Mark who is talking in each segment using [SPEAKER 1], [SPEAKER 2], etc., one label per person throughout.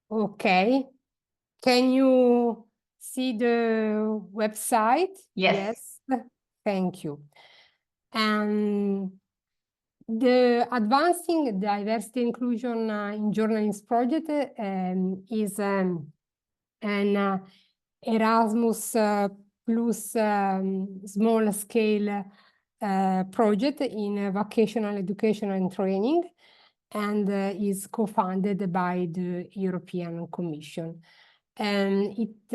[SPEAKER 1] Okay. Can you see the website?
[SPEAKER 2] Yes.
[SPEAKER 1] Thank you. And the Advancing Diversity Inclusion in Journalism project is an Erasmus plus small scale project in vocational education and training, and is co-funded by the European Commission. And it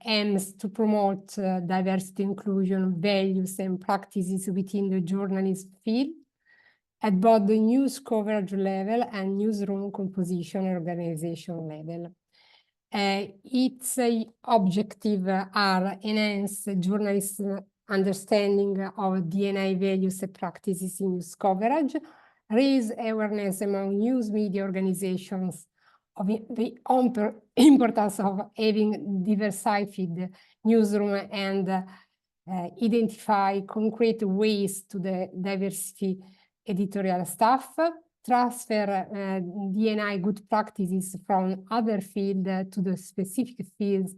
[SPEAKER 1] aims to promote diversity, inclusion, values, and practices within the journalism field at both the news coverage level and newsroom composition and organization level. Its objectives are enhance journalists' understanding of D&I values and practices in news coverage, raise awareness among news media organizations of the importance of having diversified newsroom and identify concrete ways to the diversity editorial staff, transfer D&I good practices from other fields to the specific fields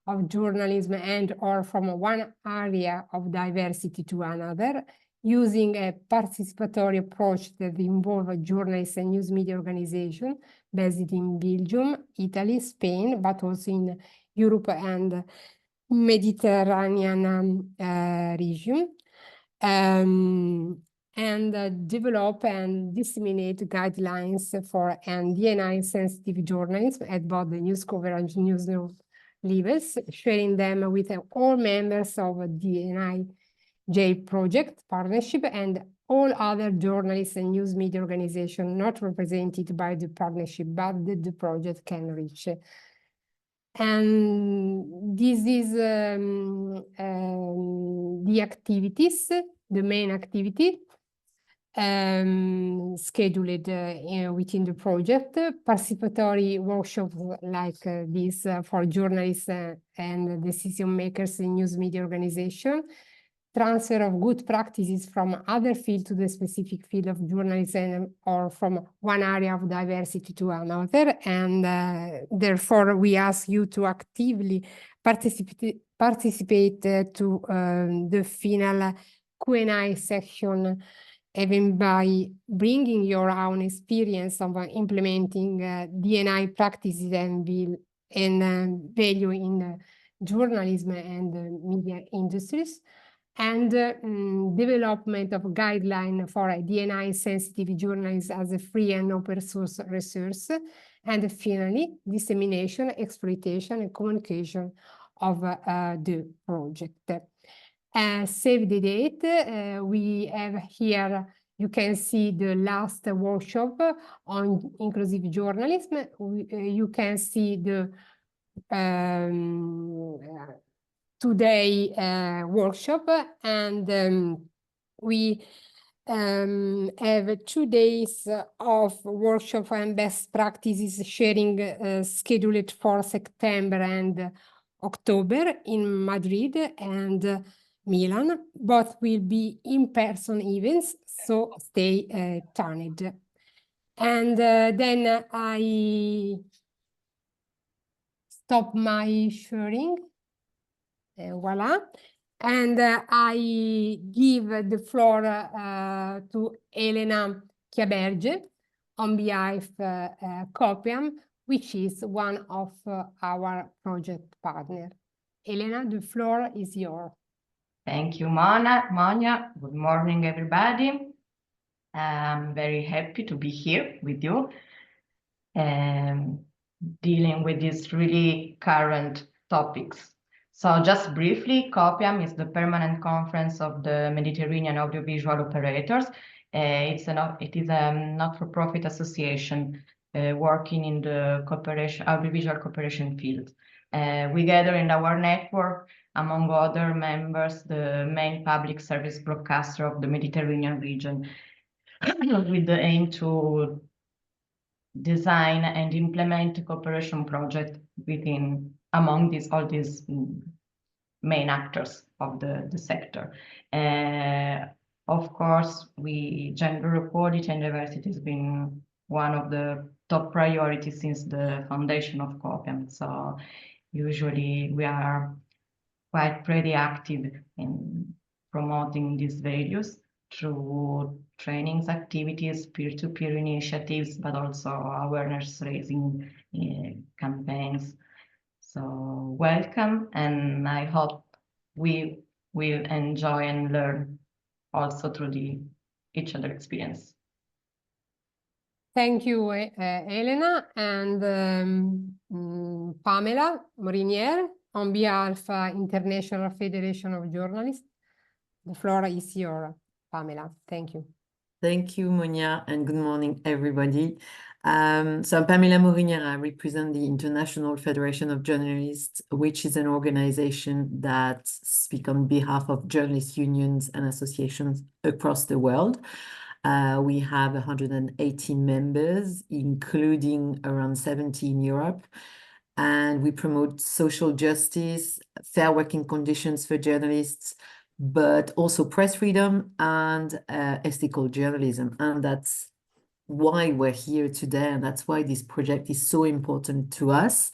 [SPEAKER 1] of journalism and or from one area of diversity to another, using a participatory approach that involves journalists and news media organizations based in Belgium, Italy, Spain, but also in Europe and Mediterranean region. And develop and disseminate guidelines for D&I sensitive journalism at both the news coverage and news levels, sharing them with all members of AD&IJ Project partnership and all other journalists and news media organizations not represented by the partnership, but that the project can reach. And this is the activities, the main activity scheduled within the project. Participatory workshops like this for journalists and decision makers in news media organization. Transfer of good practices from other field to the specific field of journalism or from one area of diversity to another. And therefore, we ask you to actively participate to the final Q&A section, even by bringing your own experience of implementing D&I practices and value in journalism and media industries, and development of guidelines for D&I sensitive journalism as a free and open source resource, and finally, dissemination, exploitation, and communication of the project. Save the date. We have here, you can see the last workshop on inclusive journalism. You can see the today workshop, and we have 2 days of workshop and best practices sharing scheduled for September and October in Madrid and Milan. Both will be in-person events, so stay tuned. And then I stop my sharing. Voila. And I give the floor to Elena Chiaberge on behalf of Copiam, which is one of our project partners. Elena, the floor is yours.
[SPEAKER 2] Thank you, Monia. Good morning, everybody. I'm very happy to be here with you, dealing with these really current topics. So just briefly, COPIAM is the permanent conference of the Mediterranean audiovisual operators. It is a not-for-profit association working in the audiovisual cooperation field. We gather in our network, among other members, the main public service broadcaster of the Mediterranean region, with the aim to design and implement a cooperation project among all these main actors of the sector. Of course, gender equality and diversity has been one of the top priorities since the foundation of Copiam. So usually we are quite pretty active in promoting these values through trainings, activities, peer-to-peer initiatives, but also awareness raising campaigns. So welcome, and I hope we will enjoy and learn also through each other experience.
[SPEAKER 1] Thank you, Elena, and Pamela Morinier on behalf of International Federation of Journalists. The floor is yours, Pamela. Thank you.
[SPEAKER 3] Thank you, Monia, and good morning, everybody. So I'm Pamela Morinier. I represent the International Federation of Journalists, which is an organization that speaks on behalf of journalist unions and associations across the world. We have 180 members, including around 70 in Europe. And we promote social justice, fair working conditions for journalists, but also press freedom and ethical journalism. And that's why we're here today. And that's why this project is so important to us.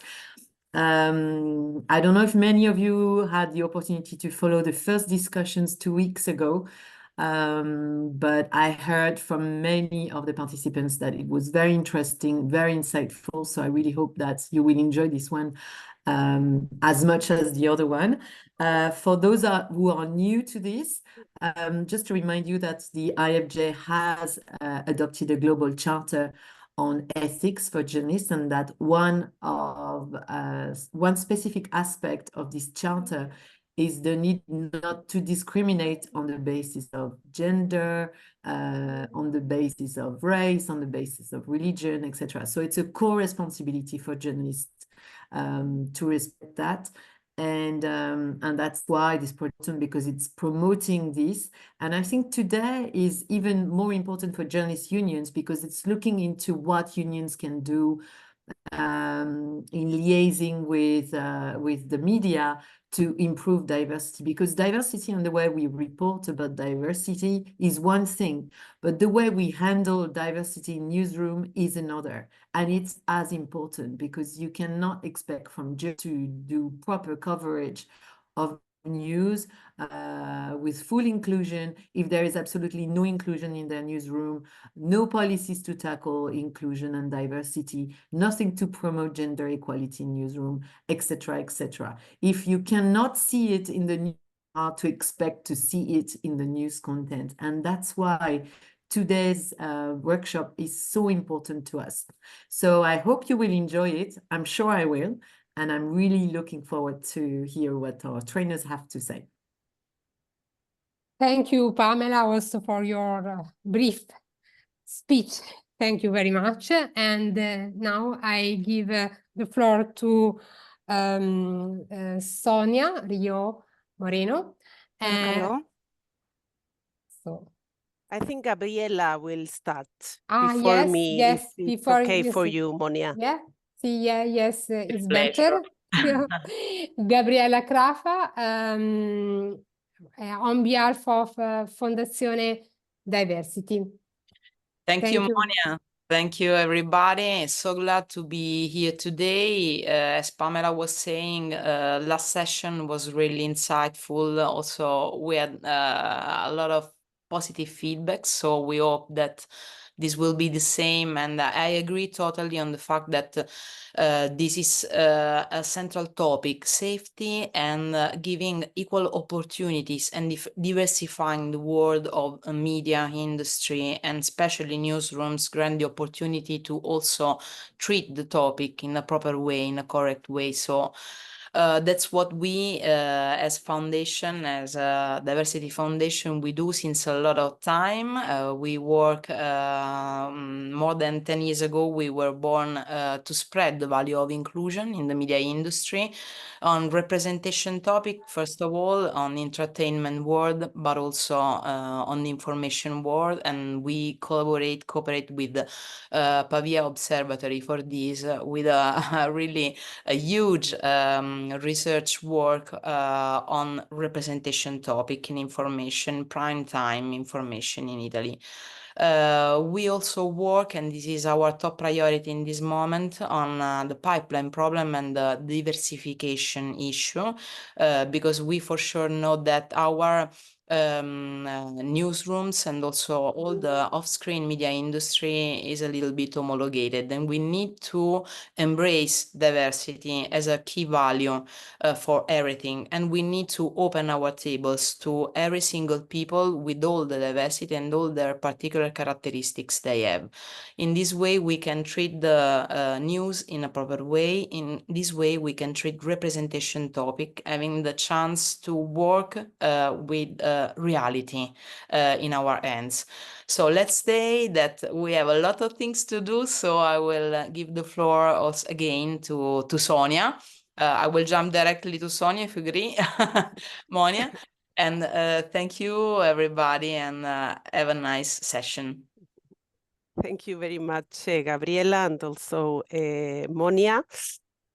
[SPEAKER 3] I don't know if many of you had the opportunity to follow the first discussions 2 weeks ago. But I heard from many of the participants that it was very interesting, very insightful. So I really hope that you will enjoy this one as much as the other one. For those who are new to this, just to remind you that the IFJ has adopted a global charter on ethics for journalists, and that one specific aspect of this charter is the need not to discriminate on the basis of gender, on the basis of race, on the basis of religion, etc. So it's a core responsibility for journalists to respect that. And that's why this project, because it's promoting this. And I think today is even more important for journalist unions, because it's looking into what unions can do in liaising with the media to improve diversity, because diversity and the way we report about diversity is one thing, but the way we handle diversity in newsroom is another. And it's as important, because you cannot expect from just to do proper coverage of news with full inclusion if there is absolutely no inclusion in their newsroom, no policies to tackle inclusion and diversity, nothing to promote gender equality in newsroom, etc., etc. If you cannot see it in the news, hard to expect to see it in the news content. And that's why today's workshop is so important to us. So I hope you will enjoy it. I'm sure I will. And I'm really looking forward to hear what our trainers have to say.
[SPEAKER 1] Thank you, Pamela, also for your brief speech. Thank you very much. And now I give the floor to Sonia Rio Moreno.
[SPEAKER 4] Hello.
[SPEAKER 1] So
[SPEAKER 4] I think Gabriela will start before
[SPEAKER 1] yes,
[SPEAKER 4] me.
[SPEAKER 1] Yes,
[SPEAKER 4] if it's
[SPEAKER 1] before
[SPEAKER 4] okay
[SPEAKER 1] you
[SPEAKER 4] for
[SPEAKER 1] see.
[SPEAKER 4] you, Monia.
[SPEAKER 1] Yeah, see, yeah, yes, it's
[SPEAKER 2] Pleasure.
[SPEAKER 1] better. Gabriela Crafa, on behalf of Fondazione Diversity.
[SPEAKER 5] Thank you, Monia. Thank you, everybody. So glad to be here today. As Pamela was saying, last session was really insightful. Also, we had a lot of positive feedback, so we hope that this will be the same. And I agree totally on the fact that this is a central topic, safety and giving equal opportunities and diversifying the world of media industry, and especially newsrooms grant the opportunity to also treat the topic in a proper way, in a correct way. So that's what we as foundation, as a diversity foundation, we do since a lot of time. We work more than 10 years ago. We were born to spread the value of inclusion in the media industry on representation topic, first of all, on entertainment world, but also on the information world. And we cooperate with Pavia Observatory for this, with a really a huge research work on representation topic in information, prime time information in Italy. We also work, and this is our top priority in this moment, on the pipeline problem and the diversification issue, because we for sure know that our newsrooms and also all the off-screen media industry is a little bit homologated, and we need to embrace diversity as a key value for everything, and we need to open our tables to every single people with all the diversity and all their particular characteristics they have. In this way we can treat the news in a proper way. In this way we can treat representation topic, having the chance to work with reality in our hands. So let's say that we have a lot of things to do, so I will give the floor also again to Sonia. I will jump directly to Sonia if you agree, Monia. And thank you everybody, and have a nice session.
[SPEAKER 4] Thank you very much, Gabriela, and also Monia.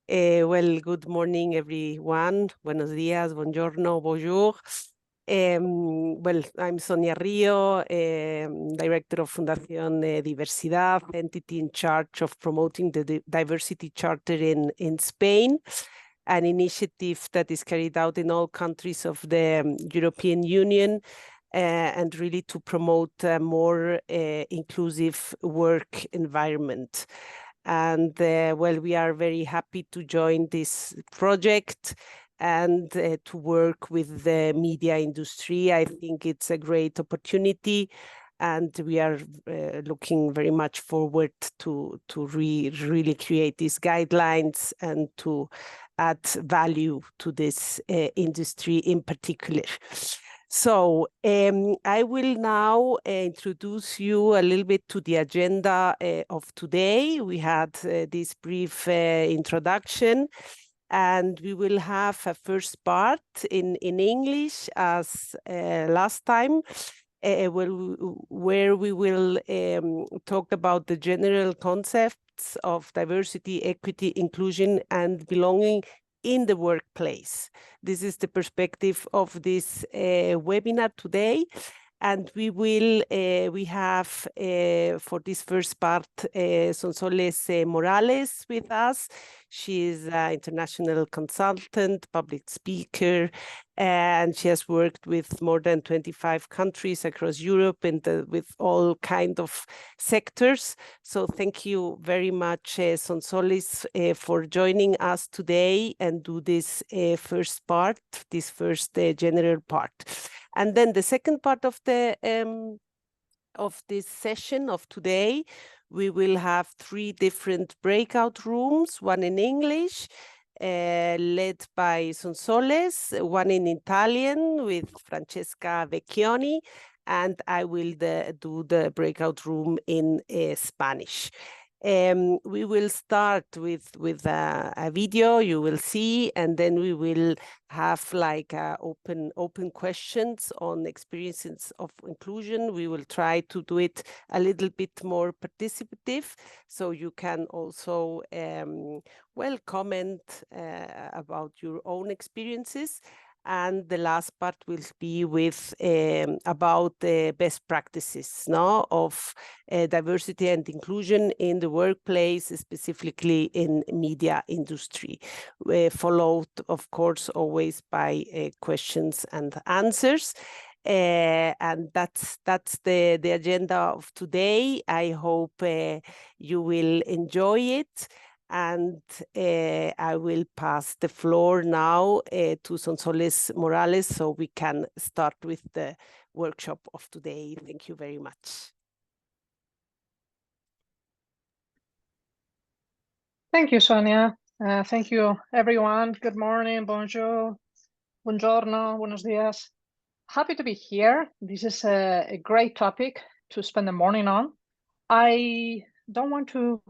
[SPEAKER 4] Well, good morning, everyone. Buenos días, buongiorno, bonjour. Well, I'm Sonia Rio, Director of Fundación Diversidad, entity in charge of promoting the Diversity Charter in Spain, an initiative that is carried out in all countries of the European Union, and really to promote a more inclusive work environment. And well, we are very happy to join this project and to work with the media industry. I think it's a great opportunity, and we are looking very much forward to really create these guidelines and to add value to this industry in particular. So I will now introduce you a little bit to the agenda of today. We had this brief introduction, and we will have a first part in English as last time, where we will talk about the general concepts of diversity, equity, inclusion, and belonging in the workplace. This is the perspective of this webinar today. And we have for this first part, Sonsoles Morales with us. She is an international consultant, public speaker, and she has worked with more than 25 countries across Europe and with all kinds of sectors. So thank you very much, Sonsoles, for joining us today and do this first part, this first general part. And then the second part of this session of today, we will have 3 different breakout rooms, one in English, led by Sonsoles, one in Italian with Francesca Vecchioni, and I will do the breakout room in Spanish. We will start with a video you will see, and then we will have like open questions on experiences of inclusion. We will try to do it a little bit more participative, so you can also well comment about your own experiences. And the last part will be with about the best practices of diversity and inclusion in the workplace, specifically in media industry, followed, of course, always by questions and answers. And that's the agenda of today. I hope you will enjoy it. And I will pass the floor now to Sonsoles Morales, so we can start with the workshop of today. Thank you very much.
[SPEAKER 6] Thank you, Sonia. Thank you, everyone. Good morning, bonjour, buongiorno, buenos días. Happy to be here. This is a great topic to spend the morning on. I don't want to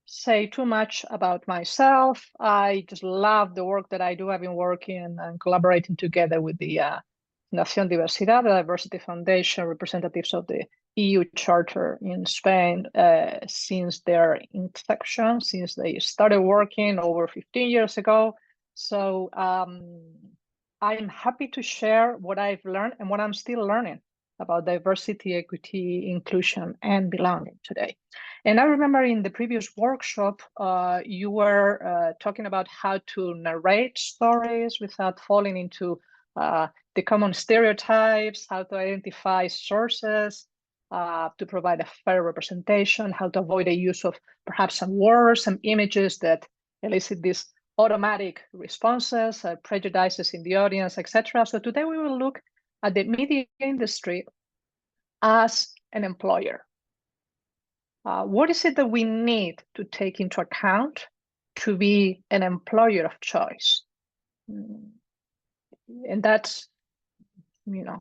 [SPEAKER 6] say too much about myself. I just love the work that I do. I've been working and collaborating together with the Fundación Diversidad, the Diversity Foundation, representatives of the EU Charter in Spain since their inception, since they started working over 15 years ago. So I'm happy to share what I've learned and what I'm still learning about diversity, equity, inclusion, and belonging today. And I remember in the previous workshop, you were talking about how to narrate stories without falling into the common stereotypes, how to identify sources, to provide a fair representation, how to avoid the use of perhaps some words, some images that elicit these automatic responses, prejudices in the audience, etc. So today we will look at the media industry as an employer. What is it that we need to take into account to be an employer of choice? And that's,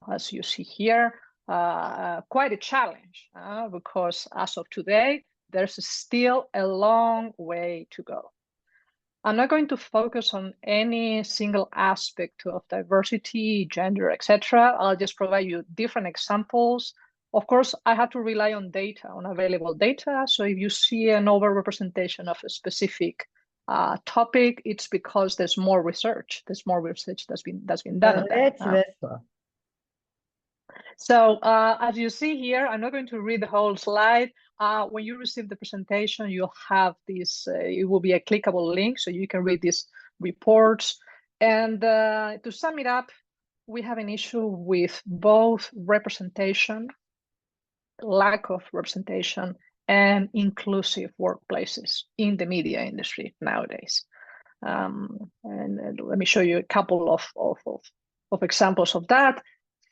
[SPEAKER 6] as you see here, quite a challenge because as of today, there's still a long way to go. I'm not going to focus on any single aspect of diversity, gender, etc. I'll just provide you different examples. Of course, I have to rely on data, on available data. So if you see an overrepresentation of a specific topic, it's because there's more research. There's more research that's been done. So as you see here, I'm not going to read the whole slide. When you receive the presentation, you'll have this, it will be a clickable link so you can read these reports. And to sum it up, we have an issue with both representation, lack of representation, and inclusive workplaces in the media industry nowadays. And let me show you a couple of examples of that.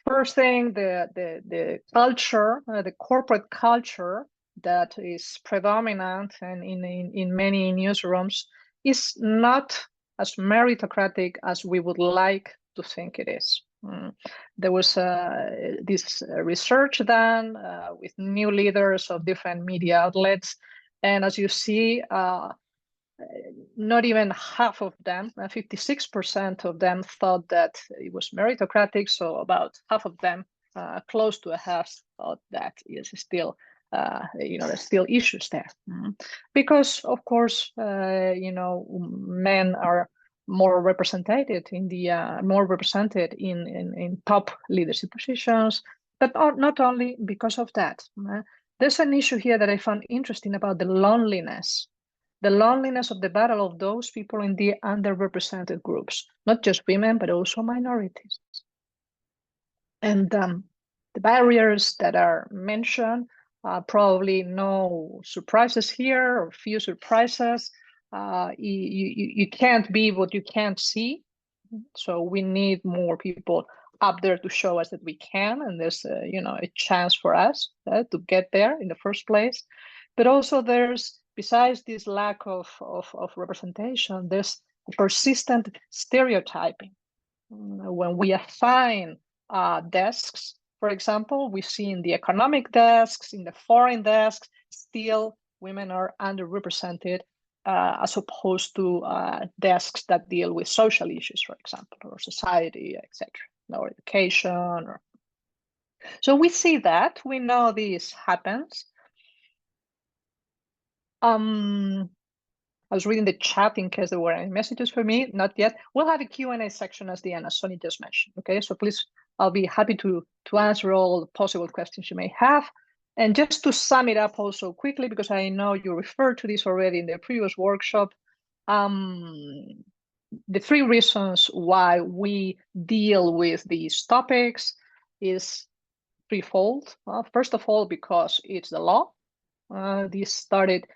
[SPEAKER 6] First thing, the culture, the corporate culture that is predominant and in many newsrooms is not as meritocratic as we would like to think it is. There was this research done with new leaders of different media outlets, and as you see, not even half of them, 56% of them thought that it was meritocratic. So about half of them, close to a half, thought that is still, there's still issues there. Because of course, men are more represented in the in top leadership positions, but not only because of that. There's an issue here that I found interesting about the loneliness of the battle of those people in the underrepresented groups, not just women, but also minorities. And the barriers that are mentioned, probably no surprises here or few surprises. You can't be what you can't see. So we need more people up there to show us that we can, and there's a chance for us to get there in the first place. But also there's, besides this lack of representation, there's persistent stereotyping. When we assign desks, for example, we see in the economic desks, in the foreign desks, still women are underrepresented as opposed to desks that deal with social issues, for example, or society, etc., or education. So we see that, we know this happens. I was reading the chat in case there were any messages for me. Not yet. We'll have a Q&A section as the end, as Sonny just mentioned. Okay, so please, I'll be happy to answer all the possible questions you may have. And just to sum it up also quickly, because I know you referred to this already in the previous workshop, the 3 reasons why we deal with these topics is threefold. First of all, because it's the law. This started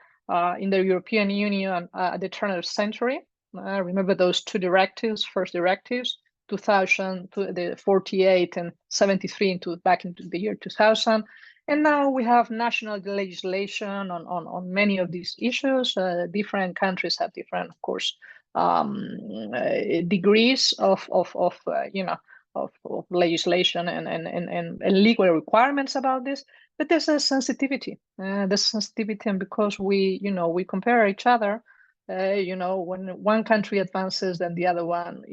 [SPEAKER 6] in the European Union at the turn of the century. Remember those 2 directives, first directives, 2000, the 48 and 73 back into the year 2000. And now we have national legislation on many of these issues. Different countries have different, of course, degrees of legislation and legal requirements about this. But there's a sensitivity. And because we compare each other, when one country advances, then the other one,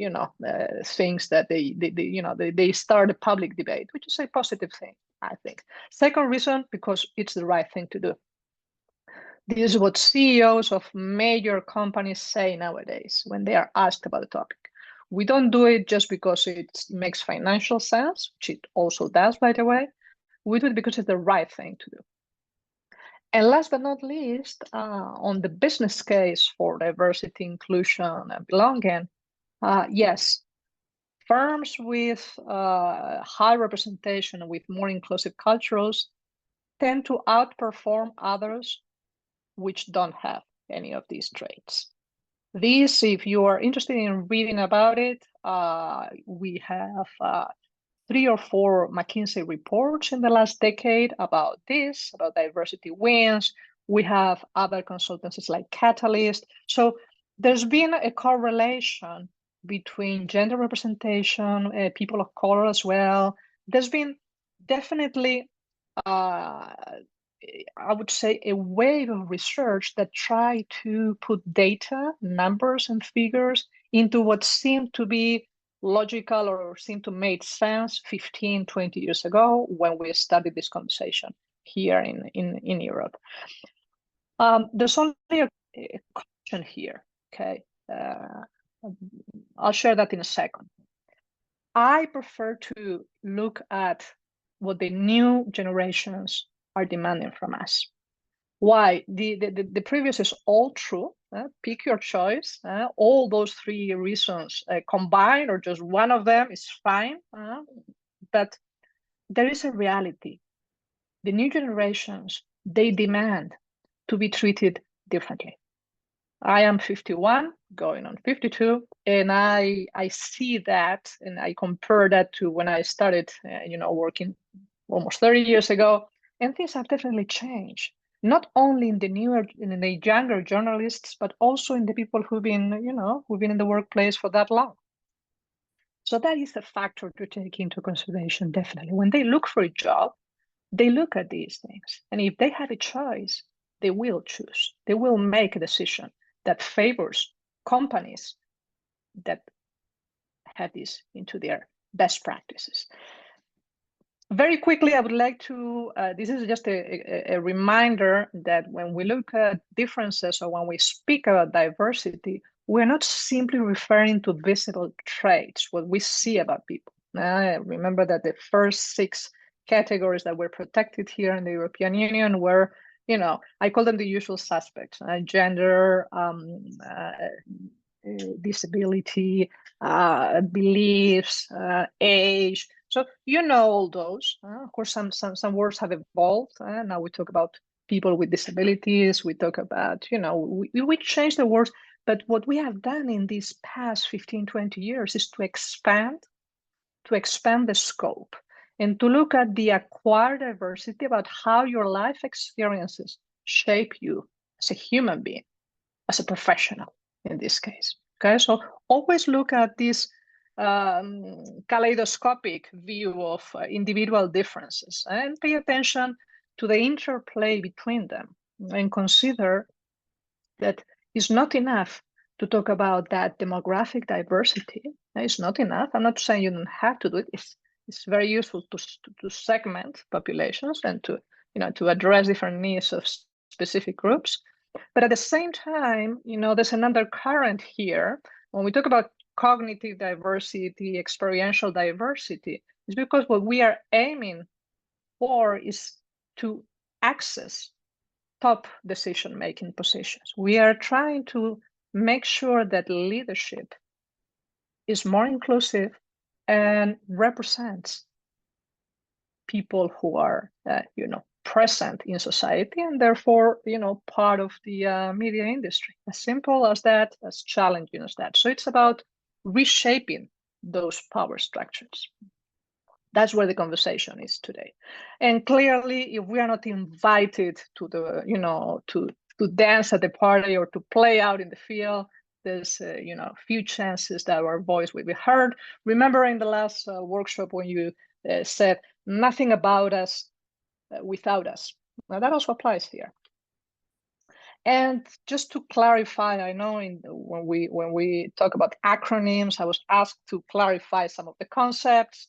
[SPEAKER 6] thinks that they start a public debate, which is a positive thing, I think. Second reason, because it's the right thing to do. This is what CEOs of major companies say nowadays when they are asked about the topic. We don't do it just because it makes financial sense, which it also does, by the way. We do it because it's the right thing to do. And last but not least, on the business case for diversity, inclusion, and belonging, yes, firms with high representation, with more inclusive cultures, tend to outperform others which don't have any of these traits. This, if you are interested in reading about it, we have 3 or 4 McKinsey reports in the last decade about this, about diversity wins. We have other consultancies like Catalyst. So there's been a correlation between gender representation, people of color as well. There's been definitely I would say a wave of research that try to put data, numbers, and figures into what seemed to be logical or seemed to make sense 15, 20 years ago when we started this conversation here in Europe. There's only a question here, okay? I'll share that in a second. I prefer to look at what the new generations are demanding from us. Why? The previous is all true. Pick your choice. All those 3 reasons combined, or just one of them is fine. But there is a reality. The new generations, they demand to be treated differently. I am 51, going on 52, and I see that, and I compare that to when I started, working almost 30 years ago, and things have definitely changed. Not only in the younger journalists, but also in the people who've been in the workplace for that long. So that is a factor to take into consideration, definitely. When they look for a job, they look at these things. And if they have a choice, they will choose. They will make a decision that favors companies that have this into their best practices. Very quickly, I would like to, this is just a reminder that when we look at differences or when we speak about diversity, we're not simply referring to visible traits, what we see about people. Remember that the first 6 categories that were protected here in the European Union were, I call them the usual suspects: gender, disability, beliefs, age. So all those. Of course, some words have evolved. Now we talk about people with disabilities. We talk about, we change the words. But what we have done in these past 15, 20 years is to expand the scope and to look at the acquired diversity, about how your life experiences shape you as a human being, as a professional in this case. Okay, so always look at this kaleidoscopic view of individual differences and pay attention to the interplay between them, and consider that it's not enough to talk about that demographic diversity. It's not enough. I'm not saying you don't have to do it. It's very useful to segment populations and to address different needs of specific groups. But at the same time, there's an undercurrent here. When we talk about cognitive diversity, experiential diversity, it's because what we are aiming for is to access top decision-making positions. We are trying to make sure that leadership is more inclusive and represents people who are, present in society, and therefore, part of the media industry. As simple as that, as challenging as that. So it's about reshaping those power structures. That's where the conversation is today. And clearly, if we are not invited to the, to dance at the party or to play out in the field, there's, few chances that our voice will be heard. Remember in the last workshop when you said nothing about us without us. Now that also applies here. And just to clarify, I know when we talk about acronyms, I was asked to clarify some of the concepts.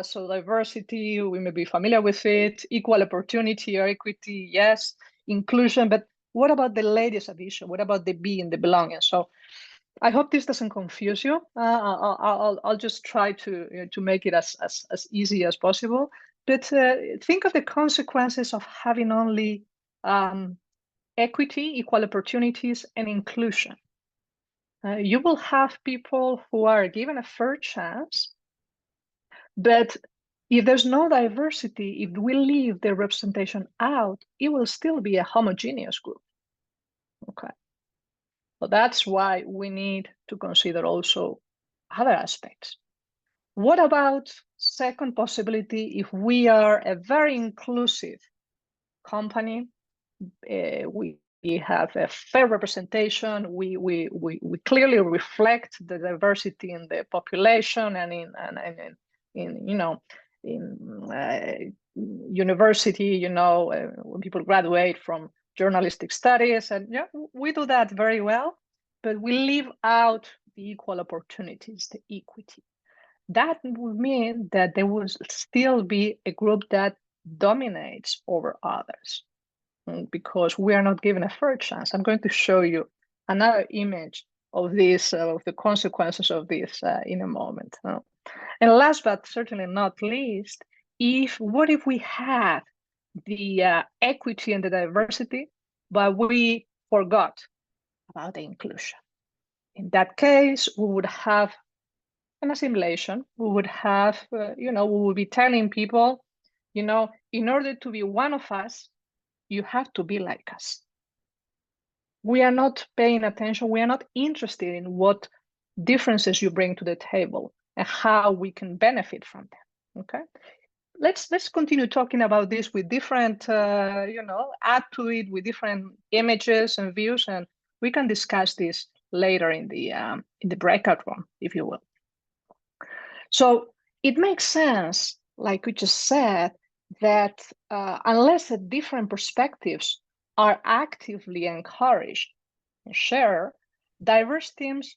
[SPEAKER 6] So diversity, we may be familiar with it. Equal opportunity or equity, yes. Inclusion, but What about the latest addition? What about the be and the belonging? So I hope this doesn't confuse you. I'll just try to make it as easy as possible. But think of the consequences of having only equity, equal opportunities, and inclusion. You will have people who are given a fair chance, but if there's no diversity, if we leave the representation out, it will still be a homogeneous group. Okay. So that's why we need to consider also other aspects. What about second possibility? If we are a very inclusive company, we have a fair representation, we clearly reflect the diversity in the population and in university, when people graduate from journalistic studies, and yeah, we do that very well, but we leave out the equal opportunities, the equity. That would mean that there will still be a group that dominates over others because we are not given a fair chance. I'm going to show you another image of this, of the consequences of this in a moment. And last but certainly not least, what if we had the equity and the diversity, but we forgot about the inclusion? In that case, we would have an assimilation. We would have, we would be telling people, in order to be one of us, you have to be like us. We are not paying attention. We are not interested in what differences you bring to the table and how we can benefit from them. Okay, let's continue talking about this with different, add to it with different images and views, and we can discuss this later in the breakout room, if you will. So it makes sense, like we just said, that unless the different perspectives are actively encouraged and shared, diverse teams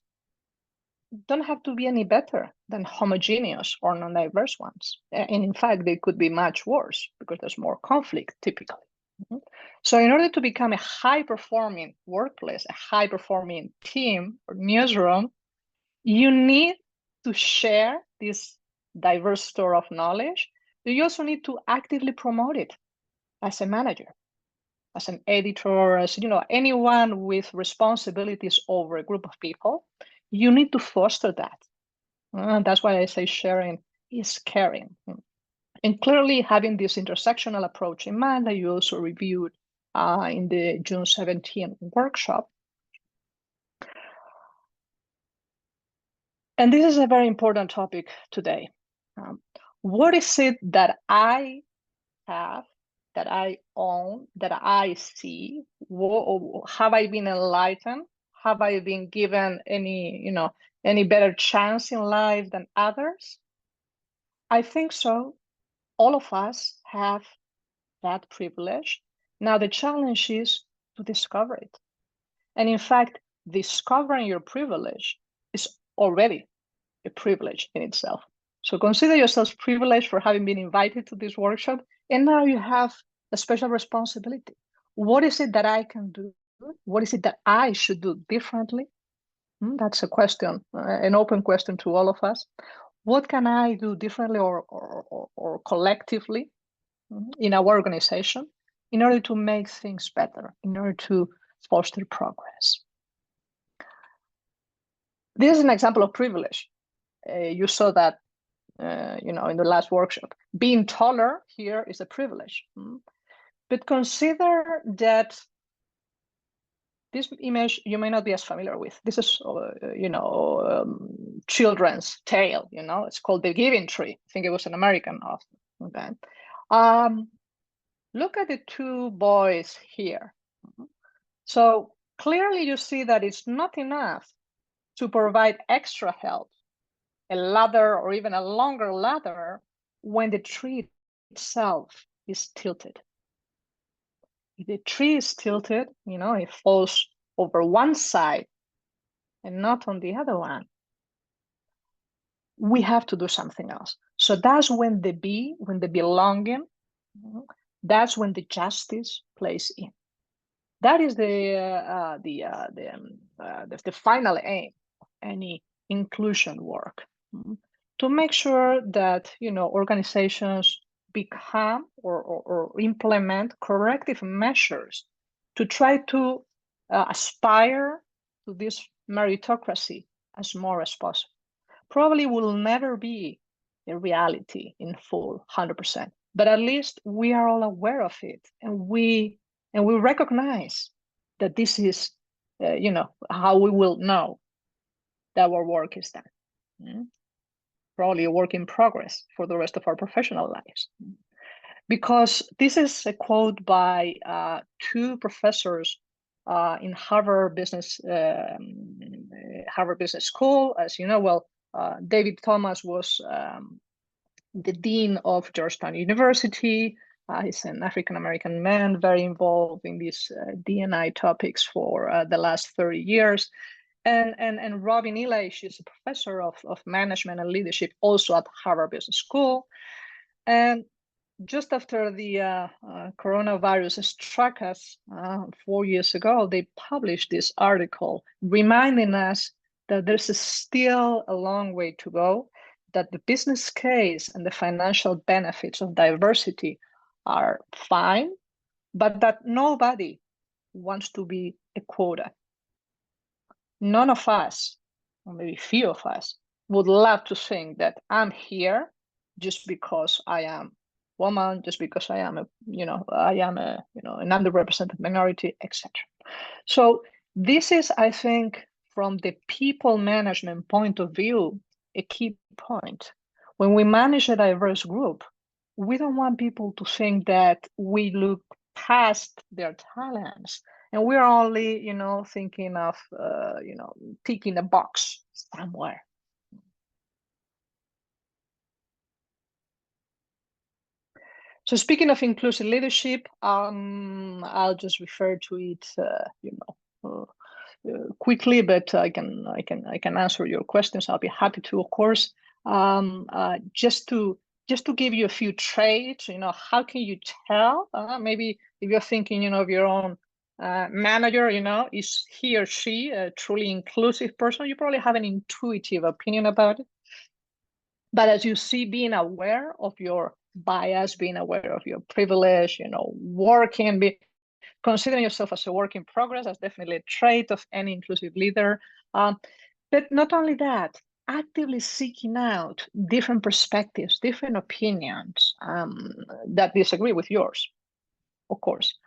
[SPEAKER 6] don't have to be any better than homogeneous or non-diverse ones. And in fact, they could be much worse because there's more conflict typically. So in order to become a high-performing workplace, a high-performing team or newsroom, you need to share this diverse store of knowledge. You also need to actively promote it as a manager, as an editor, as anyone with responsibilities over a group of people. You need to foster that. And that's why I say sharing is caring. And clearly having this intersectional approach in mind that you also reviewed in the June 17 workshop. And this is a very important topic today. What is it that I have, that I own, that I see? Have I been enlightened? Have I been given any better chance in life than others? I think so. All of us have that privilege. Now the challenge is to discover it. And in fact, discovering your privilege is already a privilege in itself. So consider yourselves privileged for having been invited to this workshop. And now you have a special responsibility. What is it that I can do? What is it that I should do differently? That's a question, an open question to all of us. What can I do differently or collectively in our organization in order to make things better, in order to foster progress? This is an example of privilege. You saw that, in the last workshop. Being taller here is a privilege. But consider that this image you may not be as familiar with. This is, children's tale. It's called The Giving Tree. I think it was an American author. Okay. Look at the two boys here. So clearly you see that it's not enough to provide extra help, a ladder or even a longer ladder, when the tree itself is tilted. If the tree is tilted, it falls over one side and not on the other one. We have to do something else. So that's when the belonging, that's when the justice plays in. That is the final aim of any inclusion work, to make sure that organizations become or implement corrective measures to try to aspire to this meritocracy as more as possible. Probably will never be a reality in full 100%, but at least we are all aware of it, and we recognize that this is how we will know that our work is done. Probably a work in progress for the rest of our professional lives. Because this is a quote by two professors in Harvard Business School. As you know, well, David Thomas was the dean of Georgetown University. He's an African-American man, very involved in these D&I topics for the last 30 years. And Robin Ely, she's a professor of management and leadership, also at Harvard Business School. And just after the coronavirus struck us 4 years ago, they published this article reminding us that there's still a long way to go, that the business case and the financial benefits of diversity are fine, but that nobody wants to be a quota. None of us, or maybe few of us, would love to think that I'm here just because I am woman, just because I am an underrepresented minority, etc. So this is, I think, from the people management point of view, a key point. When we manage a diverse group, we don't want people to think that we look past their talents and we're only, thinking of, ticking a box somewhere. So speaking of inclusive leadership, I'll just refer to it, quickly, but I can answer your questions. I'll be happy to, of course. Just to give you a few traits, how can you tell? Maybe if you're thinking, of your own manager, is he or she a truly inclusive person? You probably have an intuitive opinion about it. But as you see, being aware of your bias, being aware of your privilege, considering yourself as a work in progress, that's definitely a trait of any inclusive leader. But not only that, actively seeking out different perspectives, different opinions that disagree with yours, of course.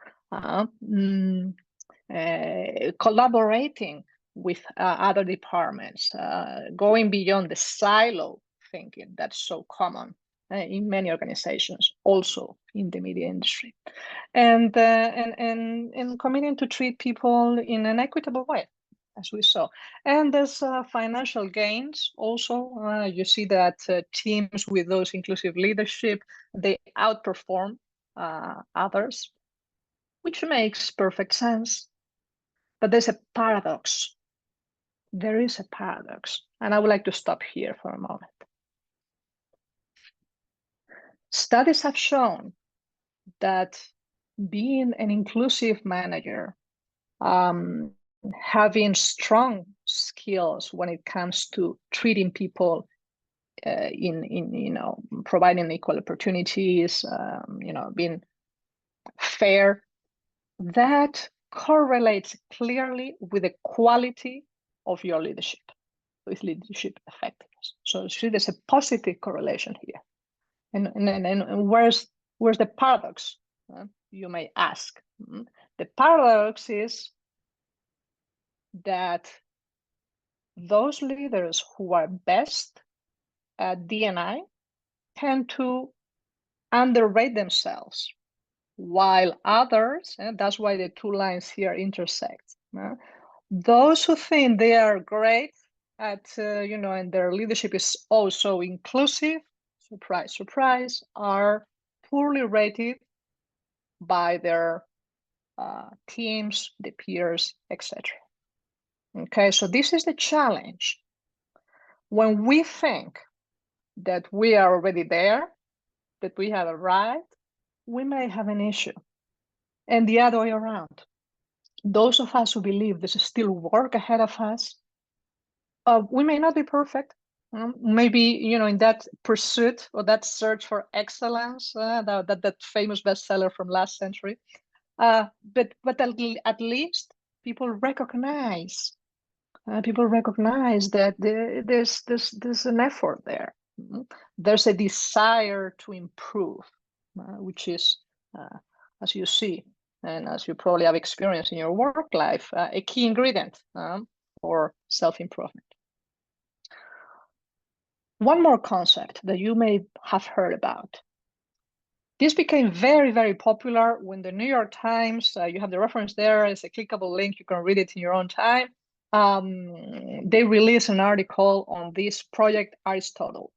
[SPEAKER 6] Collaborating with other departments, going beyond the silo thinking that's so common in many organizations, also in the media industry, and committing to treat people in an equitable way, as we saw. And there's financial gains also. You see that teams with those inclusive leadership, they outperform others, which makes perfect sense. But there's a paradox. There is a paradox, and I would like to stop here for a moment. Studies have shown that being an inclusive manager, having strong skills when it comes to treating people in providing equal opportunities, being fair, that correlates clearly with the quality of your leadership, with leadership effectiveness. So see, there's a positive correlation here. And where's the paradox? You may ask. The paradox is that those leaders who are best at D&I tend to underrate themselves, while others, and that's why the two lines here intersect. Those who think they are great at, and their leadership is also inclusive, surprise, surprise, are poorly rated by their teams, the peers, etc. Okay, so this is the challenge. When we think that we are already there, that we have arrived, we may have an issue. And the other way around. those of us who believe there's still work ahead of us, we may not be perfect. Maybe, in that pursuit or that search for excellence, that famous bestseller from last century. But at least people recognize that there's an effort there. There's a desire to improve, which is, as you see, and as you probably have experienced in your work life, a key ingredient for self-improvement. One more concept that you may have heard about. This became very, very popular when the New York Times, you have the reference there, it's a clickable link, you can read it in your own time. They released an article on this Project Aristotle.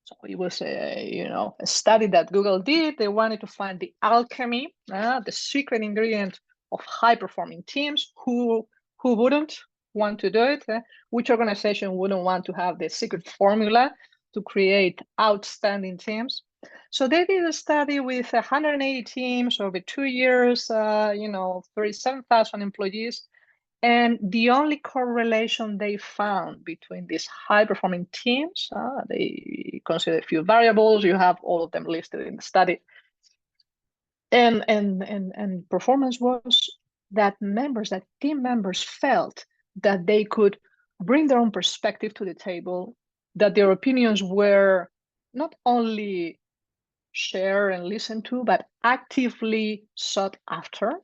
[SPEAKER 6] So it was a study that Google did. They wanted to find the alchemy, the secret ingredient of high-performing teams. Who wouldn't want to do it? Which organization wouldn't want to have the secret formula to create outstanding teams? So they did a study with 180 teams over 2 years, 37,000 employees. And the only correlation they found between these high-performing teams, they consider a few variables. You have all of them listed in the study. And performance was that team members felt that they could bring their own perspective to the table, that their opinions were not only shared and listened to, but actively sought after,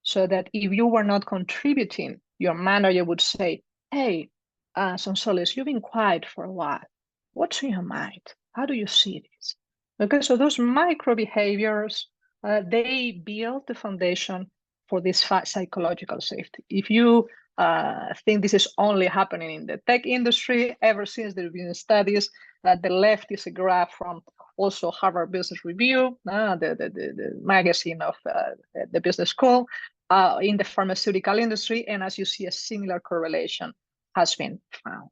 [SPEAKER 6] so that if you were not contributing, your manager would say, hey, Sonsoles, you've been quiet for a while. What's in your mind? How do you see this? Okay, so those micro behaviors, they build the foundation for this psychological safety. If you think this is only happening in the tech industry, ever since there have been studies, the left is a graph from also Harvard Business Review, the magazine of the business school, in the pharmaceutical industry. And as you see, a similar correlation has been found.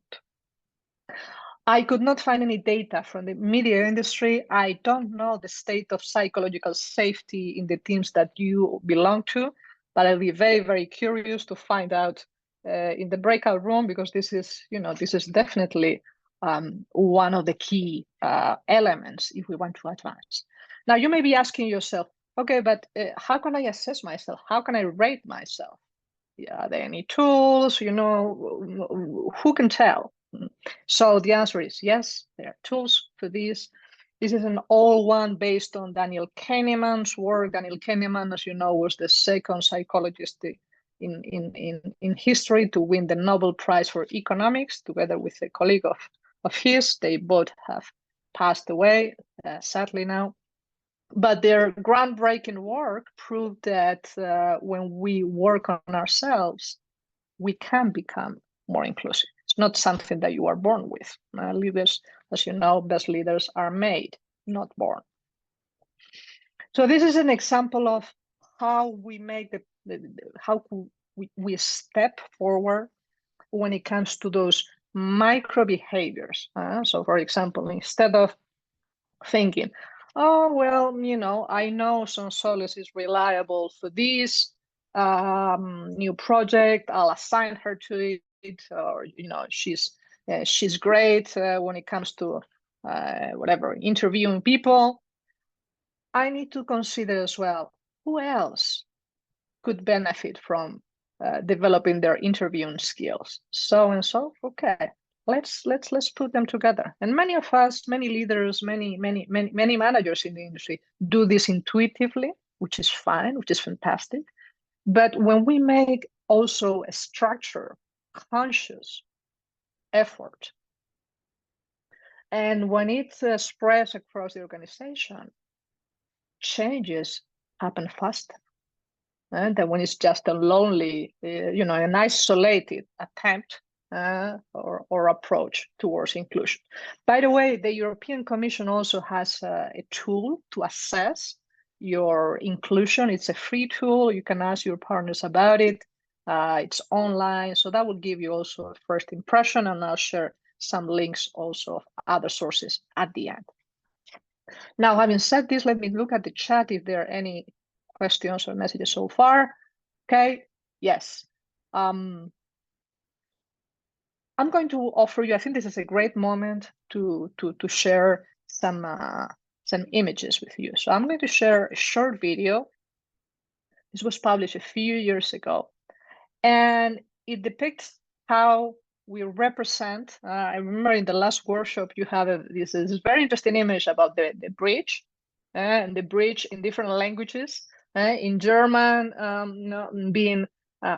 [SPEAKER 6] I could not find any data from the media industry. I don't know the state of psychological safety in the teams that you belong to, but I'll be very, very curious to find out in the breakout room, because this is definitely one of the key elements if we want to advance. Now, you may be asking yourself, okay, but how can I assess myself? How can I rate myself? Are there any tools? Who can tell? So the answer is yes, there are tools for this. This is an old one based on Daniel Kahneman's work. Daniel Kahneman, as you know, was the second psychologist in history to win the Nobel Prize for Economics, together with a colleague of his. They both have passed away, sadly now. But their groundbreaking work proved that when we work on ourselves, we can become more inclusive. It's not something that you are born with. Leaders, as you know, best leaders are made, not born. So this is an example of how we make how we step forward when it comes to those micro behaviors. So, for example, instead of thinking, oh, well, I know Sonsoles is reliable for this new project, I'll assign her to it, or she's great when it comes to whatever, interviewing people. I need to consider as well, who else could benefit from developing their interviewing skills? So and so, okay. Let's put them together. And many of us, many leaders, many managers in the industry do this intuitively, which is fine, which is fantastic. But when we make also a structure, conscious effort, and when it spreads across the organization, changes happen faster. And then when it's just a lonely, an isolated attempt or approach towards inclusion. By the way, the European Commission also has a tool to assess your inclusion. It's a free tool. You can ask your partners about it. It's online, so that will give you also a first impression, and I'll share some links also of other sources at the end. Now, having said this, let me look at the chat if there are any questions or messages so far. Okay, yes. I'm going to offer you, I think this is a great moment to share some images with you. So I'm going to share a short video. This was published a few years ago, and it depicts how we represent. I remember in the last workshop you have this very interesting image about the bridge, and the bridge in different languages. In German, being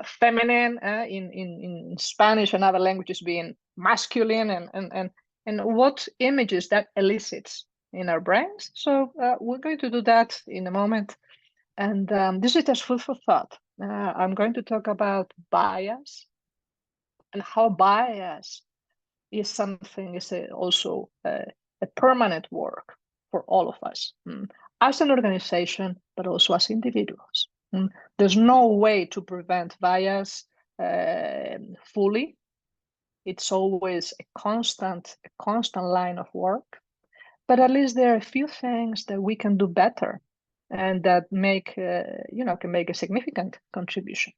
[SPEAKER 6] feminine, in Spanish and other languages being masculine, and what images that elicits in our brains. So we're going to do that in a moment. And this is just food for thought. I'm going to talk about bias and how bias is something, is also a permanent work for all of us, as an organization, but also as individuals. There's no way to prevent bias fully. It's always a constant line of work, but at least there are a few things that we can do better and that can make a significant contribution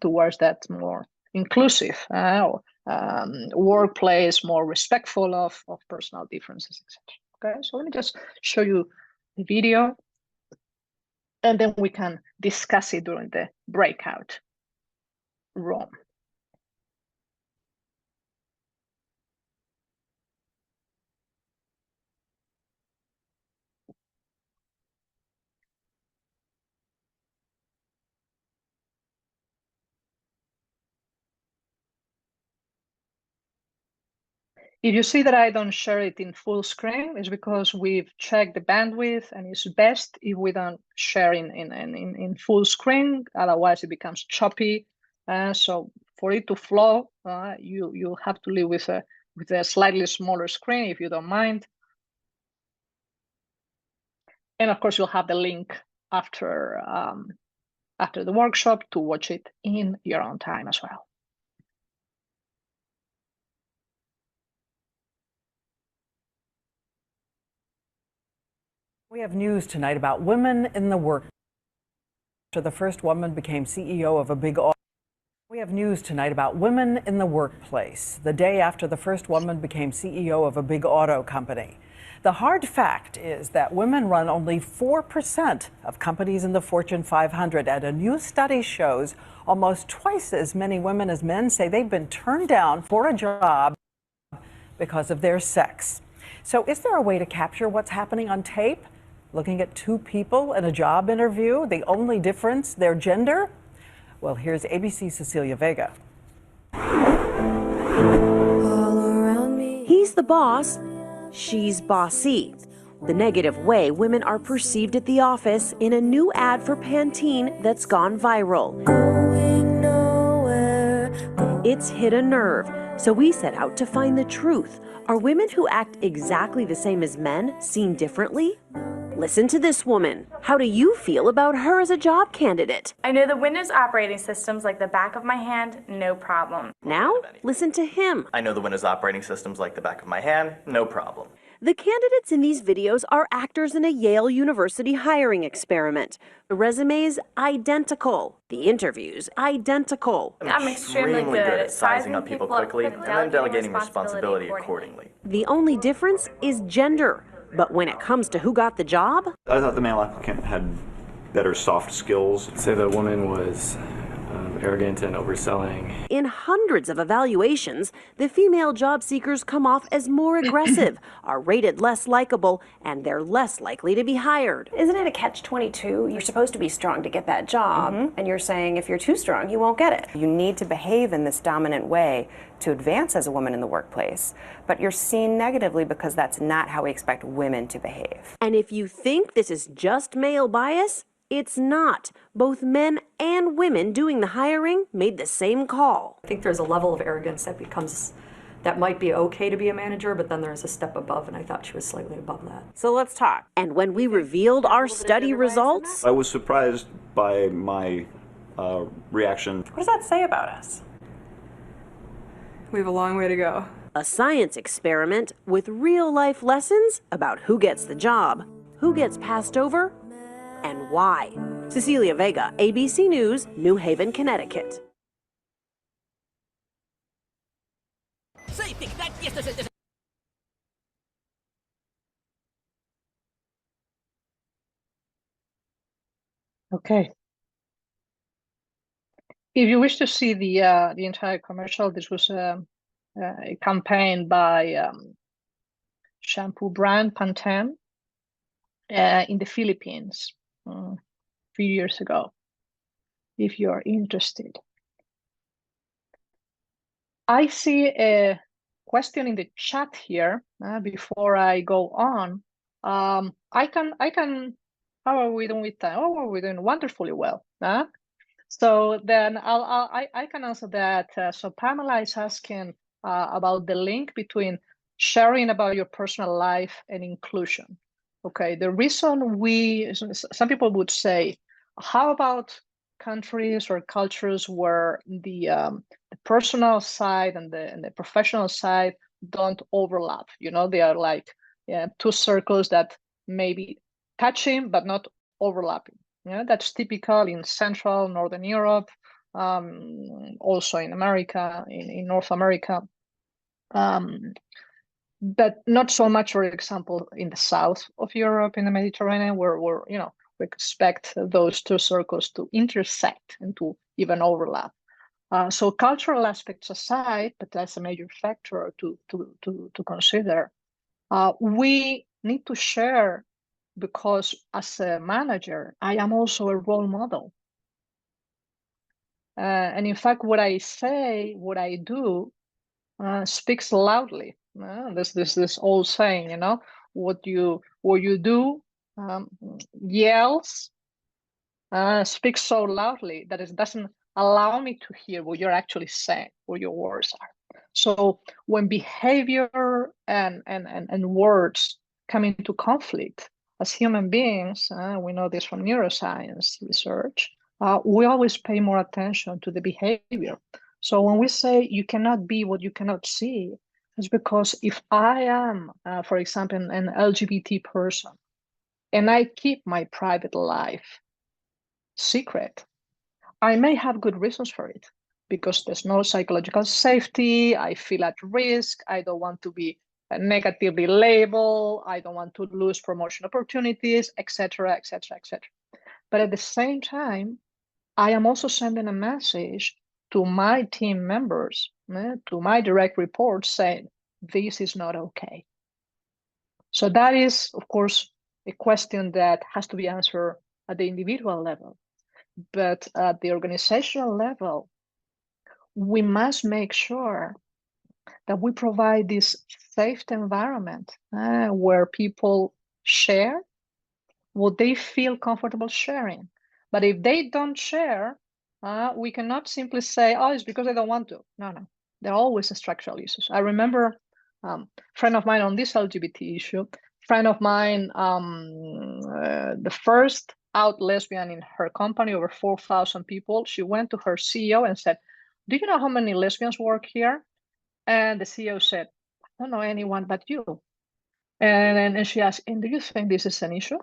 [SPEAKER 6] towards that more inclusive workplace, more respectful of personal differences, etc. Okay, so let me just show you the video, and then we can discuss it during the breakout room. If you see that I don't share it in full screen, it's because we've checked the bandwidth, and it's best if we don't share in full screen. Otherwise, it becomes choppy. So for it to flow, you have to live with a slightly smaller screen, if you don't mind. And of course, you'll have the link after the workshop to watch it in your own time as well.
[SPEAKER 7] We have news tonight about women in the work. After the first woman became CEO of a big auto. We have news tonight about women in the workplace, the day after the first woman became CEO of a big auto company. The hard fact is that women run only 4% of companies in the Fortune 500, and a new study shows almost twice as many women as men say they've been turned down for a job because of their sex. So is there a way to capture what's happening on tape? Looking at two people in a job interview, the only difference, their gender? Well, here's ABC's Cecilia Vega.
[SPEAKER 8] He's the boss, she's bossy. The negative way women are perceived at the office in a new ad for Pantene that's gone viral. It's hit a nerve, so we set out to find the truth. Are women who act exactly the same as men seen differently? Listen to this woman. How do you feel about her as a job candidate?
[SPEAKER 9] I know the Windows operating systems like the back of my hand, no problem.
[SPEAKER 8] Now, listen to him.
[SPEAKER 10] I know the Windows operating systems like the back of my hand, no problem.
[SPEAKER 8] The candidates in these videos are actors in a Yale University hiring experiment. The resumes, identical. The interviews, identical.
[SPEAKER 9] I'm extremely good at
[SPEAKER 10] sizing up people quickly and then delegating responsibility accordingly.
[SPEAKER 8] The only difference is gender. But when it comes to who got the job?
[SPEAKER 11] I thought the male applicant had better soft skills.
[SPEAKER 12] I'd say the woman was arrogant and overselling.
[SPEAKER 8] In hundreds of evaluations, the female job seekers come off as more aggressive, are rated less likable, and they're less likely to be hired.
[SPEAKER 13] Isn't it a catch-22? You're supposed to be strong to get that job, and you're saying if you're too strong, you won't get it.
[SPEAKER 14] You need to behave in this dominant way to advance as a woman in the workplace, but you're seen negatively because that's not how we expect women to behave.
[SPEAKER 8] And if you think this is just male bias, it's not. Both men and women doing the hiring made the same call.
[SPEAKER 15] I think there's a level of arrogance that might be okay to be a manager, but then there's a step above, and I thought she was slightly above that.
[SPEAKER 8] So let's talk. And when we revealed our study results,
[SPEAKER 11] I was surprised by my reaction.
[SPEAKER 15] What does that say about us? We have a long way to go.
[SPEAKER 8] A science experiment with real-life lessons about who gets the job, who gets passed over, and why. Cecilia Vega, ABC News, New Haven, Connecticut.
[SPEAKER 6] Okay. If you wish to see the entire commercial, this was a campaign by shampoo brand Pantene in the Philippines a few years ago, if you're interested. I see a question in the chat here before I go on. I can, how are we doing with time? Oh, we're doing wonderfully well. So then I can answer that. So Pamela is asking about the link between sharing about your personal life and inclusion. Okay, the reason some people would say, how about countries or cultures where the personal side and the professional side don't overlap? You know, they are like two circles that may be touching but not overlapping. Yeah, that's typical in Central, Northern Europe, also in America, in North America, but not so much, for example, in the south of Europe, in the Mediterranean, where we expect those two circles to intersect and to even overlap. So cultural aspects aside, but that's a major factor to consider. We need to share, because as a manager, I am also a role model. And in fact, what I say, what I do, speaks loudly. This old saying, you know, what you do yells, speaks so loudly that it doesn't allow me to hear what you're actually saying, what your words are. So when behavior and words come into conflict, as human beings, we know this from neuroscience research, we always pay more attention to the behavior. So when we say you cannot be what you cannot see, it's because if I am, for example, an LGBT person, and I keep my private life secret, I may have good reasons for it, because there's no psychological safety, I feel at risk, I don't want to be negatively labeled, I don't want to lose promotion opportunities, etc., etc., etc. But at the same time, I am also sending a message to my team members, to my direct reports, saying, this is not okay. So that is, of course, a question that has to be answered at the individual level. But at the organizational level, we must make sure that we provide this safe environment where people share what they feel comfortable sharing. But if they don't share, we cannot simply say, oh, it's because they don't want to. No. There are always structural issues. I remember a friend of mine on this LGBT issue, friend of mine, the first out lesbian in her company, over 4,000 people, she went to her CEO and said, do you know how many lesbians work here? And the CEO said, I don't know anyone but you. And she asked, and do you think this is an issue?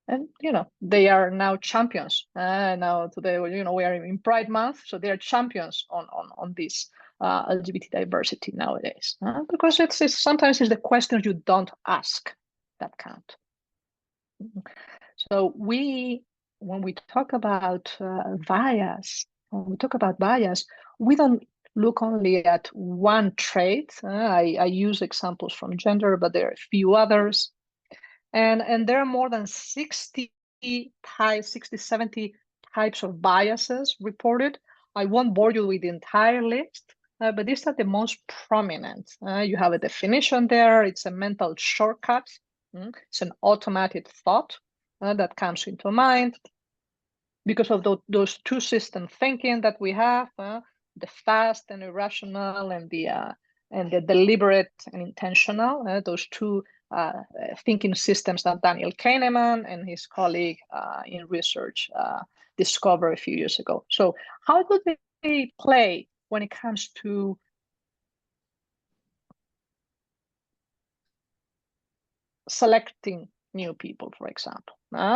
[SPEAKER 6] And, you know, they are now champions. Now today, you know, we are in Pride Month, so they are champions on this LGBT diversity nowadays. Because it's sometimes it's the questions you don't ask that count. So when we talk about bias, we don't look only at one trait. I use examples from gender, but there are a few others. And there are more than 60, 70 types of biases reported. I won't bore you with the entire list, but these are the most prominent. You have a definition there. It's a mental shortcut. It's an automated thought that comes into mind because of those two system thinking that we have, the fast and irrational, and the deliberate and intentional. Those two thinking systems that Daniel Kahneman and his colleague in research discovered a few years ago. So how do they play when it comes to selecting new people, for example?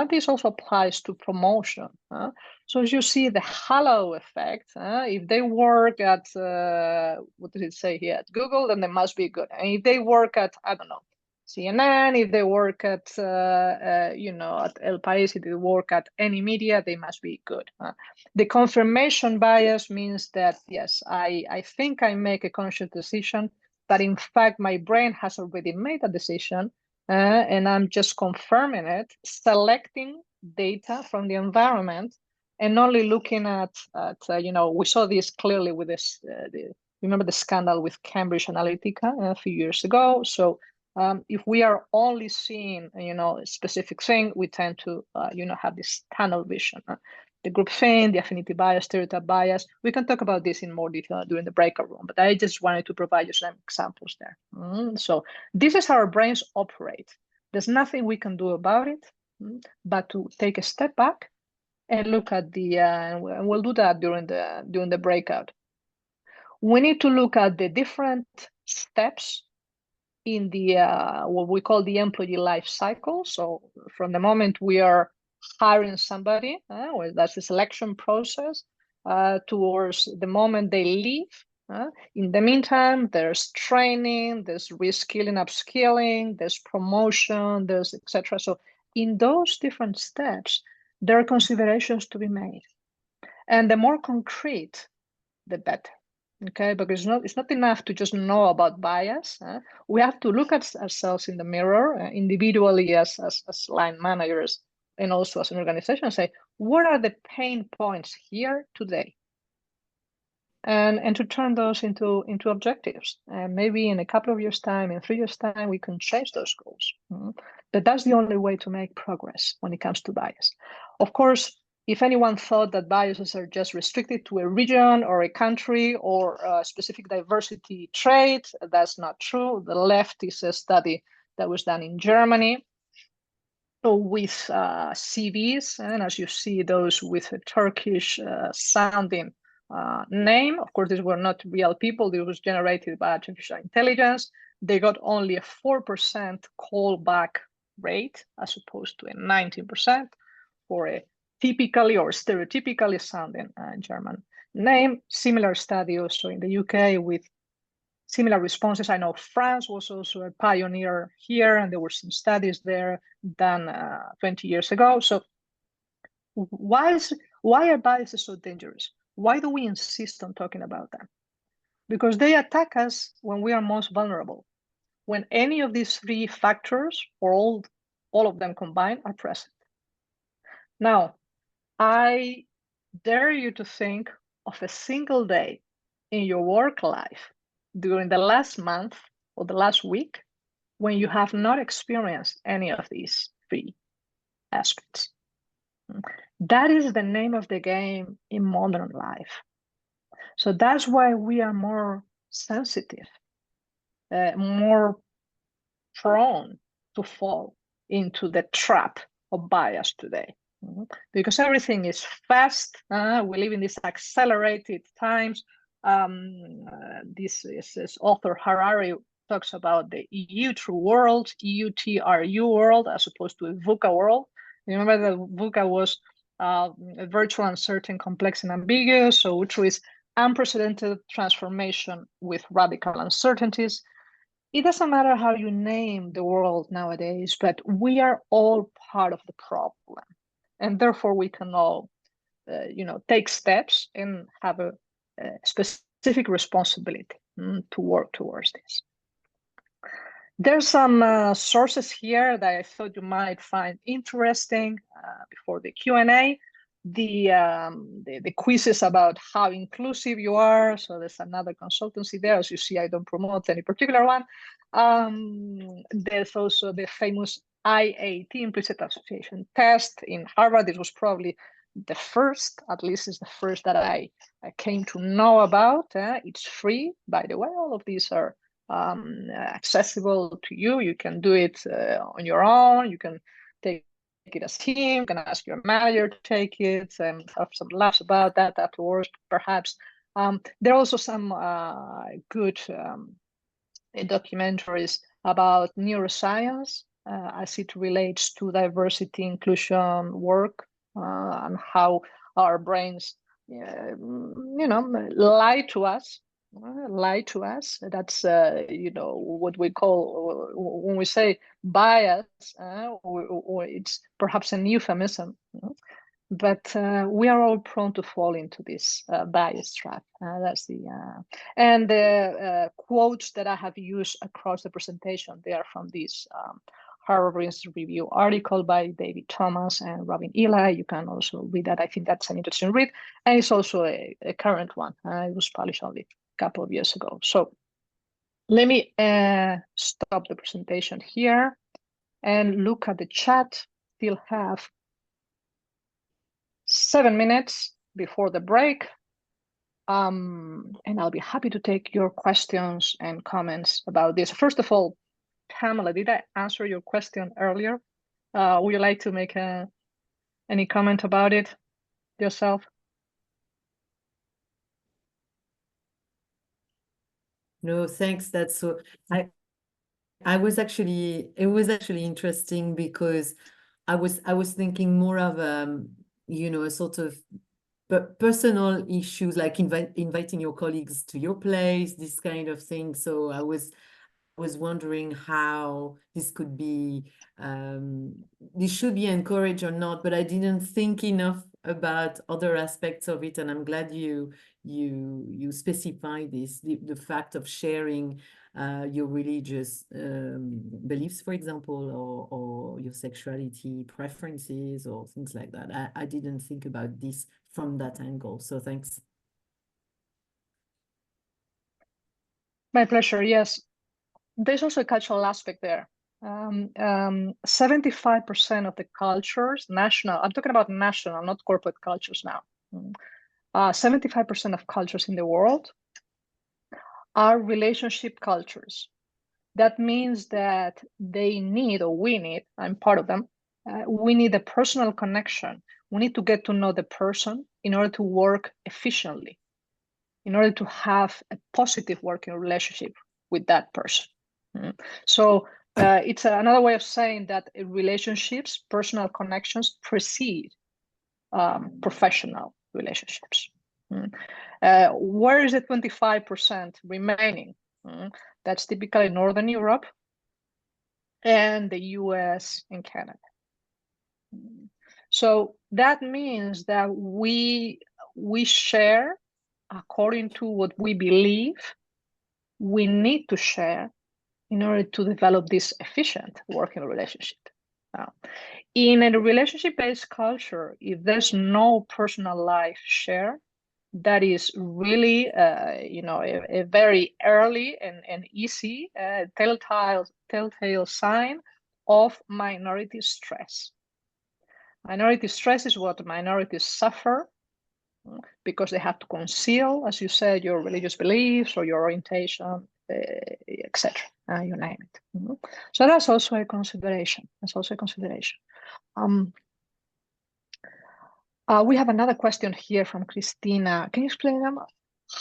[SPEAKER 6] This also applies to promotion. So as you see the halo effect, if they work at, what did it say here, at Google, then they must be good. And if they work at, I don't know, CNN, if they work at, at El País, if they work at any media, they must be good. The confirmation bias means that, yes, I think I make a conscious decision, but in fact, my brain has already made a decision, and I'm just confirming it, selecting data from the environment, and only looking at we saw this clearly with this, remember the scandal with Cambridge Analytica a few years ago. So if we are only seeing, a specific thing, we tend to, have this tunnel vision. The groupthink, the affinity bias, stereotype bias. We can talk about this in more detail during the breakout room, but I just wanted to provide you some examples there. So this is how our brains operate. There's nothing we can do about it, but to take a step back and look at the, and we'll do that during the breakout. We need to look at the different steps in the what we call the employee life cycle. So from the moment we are hiring somebody, that's the selection process, towards the moment they leave. In the meantime, there's training, there's reskilling, upskilling, there's promotion, there's etc. So in those different steps, there are considerations to be made, and the more concrete, the better. Okay, because it's not enough to just know about bias. We have to look at ourselves in the mirror individually as line managers and also as an organization and say, what are the pain points here today? And to turn those into objectives. And maybe in a couple of years' time, in 3 years' time, we can change those goals. But that's the only way to make progress when it comes to bias. Of course, if anyone thought that biases are just restricted to a region or a country or a specific diversity trait, that's not true. The left is a study that was done in Germany with CVs, and as you see, those with a Turkish sounding name. Of course, these were not real people. This was generated by artificial intelligence. They got only a 4% callback rate as opposed to a 19% for a typically or stereotypically sounding German name. Similar study also in the UK with similar responses. I know France was also a pioneer here, and there were some studies there done 20 years ago. So why are biases so dangerous? Why do we insist on talking about them? Because they attack us when we are most vulnerable, when any of these three factors or all of them combined are present. Now, I dare you to think of a single day in your work life during the last month or the last week when you have not experienced any of these three aspects. That is the name of the game in modern life. So that's why we are more sensitive, more prone to fall into the trap of bias today. Because everything is fast. We live in these accelerated times. This author Harari talks about the EU true world, EUTRU world, as opposed to a VUCA world. Remember that VUCA was virtual, uncertain, complex, and ambiguous. So true is unprecedented transformation with radical uncertainties. It doesn't matter how you name the world nowadays, but we are all part of the problem. And therefore, we can all, take steps and have a specific responsibility to work towards this. There's some sources here that I thought you might find interesting before the Q&A. The quizzes about how inclusive you are. So there's another consultancy there. As you see, I don't promote any particular one. There's also the famous IAT, implicit association test in Harvard. This was probably the first, at least it's the first that I came to know about. It's free, by the way. All of these are accessible to you. You can do it on your own. You can take it as a team. You can ask your manager to take it and have some laughs about that afterwards, perhaps. There are also some good documentaries about neuroscience as it relates to diversity inclusion work and how our brains, lie to us. That's what we call, when we say bias, or it's perhaps an euphemism. But we are all prone to fall into this bias trap. That's the and the quotes that I have used across the presentation. They are from this Harvard Business Review article by David Thomas and Robin Ely. You can also read that. I think that's an interesting read, and it's also a current one. It was published only a couple of years ago. So let me stop the presentation here and look at the chat. Still have 7 minutes before the break. And I'll be happy to take your questions and comments about this. First of all, Pamela, did I answer your question earlier? Would you like to make any comment about it yourself?
[SPEAKER 3] No, thanks. That's so. It was actually interesting because I was thinking more of a sort of personal issues, like inviting your colleagues to your place, this kind of thing. So I was wondering how this could be, this should be encouraged or not, but I didn't think enough about other aspects of it, and I'm glad you specify this, the fact of sharing your religious beliefs, for example, or your sexuality preferences or things like that. I didn't think about this from that angle, so thanks.
[SPEAKER 6] My pleasure, yes. There's also a cultural aspect there. 75% of the cultures, national, I'm talking about national, not corporate cultures now. 75% of cultures in the world are relationship cultures. That means that they need, or we need, I'm part of them, we need a personal connection. We need to get to know the person in order to work efficiently, in order to have a positive working relationship with that person. So it's another way of saying that relationships, personal connections precede professional relationships. Where is the 25% remaining? That's typically Northern Europe and the US and Canada. So that means that we share according to what we believe we need to share in order to develop this efficient working relationship. In a relationship-based culture, if there's no personal life share, that is really, a very early and easy telltale sign of minority stress. Minority stress is what minorities suffer because they have to conceal, as you said, your religious beliefs or your orientation, etc. You name it. So that's also a consideration. We have another question here from Christina. Can you explain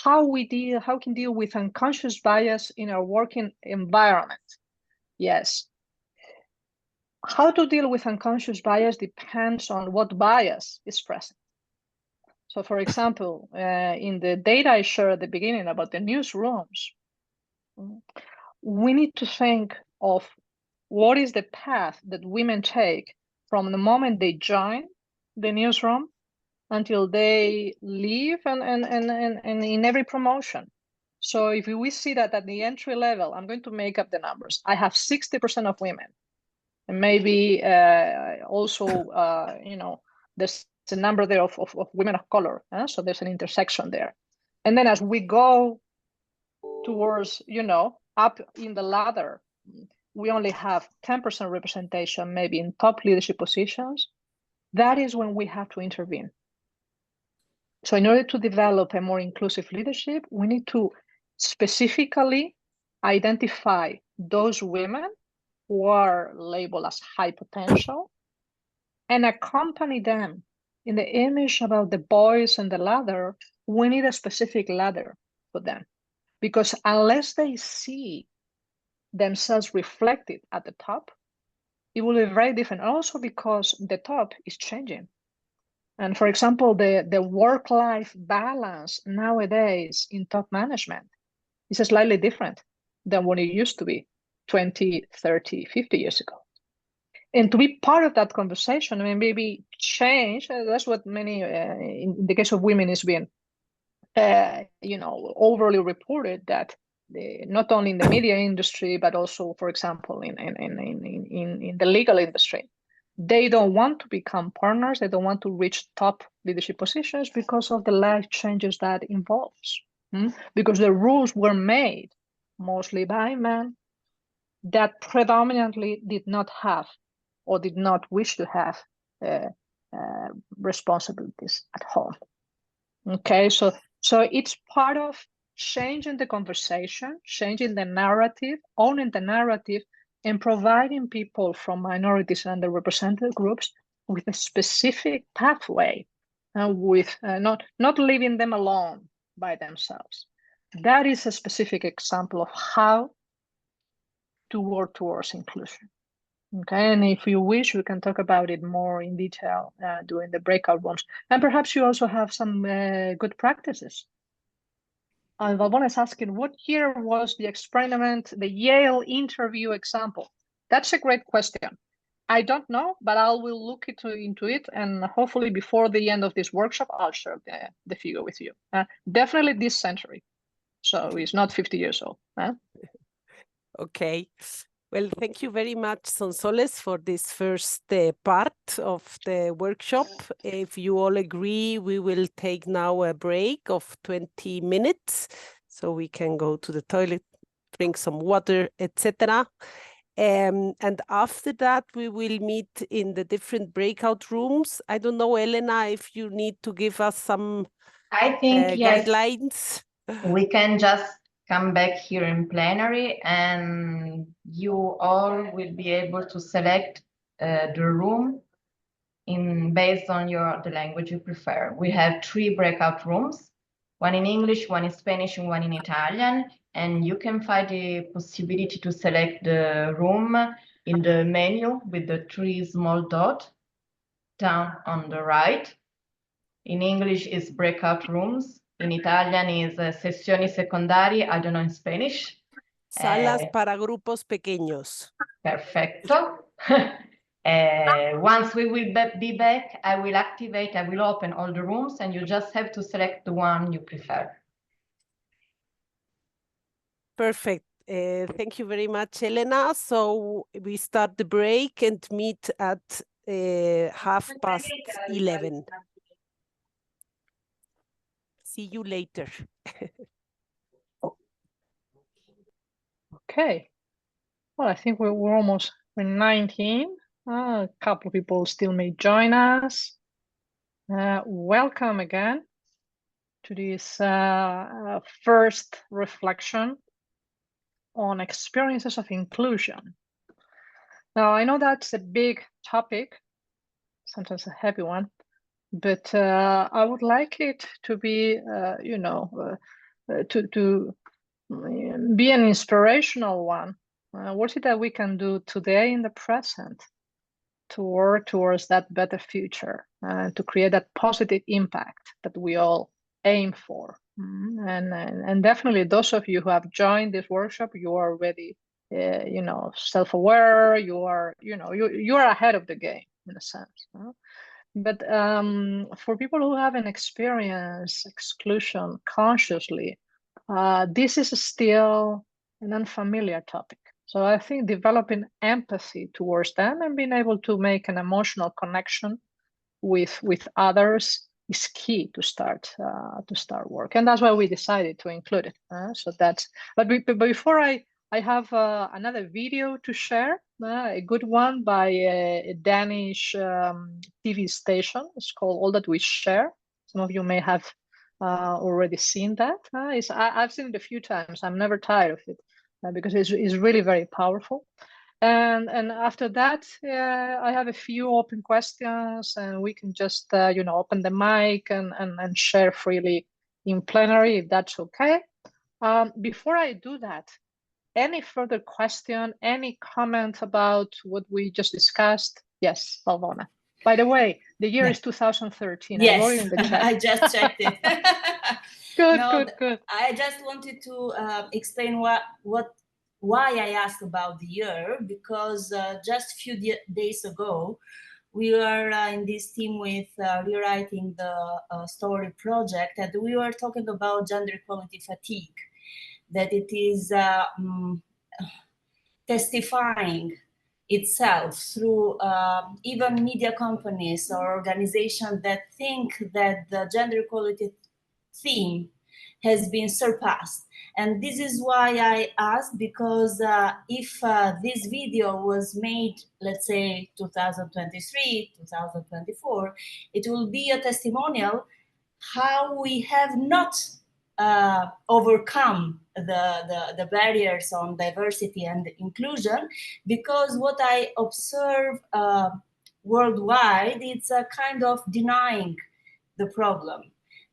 [SPEAKER 6] how we can deal with unconscious bias in our working environment? Yes. How to deal with unconscious bias depends on what bias is present. So, for example, in the data I shared at the beginning about the newsrooms, we need to think of what is the path that women take from the moment they join the newsroom until they leave and in every promotion. So if we see that at the entry level, I'm going to make up the numbers. I have 60% of women, and maybe also, there's a number there of women of color. So there's an intersection there. And then as we go towards, up in the ladder, we only have 10% representation, maybe in top leadership positions. That is when we have to intervene. So in order to develop a more inclusive leadership, we need to specifically identify those women who are labeled as high potential and accompany them in the image about the boys and the ladder. We need a specific ladder for them, because unless they see themselves reflected at the top, it will be very different. Also because the top is changing. And for example, the work-life balance nowadays in top management is slightly different than what it used to be 20, 30, 50 years ago. And to be part of that conversation, I mean, maybe change, that's what many, in the case of women, is being, overly reported, that not only in the media industry, but also, for example, in the legal industry, they don't want to become partners. They don't want to reach top leadership positions because of the life changes that involves. Because the rules were made mostly by men that predominantly did not have or did not wish to have responsibilities at home. Okay, so it's part of changing the conversation, changing the narrative, owning the narrative, and providing people from minorities and underrepresented groups with a specific pathway, with not leaving them alone by themselves. That is a specific example of how to work towards inclusion. Okay, and if you wish, we can talk about it more in detail during the breakout rooms. And perhaps you also have some good practices. Valbona is asking, what year was the experiment, the Yale interview example? That's a great question. I don't know, but I will look into it, and hopefully before the end of this workshop, I'll share the figure with you. Definitely this century, so it's not 50 years old.
[SPEAKER 4] Okay. Well, thank you very much, Sonsoles, for this first part of the workshop. If you all agree, we will take now a break of 20 minutes so we can go to the toilet, drink some water, etc. And after that, we will meet in the different breakout rooms. I don't know, Elena, if you need to give us some guidelines.
[SPEAKER 2] We can just come back here in plenary, and you all will be able to select the room based on the language you prefer. We have 3 breakout rooms, one in English, one in Spanish, and one in Italian, and you can find the possibility to select the room in the menu with the 3 small dots down on the right. In English is breakout rooms. In Italian is sessioni secundarie, I don't know in Spanish.
[SPEAKER 4] Salas para grupos pequeños.
[SPEAKER 2] Perfecto. Once we will be back, I will open all the rooms, and you just have to select the one you prefer.
[SPEAKER 4] Perfect. Thank you very much, Elena. So we start the break and meet at 11:30. See you later.
[SPEAKER 6] Okay. Well, I think we're almost 19. A couple of people still may join us. Welcome again to this first reflection on experiences of inclusion. Now, I know that's a big topic, sometimes a heavy one, but I would like it to be, to be an inspirational one. What is it that we can do today in the present to work towards that better future, to create that positive impact that we all aim for? And definitely those of you who have joined this workshop, you are already, self-aware. You are ahead of the game in a sense. But for people who haven't experienced exclusion consciously, this is still an unfamiliar topic. So I think developing empathy towards them and being able to make an emotional connection with others is key to start work, and that's why we decided to include it. But before I have another video to share, a good one by a Danish TV station. It's called All That We Share. Some of you may have already seen that. I've seen it a few times. I'm never tired of it because it's really very powerful. And after that, I have a few open questions, and we can just open the mic and share freely in plenary, if that's okay. Before I do that, any further question, any comment about what we just discussed? Yes, Valvona. By the way, the year is 2013.
[SPEAKER 16] Yes,
[SPEAKER 6] I wrote it in the chat.
[SPEAKER 16] I just checked it.
[SPEAKER 6] Good.
[SPEAKER 16] I just wanted to explain why I asked about the year, because just a few days ago, we were in this team with rewriting the story project, and we were talking about gender equality fatigue, that it is testifying itself through even media companies or organizations that think that the gender equality theme has been surpassed. And this is why I asked, because if this video was made, let's say 2023, 2024, it will be a testimonial how we have not overcome the barriers on diversity and inclusion, because what I observe worldwide, it's a kind of denying the problem,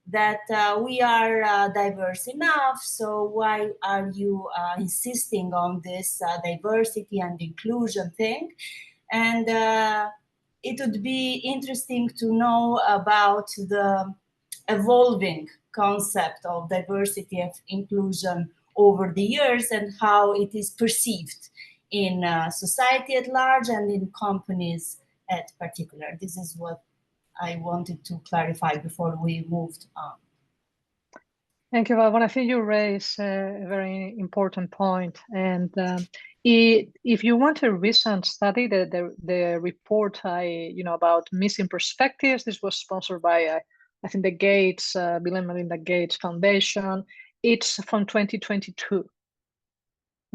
[SPEAKER 16] that we are diverse enough, so why are you insisting on this diversity and inclusion thing? And it would be interesting to know about the evolving concept of diversity and inclusion over the years and how it is perceived in society at large and in companies at particular. This is what I wanted to clarify before we moved on.
[SPEAKER 6] Thank you, Valvona. I think you raise a very important point. And if you want a recent study, the report about missing perspectives, this was sponsored by I think the Gates, Bill and Melinda Gates Foundation. It's from 2022.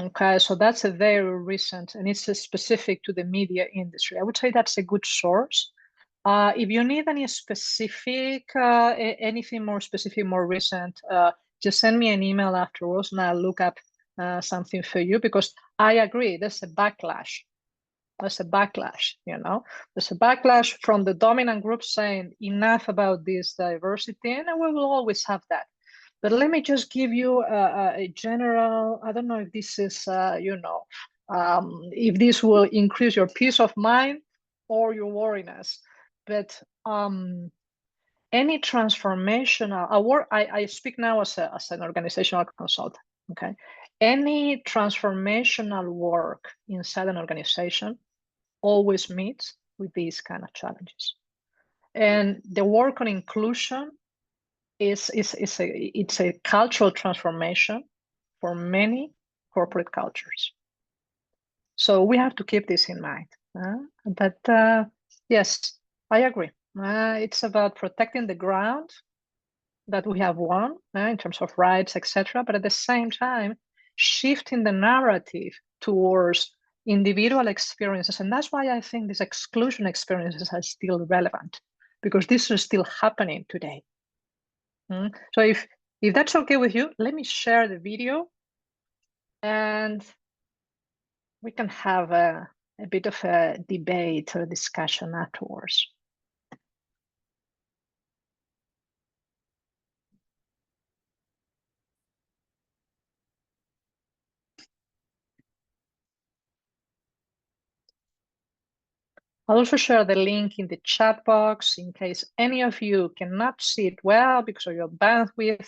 [SPEAKER 6] Okay, so that's a very recent, and it's specific to the media industry. I would say that's a good source. If you need any specific, anything more specific, more recent, just send me an email afterwards and I'll look up something for you, because I agree, there's a backlash. There's a backlash, There's a backlash from the dominant group saying enough about this diversity, and we will always have that. But let me just give you a general, I don't know if this is, if this will increase your peace of mind or your worriness. But any transformational, I speak now as an organizational consultant, okay? Any transformational work inside an organization always meets with these kind of challenges. And the work on inclusion it's a cultural transformation for many corporate cultures. So we have to keep this in mind. But yes, I agree. It's about protecting the ground that we have won in terms of rights, etc. But at the same time, shifting the narrative towards individual experiences. And that's why I think these exclusion experiences are still relevant, because this is still happening today. So if that's okay with you, let me share the video and we can have a bit of a debate or discussion afterwards. I'll also share the link in the chat box in case any of you cannot see it well because of your bandwidth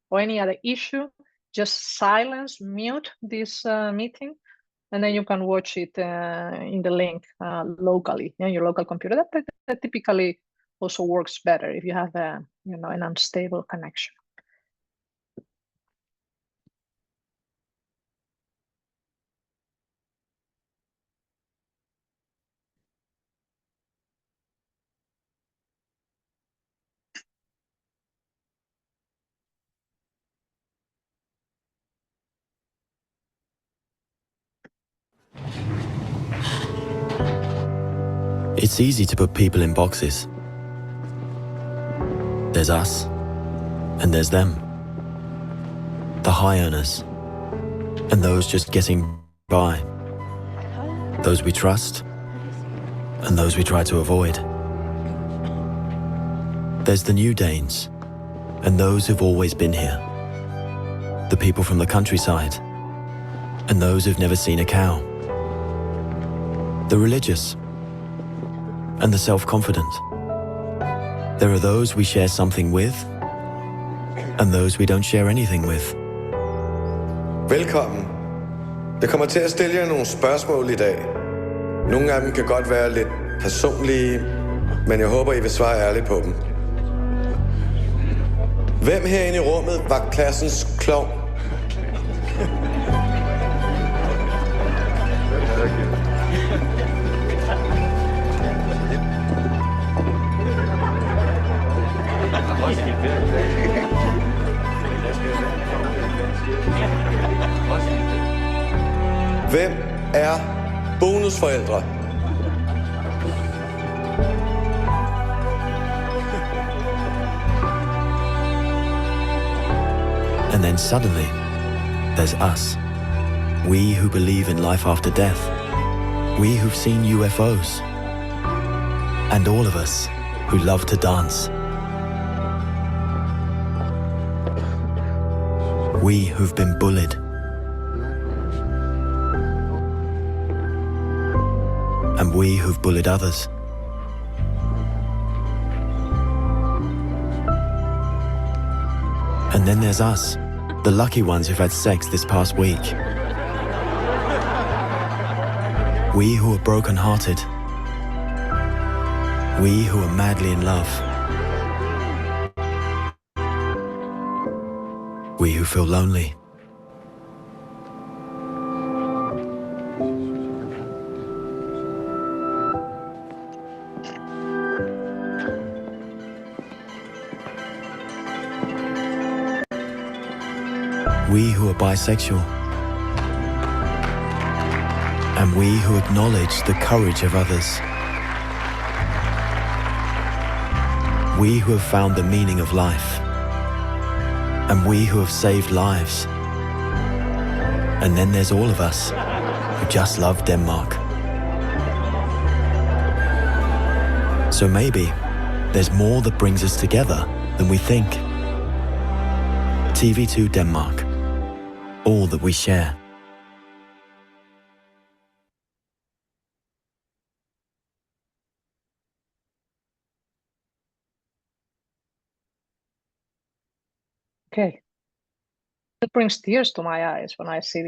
[SPEAKER 6] or any other issue. Just silence, mute this meeting, and then you can watch it in the link locally in your local computer. That typically also works better if you have an unstable connection.
[SPEAKER 17] It's easy to put people in boxes. There's us, and there's them. The high earners, and those just getting by. Those we trust, and those we try to avoid. There's the new Danes, and those who've always been here. The people from the countryside, and those who've never seen a cow. The religious and the self-confident. There are those we share something with, and those we don't share anything with.
[SPEAKER 18] Velkommen. Jeg kommer til at stille jer nogle spørgsmål i dag. Nogle af dem kan godt være lidt personlige, men jeg håber, I vil svare ærligt på dem. Hvem herinde i rummet var klassens klovn? Hvem er bonusforældre?
[SPEAKER 17] And then suddenly, there's us. We who believe in life after death. We who've seen UFOs. And all of us who love to dance. We who've been bullied. And we who've bullied others. And then there's us, the lucky ones who've had sex this past week. We who are broken-hearted. We who are madly in love. We who feel lonely. We who are bisexual. And we who acknowledge the courage of others. We who have found the meaning of life. And we who have saved lives. And then there's all of us who just love Denmark. So maybe there's more that brings us together than we think. TV2 Denmark. All that we share.
[SPEAKER 6] Okay. It brings tears to my eyes when I see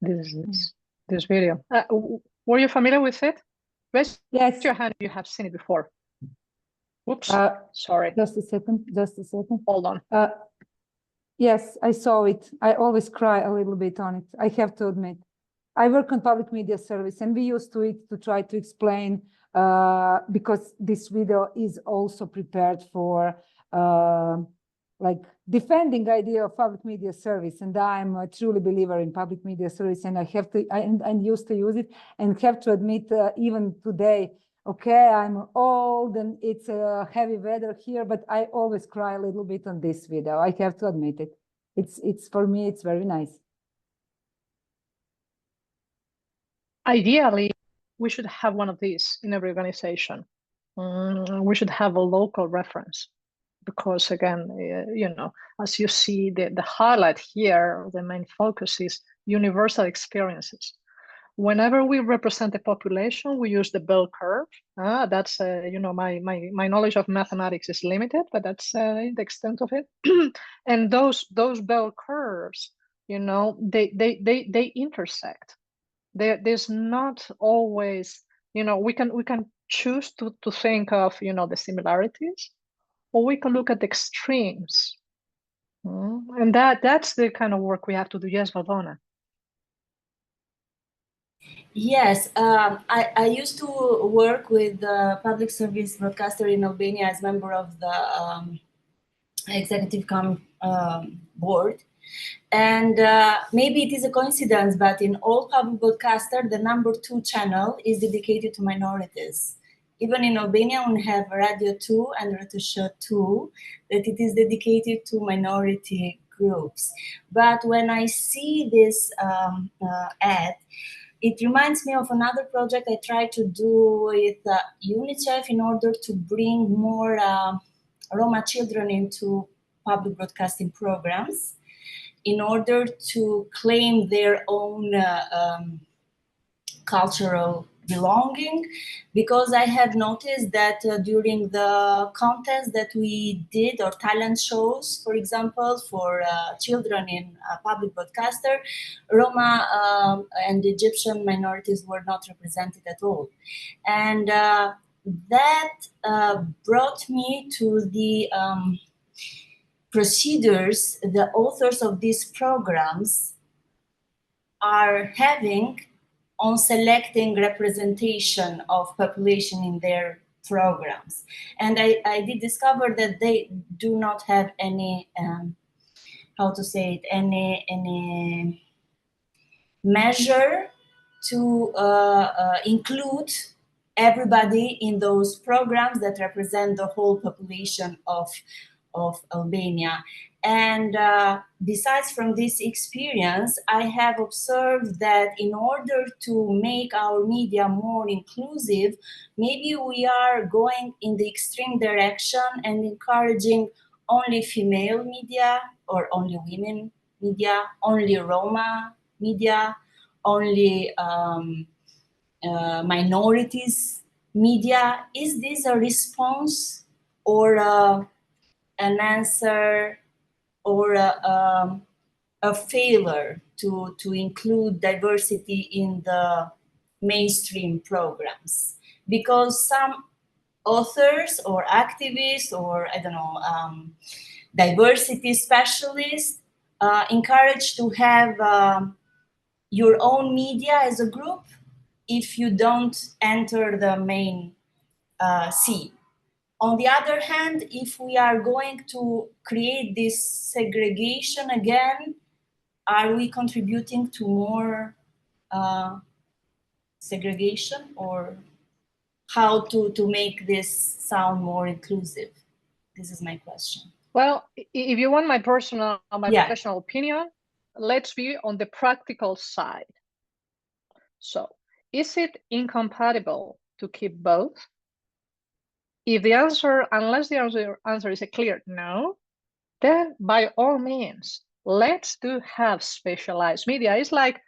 [SPEAKER 6] this video. Were you familiar with it? Raise your hand if you have seen it before. Whoops, sorry.
[SPEAKER 19] Just a second.
[SPEAKER 6] Hold on.
[SPEAKER 19] Yes, I saw it. I always cry a little bit on it. I have to admit. I work on public media service, and we used to it to try to explain, because this video is also prepared for like defending idea of public media service. And I'm a truly believer in public media service, and I used to use it, and have to admit, even today, okay, I'm old and it's heavy weather here, but I always cry a little bit on this video. I have to admit it. It's for me, it's very nice.
[SPEAKER 6] Ideally, we should have one of these in every organization. We should have a local reference, because again, you know, as you see, the highlight here, the main focus is universal experiences. Whenever we represent a population, we use the bell curve. That's, you know, my knowledge of mathematics is limited, but that's the extent of it. And those bell curves, you know, they intersect. There's not always, you know, we can choose to think of, you know, the similarities, or we can look at the extremes. And that's the kind of work we have to do. Yes, Valdona.
[SPEAKER 16] Yes, I used to work with the public service broadcaster in Albania as member of the executive board. And maybe it is a coincidence, but in all public broadcaster, the #2 channel is dedicated to minorities. Even in Albania, we have Radio 2 and Radio Show 2, that it is dedicated to minority groups. But when I see this ad, it reminds me of another project I tried to do with UNICEF in order to bring more Roma children into public broadcasting programs. in order to claim their own cultural belonging, because I have noticed that during the contests that we did, or talent shows, for example, for children in public broadcaster, Roma and Egyptian minorities were not represented at all. And that brought me to the procedures the authors of these programs are having on selecting representation of population in their programs. And I did discover that they do not have any, how to say it, any measure to include everybody in those programs that represent the whole population of Albania. And besides from this experience, I have observed that in order to make our media more inclusive, maybe we are going in the extreme direction and encouraging only female media, or only women media, only Roma media, only minorities media. Is this a response or an answer or a failure to include diversity in the mainstream programs? Because some authors or activists or, I don't know, diversity specialists encourage to have your own media as a group if you don't enter the main scene. On the other hand, if we are going to create this segregation again, are we contributing to more segregation, or how to make this sound more inclusive? This is my question.
[SPEAKER 6] Well, if you want my professional opinion, let's be on the practical side. So, is it incompatible to keep both? If the answer, unless the answer is a clear no, then by all means, let's have specialized media. It's like,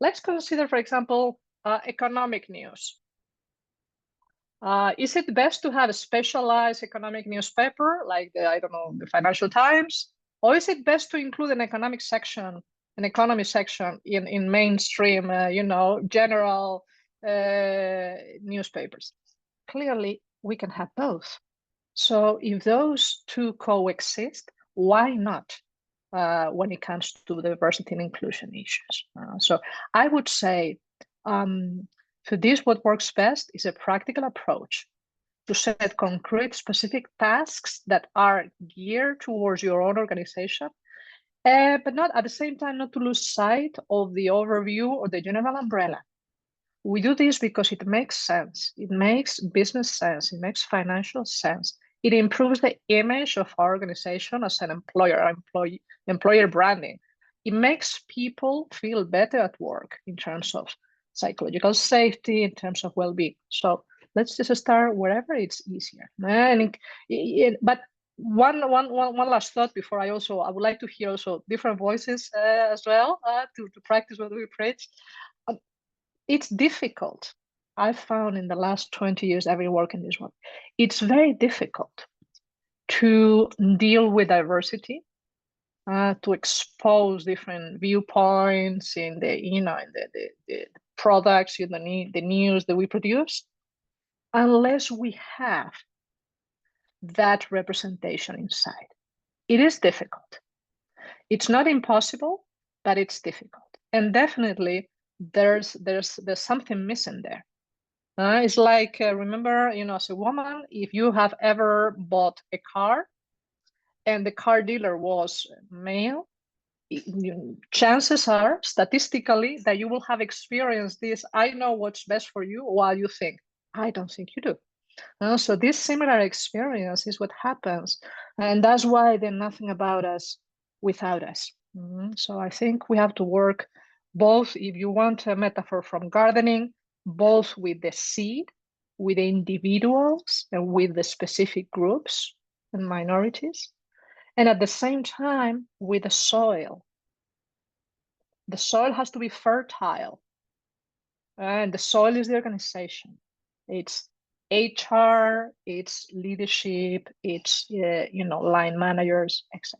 [SPEAKER 6] let's consider, for example, economic news. Is it best to have a specialized economic newspaper, like the Financial Times, or is it best to include an economic section, an economy section in mainstream, general newspapers? Clearly, we can have both. So if those two coexist, why not when it comes to diversity and inclusion issues? So I would say for this, what works best is a practical approach to set concrete, specific tasks that are geared towards your own organization, but not at the same time not to lose sight of the overview or the general umbrella. We do this because it makes sense. It makes business sense. It makes financial sense. It improves the image of our organization as an employer branding. It makes people feel better at work in terms of psychological safety, in terms of well-being. So let's just start wherever it's easier. But one last thought before I would like to hear also different voices as well to practice what we preach. It's difficult. I've found in the last 20 years I've been working this work. It's very difficult to deal with diversity, to expose different viewpoints in the products, the news that we produce, unless we have that representation inside. It is difficult. It's not impossible, but it's difficult. And definitely there's something missing there. It's like, remember, as a woman, if you have ever bought a car and the car dealer was male, chances are, statistically, that you will have experienced this, I know what's best for you, while you think, I don't think you do. So this similar experience is what happens. And that's why there's nothing about us without us. So I think we have to work both, if you want a metaphor from gardening, both with the seed, with the individuals, and with the specific groups and minorities, and at the same time with the soil, The soil has to be fertile. And the soil is the organization. It's HR, it's leadership, it's line managers, etc.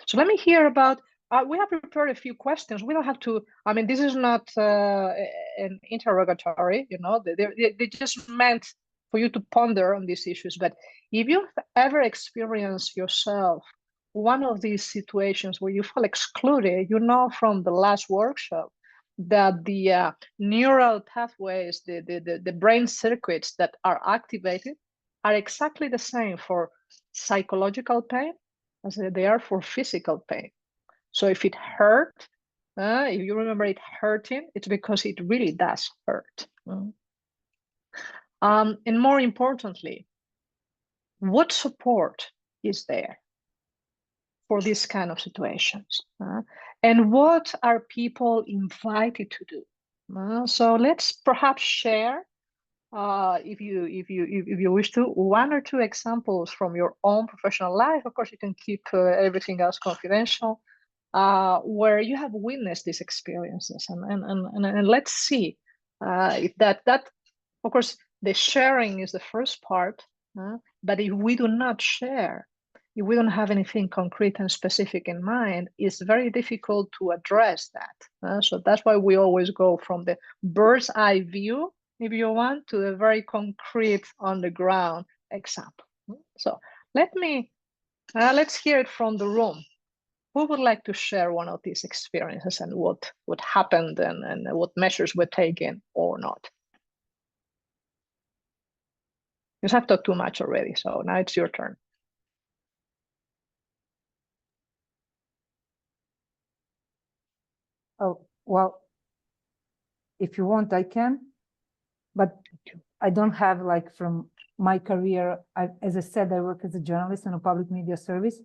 [SPEAKER 6] So let me hear about. We have prepared a few questions. We don't have to. I mean, this is not an interrogatory. They just meant for you to ponder on these issues. But if you've ever experienced yourself one of these situations where you feel excluded, from the last workshop that the neural pathways, the brain circuits that are activated are exactly the same for psychological pain as they are for physical pain. So if it hurt, if you remember it hurting, it's because it really does hurt. And more importantly, what support is there for these kind of situations? And what are people invited to do? So let's perhaps share, if you wish to, one or two examples from your own professional life. Of course, you can keep everything else confidential, where you have witnessed these experiences, and let's see if that. Of course, the sharing is the first part, but if we do not share, if we don't have anything concrete and specific in mind, it's very difficult to address that. So that's why we always go from the bird's eye view, if you want, to a very concrete on the ground example. So let's hear it from the room. Who would like to share one of these experiences and what happened and what measures were taken or not? You have talked too much already, so now it's your turn.
[SPEAKER 19] Oh, well, if you want, I can, but I don't have, like, from my career, as I said, I work as a journalist in a public media service.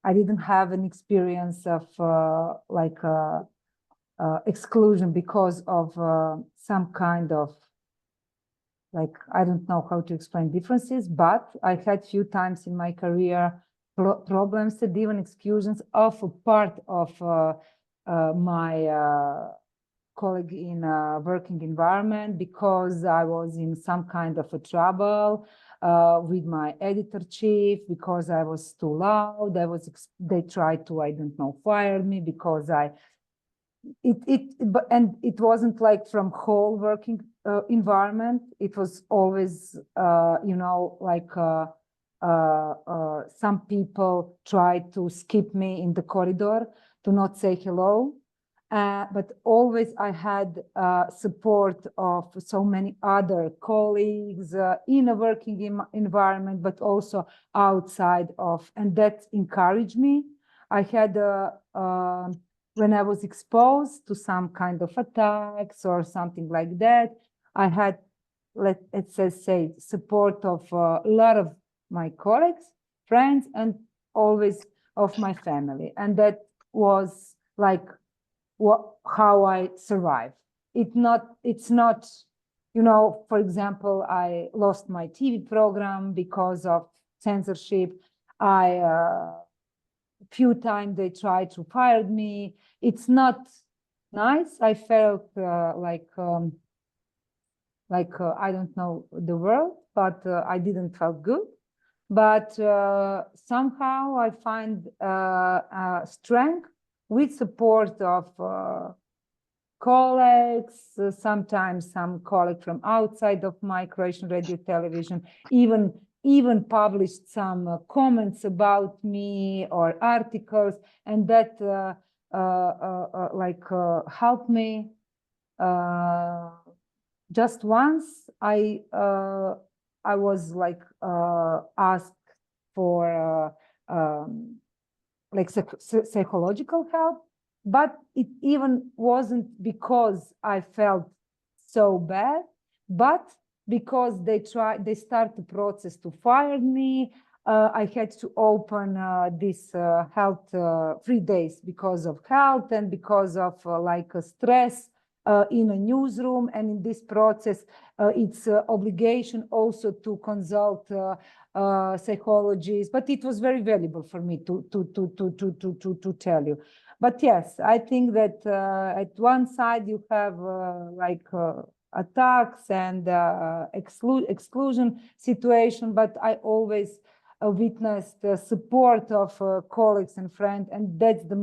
[SPEAKER 19] I didn't have an experience of exclusion because of some kind of, like, I don't know how to explain differences, but I had few times in my career problems and even exclusions of a part of my colleague in a working environment because I was in some kind of a trouble with my editor-chief because I was too loud. They tried to, I don't know, fire me because it wasn't like from whole working environment. It was always, some people tried to skip me in the corridor to not say hello. But always I had support of so many other colleagues in a working environment, but also outside of, and that encouraged me. I had, when I was exposed to some kind of attacks or something like that, I had, let's say, support of a lot of my colleagues, friends, and always of my family. And that was like, how I survive. It's not, for example, I lost my TV program because of censorship. Few times they tried to fire me. It's not nice. I felt like I don't know the word, but I didn't feel good. But somehow I find strength with support of colleagues, sometimes some colleague from outside of my Croatian radio television, even published some comments about me or articles, and that helped me. Just once I was asked for psychological help, but it even wasn't because I felt so bad, but because they start the process to fire me. I had to open this health 3 days because of health and because of stress in a newsroom. And in this process, it's obligation also to consult psychologists, but it was very valuable for me to tell you. But yes, I think that at one side you have attacks and exclusion situation, but I always witnessed the support of colleagues and friends, and that's the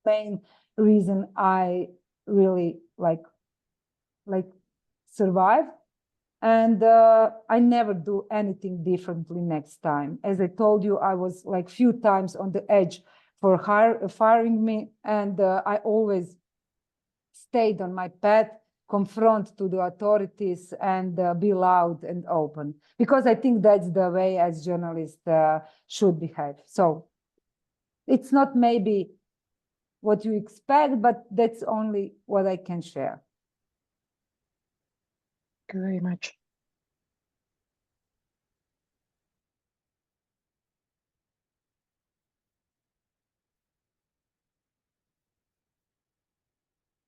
[SPEAKER 19] main reason I really survive. And I never do anything differently next time. As I told you, I was like few times on the edge for firing me, and I always stayed on my path, confront to the authorities, and be loud and open, because I think that's the way as journalists should behave. So it's not maybe what you expect, but that's only what I can share.
[SPEAKER 6] Thank you very much.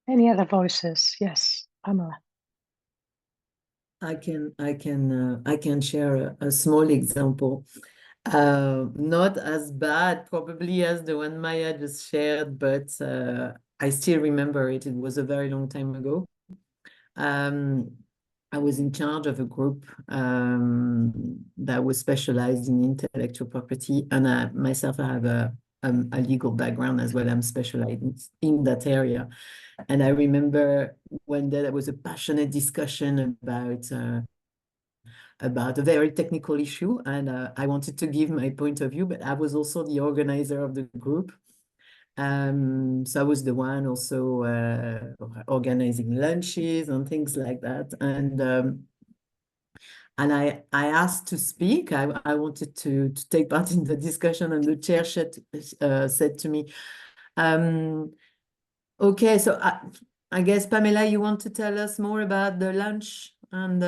[SPEAKER 6] Any other voices? Yes, Pamela.
[SPEAKER 3] I can share a small example. Not as bad probably as the one Maya just shared, but I still remember it. It was a very long time ago. I was in charge of a group that was specialized in intellectual property, and I have a legal background as well. I'm specialized in that area. And I remember one day there was a passionate discussion about a very technical issue, and I wanted to give my point of view, but I was also the organizer of the group. So I was the one also organizing lunches and things like that. And I asked to speak. I wanted to take part in the discussion, and the chair said to me, okay, so I guess, Pamela, you want to tell us more about the lunch and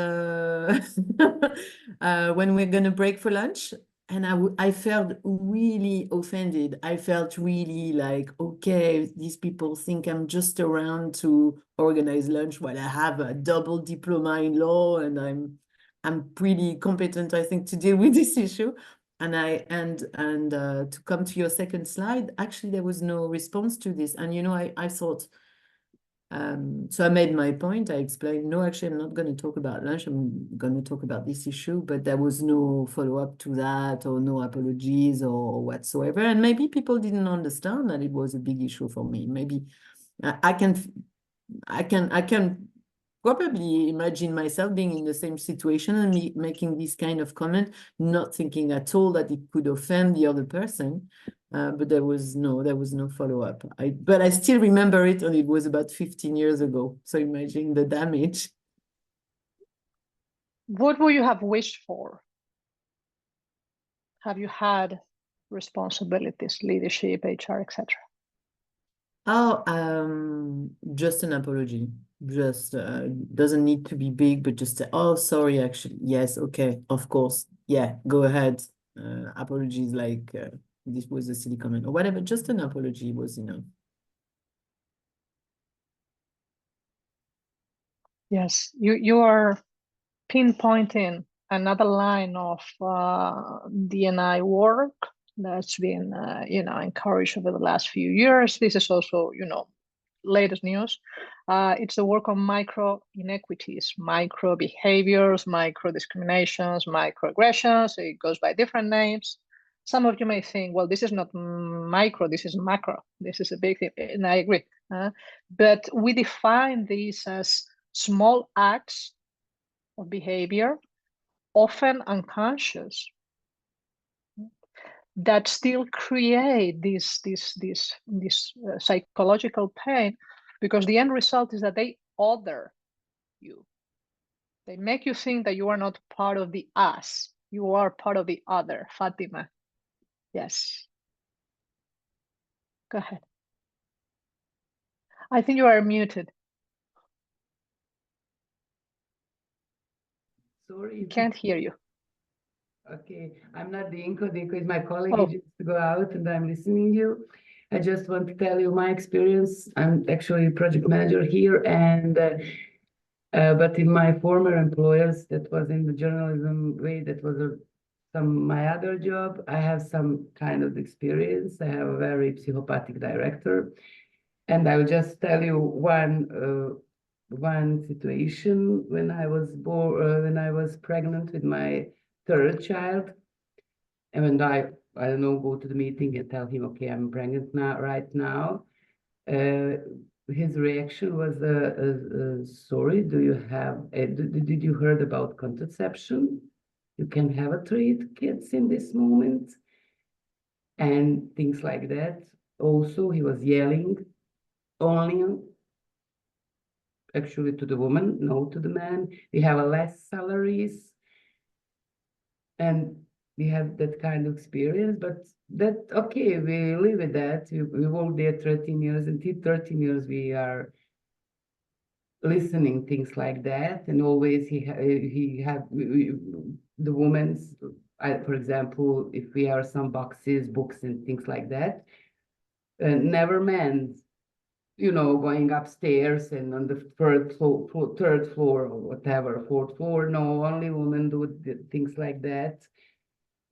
[SPEAKER 3] when we're going to break for lunch? And I felt really offended. I felt really like, okay, these people think I'm just around to organize lunch while I have a double diploma in law, and I'm pretty competent, I think, to deal with this issue. And to come to your second slide, actually there was no response to this. And I thought, so I made my point. I explained, no, actually, I'm not going to talk about lunch. I'm going to talk about this issue. But there was no follow-up to that, or no apologies or whatsoever. And maybe people didn't understand that it was a big issue for me. Maybe I can probably imagine myself being in the same situation and me making this kind of comment, not thinking at all that it could offend the other person. But there was no follow-up. But I still remember it, and it was about 15 years ago. So imagine the damage.
[SPEAKER 6] What would you have wished for? Have you had responsibilities, leadership, HR, etc.?
[SPEAKER 3] Oh, just an apology. Just doesn't need to be big, but just oh, sorry, actually, yes, okay, of course, yeah, go ahead. Apologies like this was a silly comment or whatever. Just an apology was enough.
[SPEAKER 6] Yes, you are pinpointing another line of D&I work that's been encouraged over the last few years. This is also latest news. It's the work on micro inequities, micro behaviors, micro discriminations, microaggressions. It goes by different names. Some of you may think, well, this is not micro, this is macro. This is a big thing, and I agree. But we define these as small acts of behavior, often unconscious, that still create this psychological pain, because the end result is that they other you. They make you think that you are not part of the us. You are part of the other. Fatima. Yes. Go ahead. I think you are muted.
[SPEAKER 20] Sorry.
[SPEAKER 6] Can't hear you.
[SPEAKER 20] Okay, I'm not Dinko. Dinko is my colleague. He just to go out, and I'm listening to you. I just want to tell you my experience. I'm actually project manager here, and but in my former employers, that was in the journalism way, that was my other job, I have some kind of experience. I have a very psychopathic director, and I will just tell you one situation when I was when I was pregnant with my third child, and when I don't know, go to the meeting and tell him, okay, I'm pregnant now, right now. His reaction was, sorry, do you have, did you heard about contraception? You can have a 3 kids in this moment, and things like that. Also, he was yelling only actually to the woman, no to the man. We have a less salaries, and we have that kind of experience, but that, okay, we live with that. We worked there 13 years, and 13 years we are listening things like that, and always the women's, for example, if we have some boxes, books and things like that, never men, going upstairs and on the third floor or whatever, 4th floor. No, only women do things like that.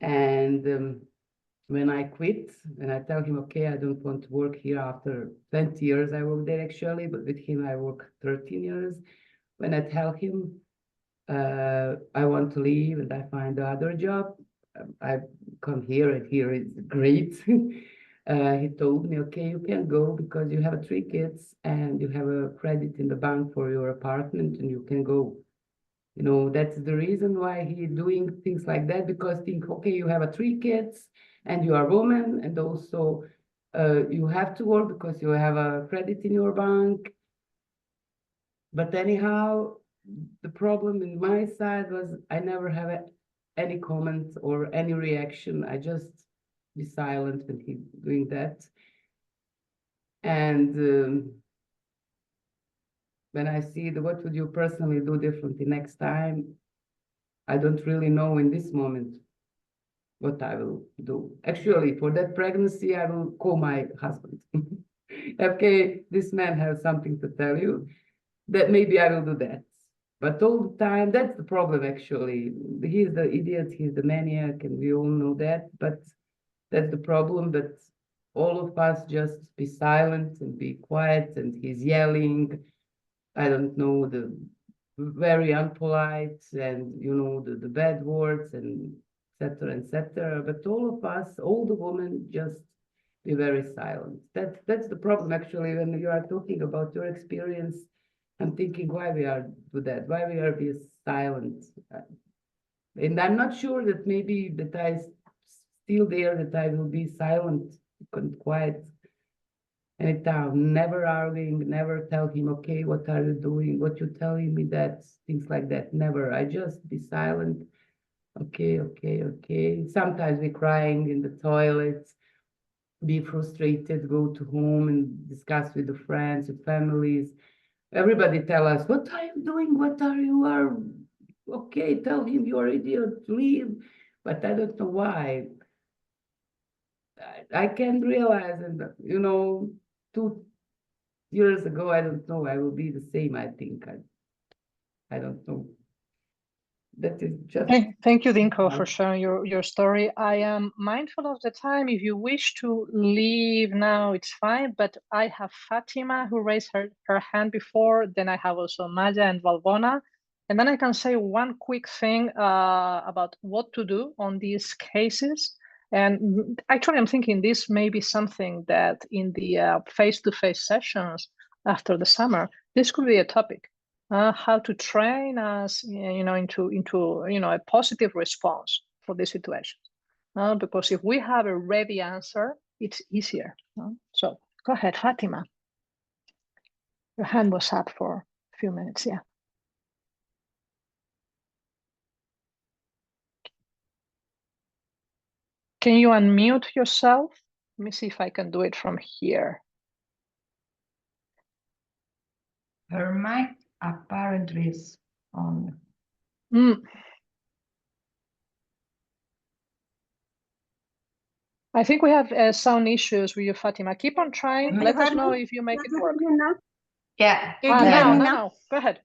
[SPEAKER 20] And when I quit, and I tell him, okay, I don't want to work here after 20 years, I worked there actually, but with him I worked 13 years. When I tell him I want to leave and I find another job, I come here and here is great. He told me, okay, you can go because you have 3 kids and you have a credit in the bank for your apartment and you can go. That's the reason why he's doing things like that, because think, okay, you have 3 kids and you are a woman, and also you have to work because you have a credit in your bank. But anyhow, the problem in my side was I never have any comment or any reaction. I just be silent when he's doing that. And when I see what would you personally do differently next time, I don't really know in this moment what I will do. Actually, for that pregnancy, I will call my husband. Okay, this man has something to tell you, that maybe I will do that. But all the time, that's the problem, actually. He's the idiot, he's the maniac, and we all know that. But that's the problem, that all of us just be silent and be quiet, and he's yelling, I don't know, the very unpolite and, the bad words and etc., etc. But all of us, all the women, just be very silent. That's the problem, actually, when you are talking about your experience. I'm thinking why we are do that, why we are be silent. And I'm not sure that maybe that I still there, that I will be silent and quiet anytime, never arguing, never tell him, okay, what are you doing? What you telling me that, things like that, never. I just be silent. Okay, okay, okay. Sometimes we crying in the toilets, be frustrated, go to home and discuss with the friends, with families. Everybody tell us, what are you doing? What are you okay, tell him you are idiot, leave. But I don't know why. I can't realize, and 2 years ago, I don't know, I will be the same, I think. I don't know. That is just...
[SPEAKER 6] Thank you, Dinko, for sharing your story. I am mindful of the time. If you wish to leave now, it's fine, but I have Fatima, who raised her hand before, then I have also Maya and Valbona. And then I can say one quick thing about what to do on these cases. And actually, I'm thinking this may be something that in the face-to-face sessions after the summer, this could be a topic. How to train us, into a positive response for these situations. Because if we have a ready answer, it's easier. So go ahead, Fatima. Your hand was up for a few minutes, yeah. Can you unmute yourself? Let me see if I can do it from here.
[SPEAKER 2] Her mic apparently is on.
[SPEAKER 6] I think we have sound issues with you, Fatima. Keep on trying. Let us know if you make it work.
[SPEAKER 2] Yeah.
[SPEAKER 6] Now. Go ahead.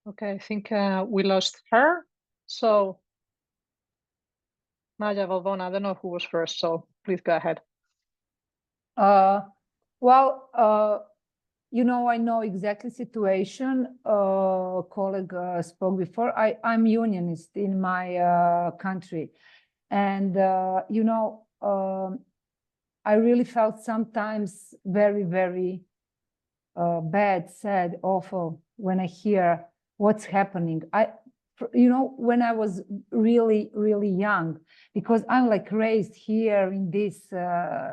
[SPEAKER 6] Okay, I think we lost her. So, Maya, Valvona, I don't know who was first, so please go ahead.
[SPEAKER 19] You know, I know exactly situation. Colleague spoke before. I'm unionist in my country, and you know, I really felt sometimes very, very bad, sad, awful when I hear what's happening. You know, when I was really, really young, because I'm like raised here in this,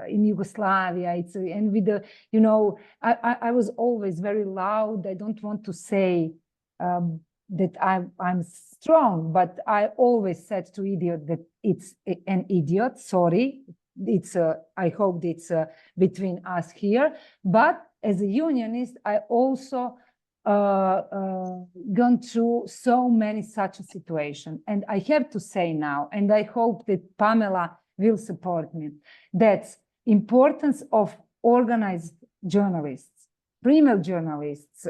[SPEAKER 19] in Yugoslavia, and with the, you know, I was always very loud. I don't want to say that I'm strong, but I always said to idiot that it's an idiot, sorry. I hope it's between us here, but as a unionist, I also gone through so many such a situation. And I have to say now, and I hope that Pamela will support me, that's importance of organized journalists, female journalists,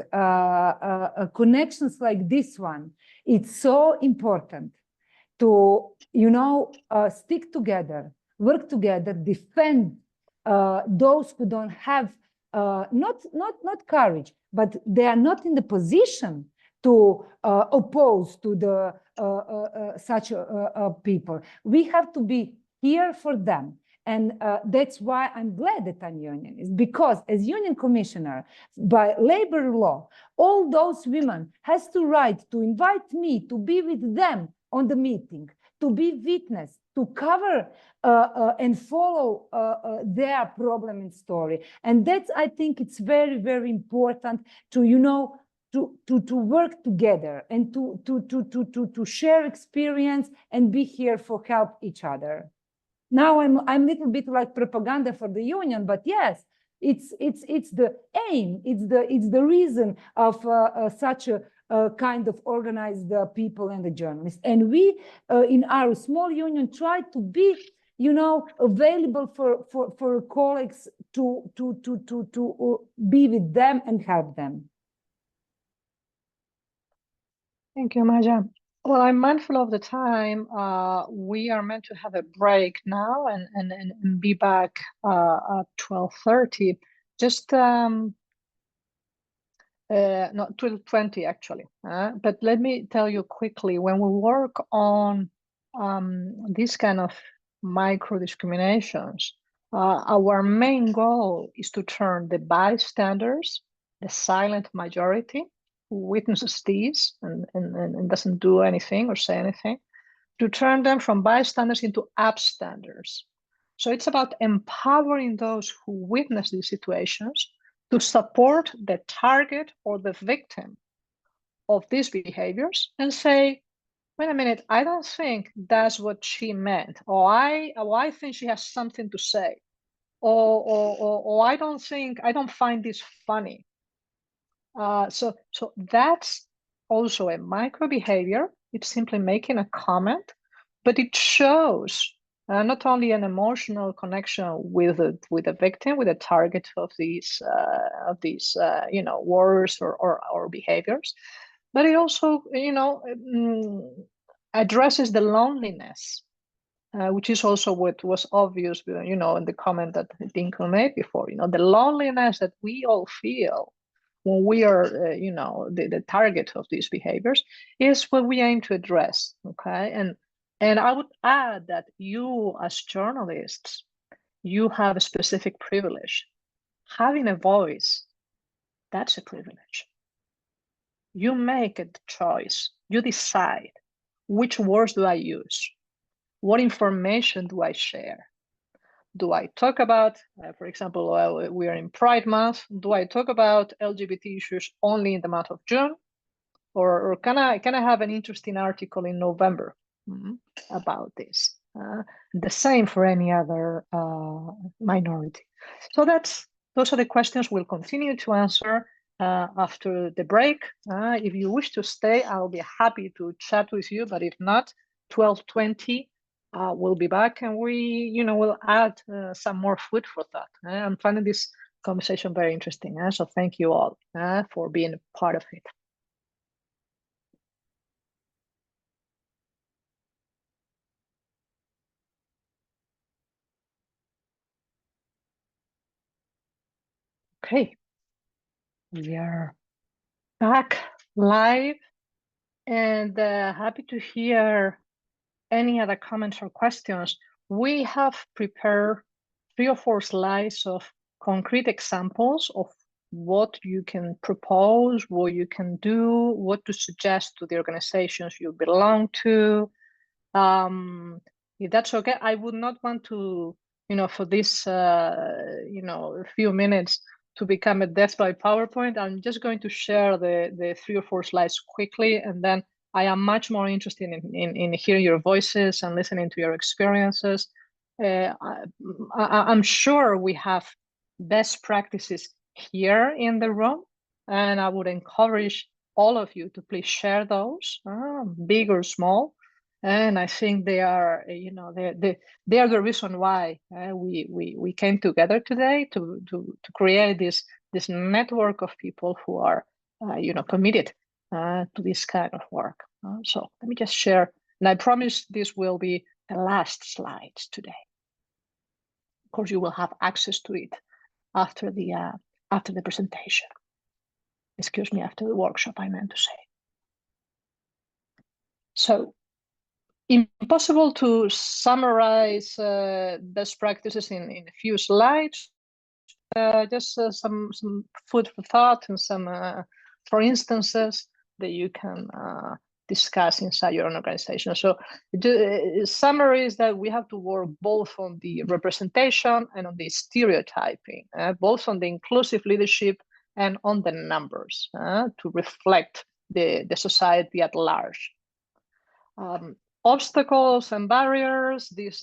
[SPEAKER 19] connections like this one. It's so important to, you know, stick together, work together, defend those who don't have not courage, but they are not in the position to oppose to the such people. We have to be here for them. And that's why I'm glad that I'm unionist, because as union commissioner, by labor law, all those women has to right to invite me to be with them on the meeting, to be witness, to cover and follow their problem and story. And that's, I think it's very, very important to, you know, to work together and to share experience and be here for help each other. Now I'm a little bit like propaganda for the union, but yes, it's the aim, it's the reason of such a kind of organized people and the journalists. And we in our small union try to be, you know, available for colleagues to be with them and help them.
[SPEAKER 6] Thank you, Maja. Well, I'm mindful of the time. We are meant to have a break now and be back at 12:30. Just not 12:20 actually. But let me tell you quickly, when we work on this kind of micro discriminations, our main goal is to turn the bystanders, the silent majority, who witnesses these and doesn't do anything or say anything, to turn them from bystanders into upstanders. So it's about empowering those who witness these situations to support the target or the victim of these behaviors and say, wait a minute, I don't think that's what she meant, or I think she has something to say, or I don't find this funny. So that's also a micro behavior. It's simply making a comment, but it shows not only an emotional connection with the victim, with the target of these you know, words or behaviors, but it also, you know, addresses the loneliness, which is also what was obvious, you know, in the comment that Dinkel made before. You know, the loneliness that we all feel when we are, you know, the target of these behaviors is what we aim to address. Okay, and I would add that you, as journalists, you have a specific privilege. Having a voice, that's a privilege. You make a choice. You decide which words do I use, what information do I share. Do I talk about, for example, we are in Pride Month, do I talk about LGBT issues only in the month of June? Or can I have an interesting article in November about this? The same for any other minority. So those are the questions we'll continue to answer after the break. If you wish to stay, I'll be happy to chat with you, but if not, 12:20. We'll be back and we, you know, will add some more food for thought. I'm finding this conversation very interesting. So thank you all for being a part of it. Okay, we are back live and happy to hear any other comments or questions. We have prepared 3 or 4 slides of concrete examples of what you can propose, what you can do, what to suggest to the organizations you belong to. If that's okay, I would not want to, for this, a few minutes to become a death by PowerPoint. I'm just going to share the 3 or 4 slides quickly, and then I am much more interested in hearing your voices and listening to your experiences. I'm sure we have best practices here in the room, and I would encourage all of you to please share those, big or small. And I think they are, they are the reason why we came together today to create this network of people who are, committed to this kind of work. So let me just share, and I promise this will be the last slides today. Of course, you will have access to it after the presentation. Excuse me, after the workshop, I meant to say. So, impossible to summarize best practices in a few slides. Just some food for thought and some, for instances that you can discuss inside your own organization. So the summary is that we have to work both on the representation and on the stereotyping, both on the inclusive leadership and on the numbers to reflect the society at large. Obstacles and barriers, this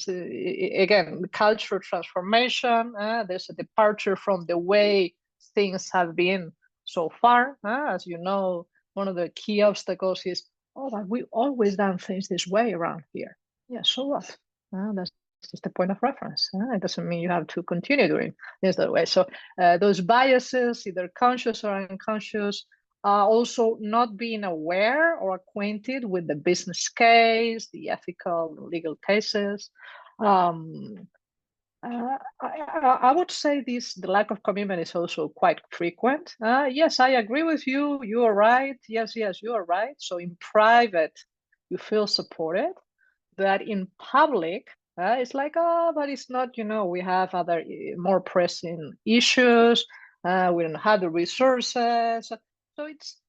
[SPEAKER 6] again, cultural transformation, there's a departure from the way things have been so far. As you know, one of the key obstacles is, oh, but we always done things this way around here. Yeah, so what? That's just the point of reference. It doesn't mean you have to continue doing this that way. So those biases, either conscious or unconscious, also not being aware or acquainted with the business case, the ethical and legal cases. I would say the lack of commitment is also quite frequent. Yes, I agree with you. You are right. Yes, you are right. So in private, you feel supported, but in public, it's like, oh, but it's not, we have other more pressing issues. We don't have the resources. So it's,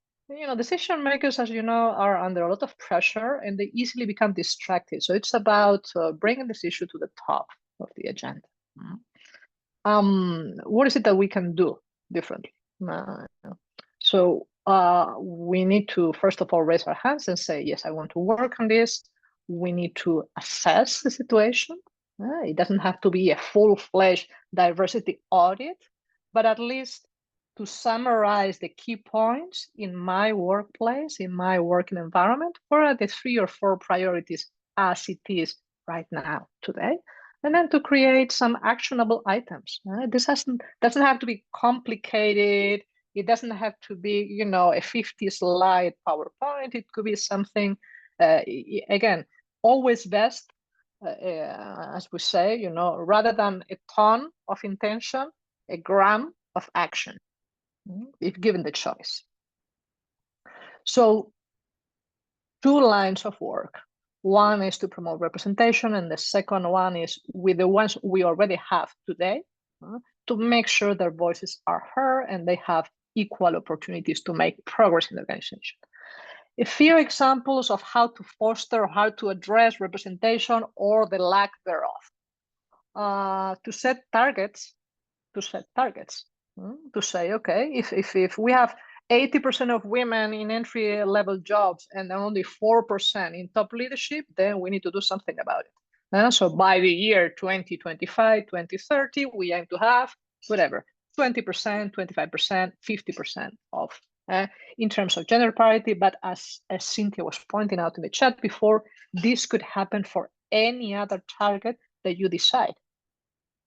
[SPEAKER 6] decision makers, as you know, are under a lot of pressure and they easily become distracted. So it's about bringing this issue to the top of the agenda. What is it that we can do differently? So we need to, first of all, raise our hands and say, yes, I want to work on this. We need to assess the situation. It doesn't have to be a full-fledged diversity audit, but at least to summarize the key points in my workplace, in my working environment, what are the 3 or 4 priorities as it is right now, today, and then to create some actionable items. This doesn't have to be complicated. It doesn't have to be, a 50-slide PowerPoint. It could be something, again, always best, as we say, rather than a ton of intention, a gram of action, if given the choice. So 2 lines of work. One is to promote representation, and the second one is with the ones we already have today, to make sure their voices are heard and they have equal opportunities to make progress in the organization. A few examples of how to foster or how to address representation or the lack thereof. To set targets, to say, okay, if we have 80% of women in entry-level jobs and only 4% in top leadership, then we need to do something about it. So by the year 2025, 2030, we aim to have whatever, 20%, 25%, 50% of in terms of gender parity. But as Cynthia was pointing out in the chat before, this could happen for any other target that you decide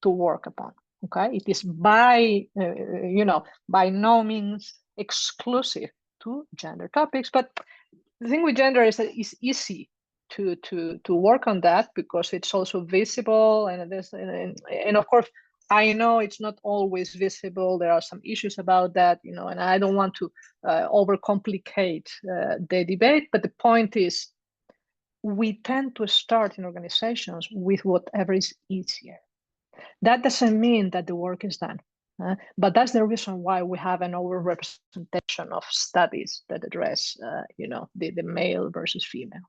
[SPEAKER 6] to work upon. Okay, it is by by no means exclusive to gender topics, but the thing with gender is that it's easy to work on that because it's also visible, and of course I know it's not always visible. There are some issues about that, you know, and I don't want to overcomplicate the debate. But the point is, we tend to start in organizations with whatever is easier. That doesn't mean that the work is done, but that's the reason why we have an overrepresentation of studies that address, you know, the male versus female.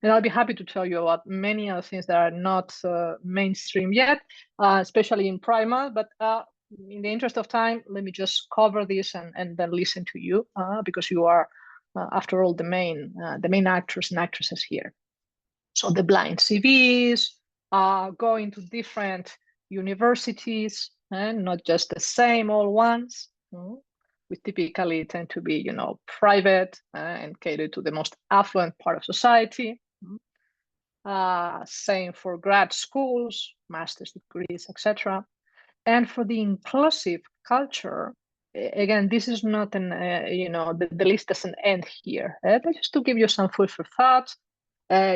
[SPEAKER 6] And I'll be happy to tell you about many other things that are not mainstream yet, especially in Primal. But in the interest of time, let me just cover this and then listen to you, because you are, after all, the main actors and actresses here. So the blind CVs, going to different universities, and not just the same old ones. We typically tend to be, you know, private and cater to the most affluent part of society. Same for grad schools, master's degrees, etc. And for the inclusive culture, again, this is not an, you know, the list doesn't end here. But just to give you some food for thought,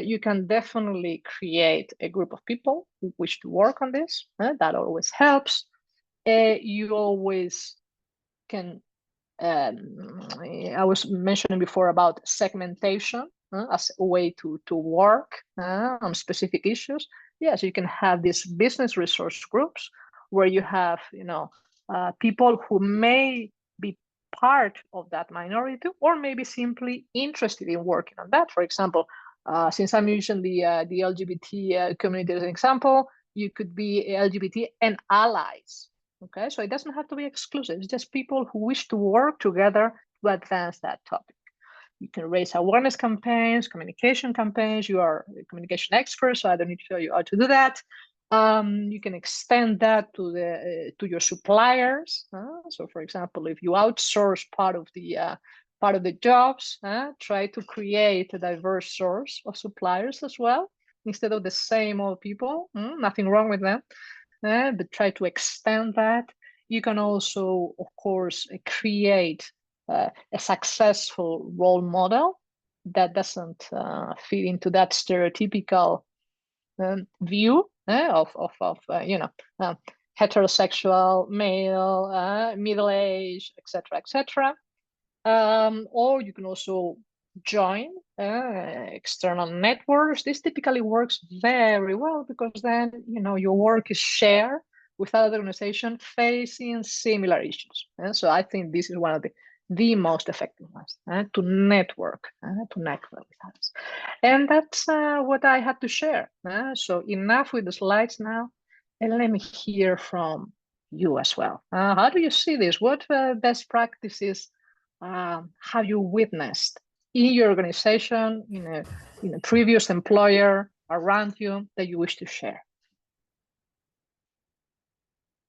[SPEAKER 6] you can definitely create a group of people who wish to work on this. That always helps. You always can, I was mentioning before about segmentation as a way to work on specific issues. Yes, you can have these business resource groups where you have, you know, people who may be part of that minority or maybe simply interested in working on that. For example, since I'm using the LGBT community as an example, you could be LGBT and allies. Okay, so it doesn't have to be exclusive. It's just people who wish to work together to advance that topic. You can raise awareness campaigns, communication campaigns. You are a communication expert, so I don't need to tell you how to do that. You can extend that to your suppliers. So, for example, if you outsource part of the jobs, try to create a diverse source of suppliers as well, instead of the same old people. Nothing wrong with them. But try to extend that. You can also, of course, create a successful role model that doesn't fit into that stereotypical view of you know, heterosexual male, middle-aged, etc. Or you can also join external networks. This typically works very well because then, you know, your work is shared with other organizations facing similar issues. So I think this is one of the most effective ones, to network with others. And that's what I had to share. So enough with the slides now, and let me hear from you as well. How do you see this? What best practices have you witnessed in your organization, in a previous employer around you that you wish to share?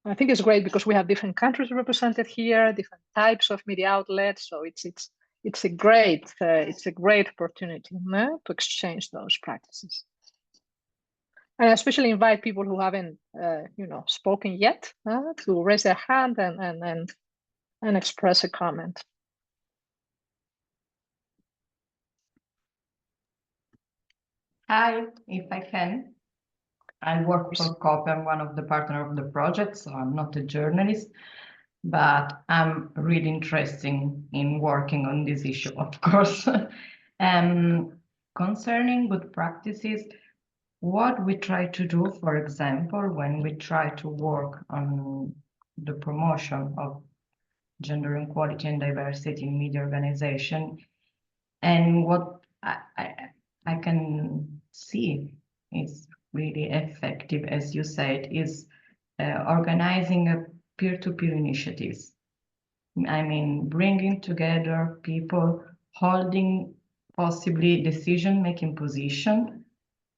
[SPEAKER 6] I think it's great because we have different countries represented here, different types of media outlets. So it's a great opportunity to exchange those practices. And I especially invite people who haven't you know, spoken yet to raise their hand and express a comment.
[SPEAKER 2] Hi, if I can. I work for COP. I'm one of the partners of the project, so I'm not a journalist, but I'm really interested in working on this issue, of course. Concerning good practices, what we try to do, for example, when we try to work on the promotion of gender equality and diversity in media organization, and what I can see is really effective, as you said, is organizing a peer-to-peer initiatives. I mean, bringing together people holding possibly decision-making position,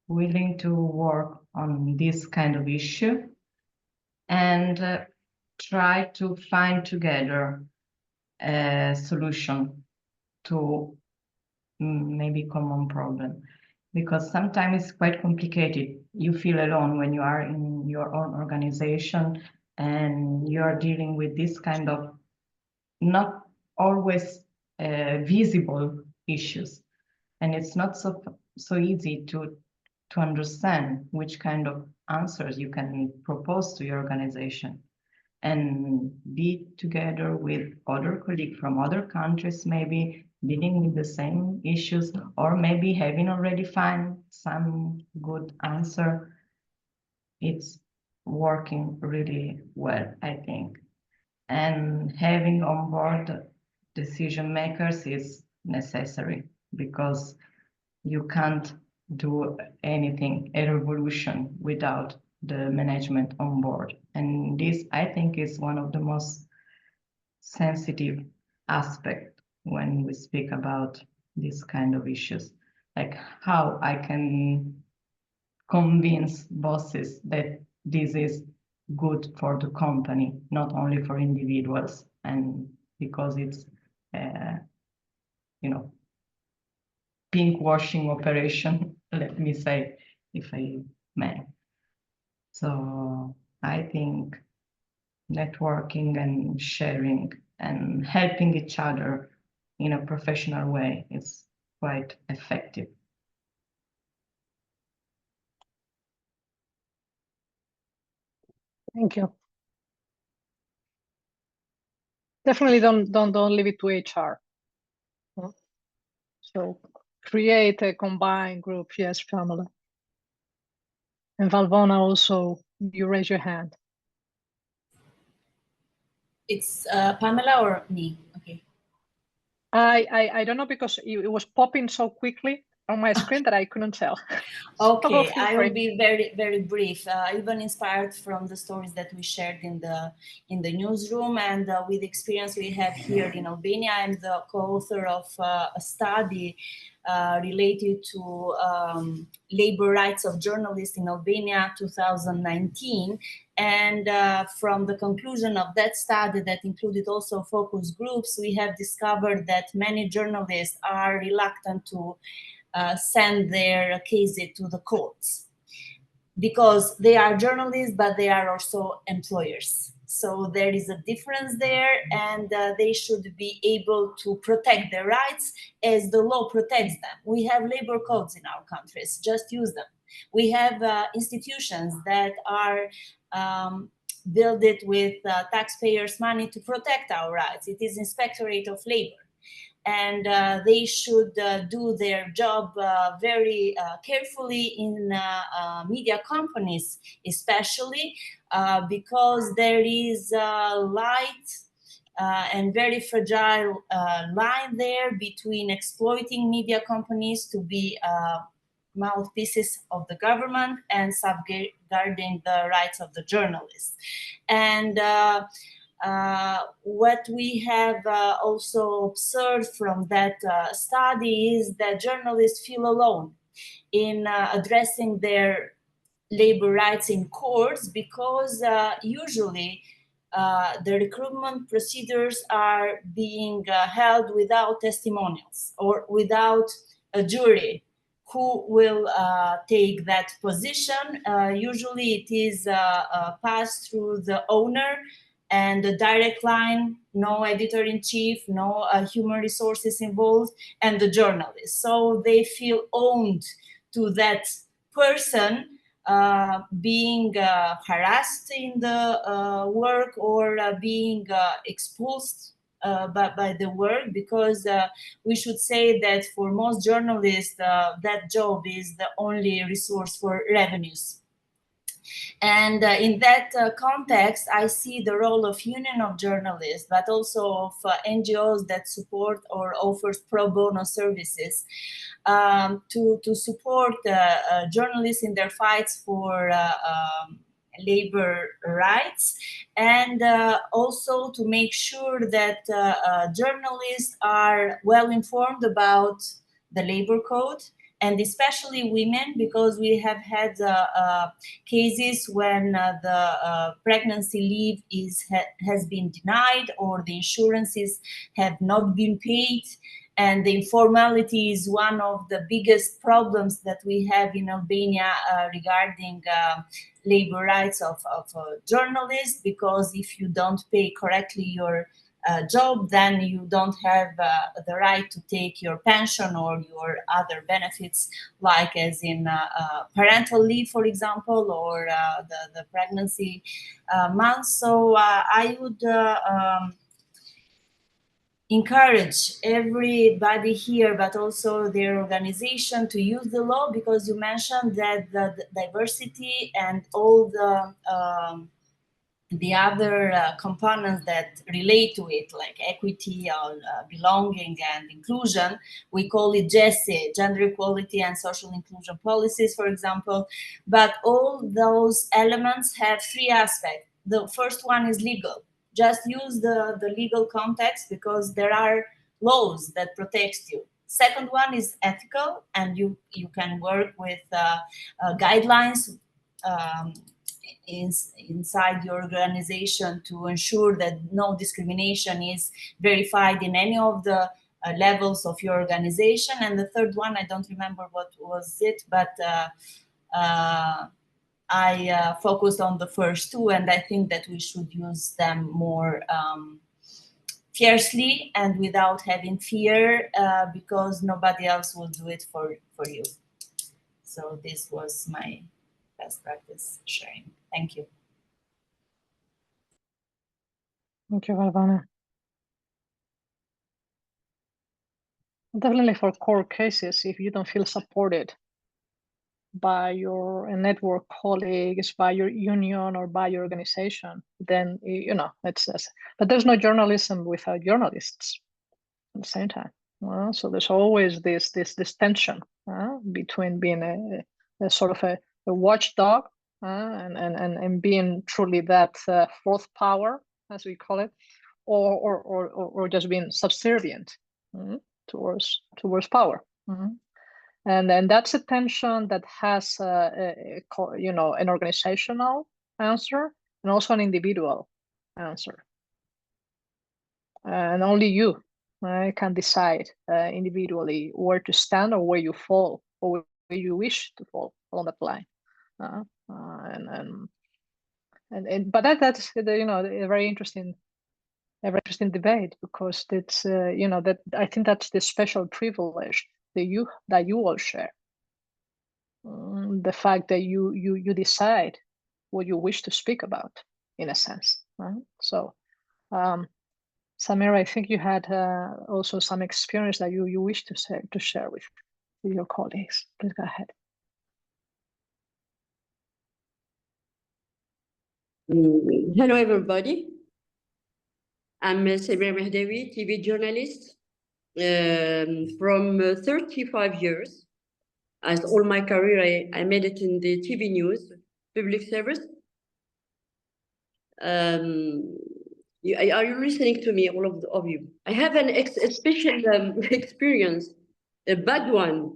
[SPEAKER 2] willing to work on this kind of issue, and try to find together a solution to maybe common problem. Because sometimes it's quite complicated. You feel alone when you are in your own organization and you are dealing with this kind of not always visible issues. And it's not so easy to to understand which kind of answers you can propose to your organization, and be together with other colleagues from other countries, maybe dealing with the same issues, or maybe having already found some good answer. It's working really well, I think. And having on board decision makers is necessary, because you can't do anything, a revolution, without the management on board. And this, I think, is one of the most sensitive aspects when we speak about this kind of issues, like how I can convince bosses that this is good for the company, not only for individuals, and because it's, you know, pink washing operation, let me say, if I may. So I think networking and sharing and helping each other in a professional way is quite effective.
[SPEAKER 6] Thank you. Definitely don't leave it to HR. So create a combined group. Yes, Pamela. And Valvona, also, you raise your hand.
[SPEAKER 16] It's Pamela or me? Okay.
[SPEAKER 6] I don't know, because it was popping so quickly on my screen that I couldn't tell.
[SPEAKER 16] Okay, I will be very, very brief. Even inspired from the stories that we shared in the newsroom, and with the experience we have here in Albania. I'm the co-author of a study related to labor rights of journalists in Albania 2019. And from the conclusion of that study, that included also focus groups, we have discovered that many journalists are reluctant to send their cases to the courts, because they are journalists, but they are also employers. So there is a difference there, and they should be able to protect their rights as the law protects them. We have labor codes in our countries, just use them. We have institutions that are built with taxpayers' money to protect our rights. It is Inspectorate of Labor. And they should do their job very carefully in media companies, especially because there is a light and very fragile line there between exploiting media companies to be mouthpieces of the government and safeguarding the rights of the journalists. And what we have also observed from that study is that journalists feel alone in addressing their labor rights in courts, because usually the recruitment procedures are being held without testimonials or without a jury who will take that position. Usually it is passed through the owner and the direct line, no editor-in-chief, no human resources involved, and the journalist. So they feel owned to that person being harassed in the work, or being expulsed by the work, because we should say that for most journalists, that job is the only resource for revenues. And in that context, I see the role of Union of Journalists, but also of NGOs that support or offers pro bono services to support journalists in their fights for labor rights, and also to make sure that journalists are well informed about the labor code, and especially women, because we have had cases when the pregnancy leave has been denied, or the insurances have not been paid. And the informality is one of the biggest problems that we have in Albania regarding labor rights of journalists, because if you don't pay correctly your job, then you don't have the right to take your pension or your other benefits, like as in parental leave, for example, or the pregnancy months. So I would encourage everybody here, but also their organization, to use the law, because you mentioned that the diversity and all the other components that relate to it, like equity or belonging and inclusion, we call it GESE, gender equality and social inclusion policies, for example. But all those elements have three aspects. The first one is legal. Just use the legal context, because there are laws that protect you. Second one is ethical, and you can work with guidelines inside your organization to ensure that no discrimination is verified in any of the levels of your organization. And the third one, I don't remember what was it, but I focused on the first two, and I think that we should use them more fiercely and without having fear, because nobody else will do it for you. So this was my best practice sharing. Thank you.
[SPEAKER 6] Thank you, Galvana. Definitely for court cases, if you don't feel supported by your network colleagues, by your union, or by your organization, then, you know, it's but there's no journalism without journalists at the same time. So there's always this tension between being a sort of a watchdog and being truly that fourth power, as we call it, or just being subservient towards power. And then that's a tension that has you know, an organizational answer and also an individual answer. And only you can decide individually where to stand or where you fall, or where you wish to fall along that line. But that's, you know, a very interesting debate, because it's you know, that I think that's the special privilege that you all share. The fact that you decide what you wish to speak about, in a sense. So Samira, I think you had also some experience that you wish to share with your colleagues. Please go ahead.
[SPEAKER 21] Hello, everybody. I'm Samira Mehdawi, TV journalist from 35 years. As all my career, I made it in the TV news, public service. Are you listening to me, all of you? I have a special experience, a bad one.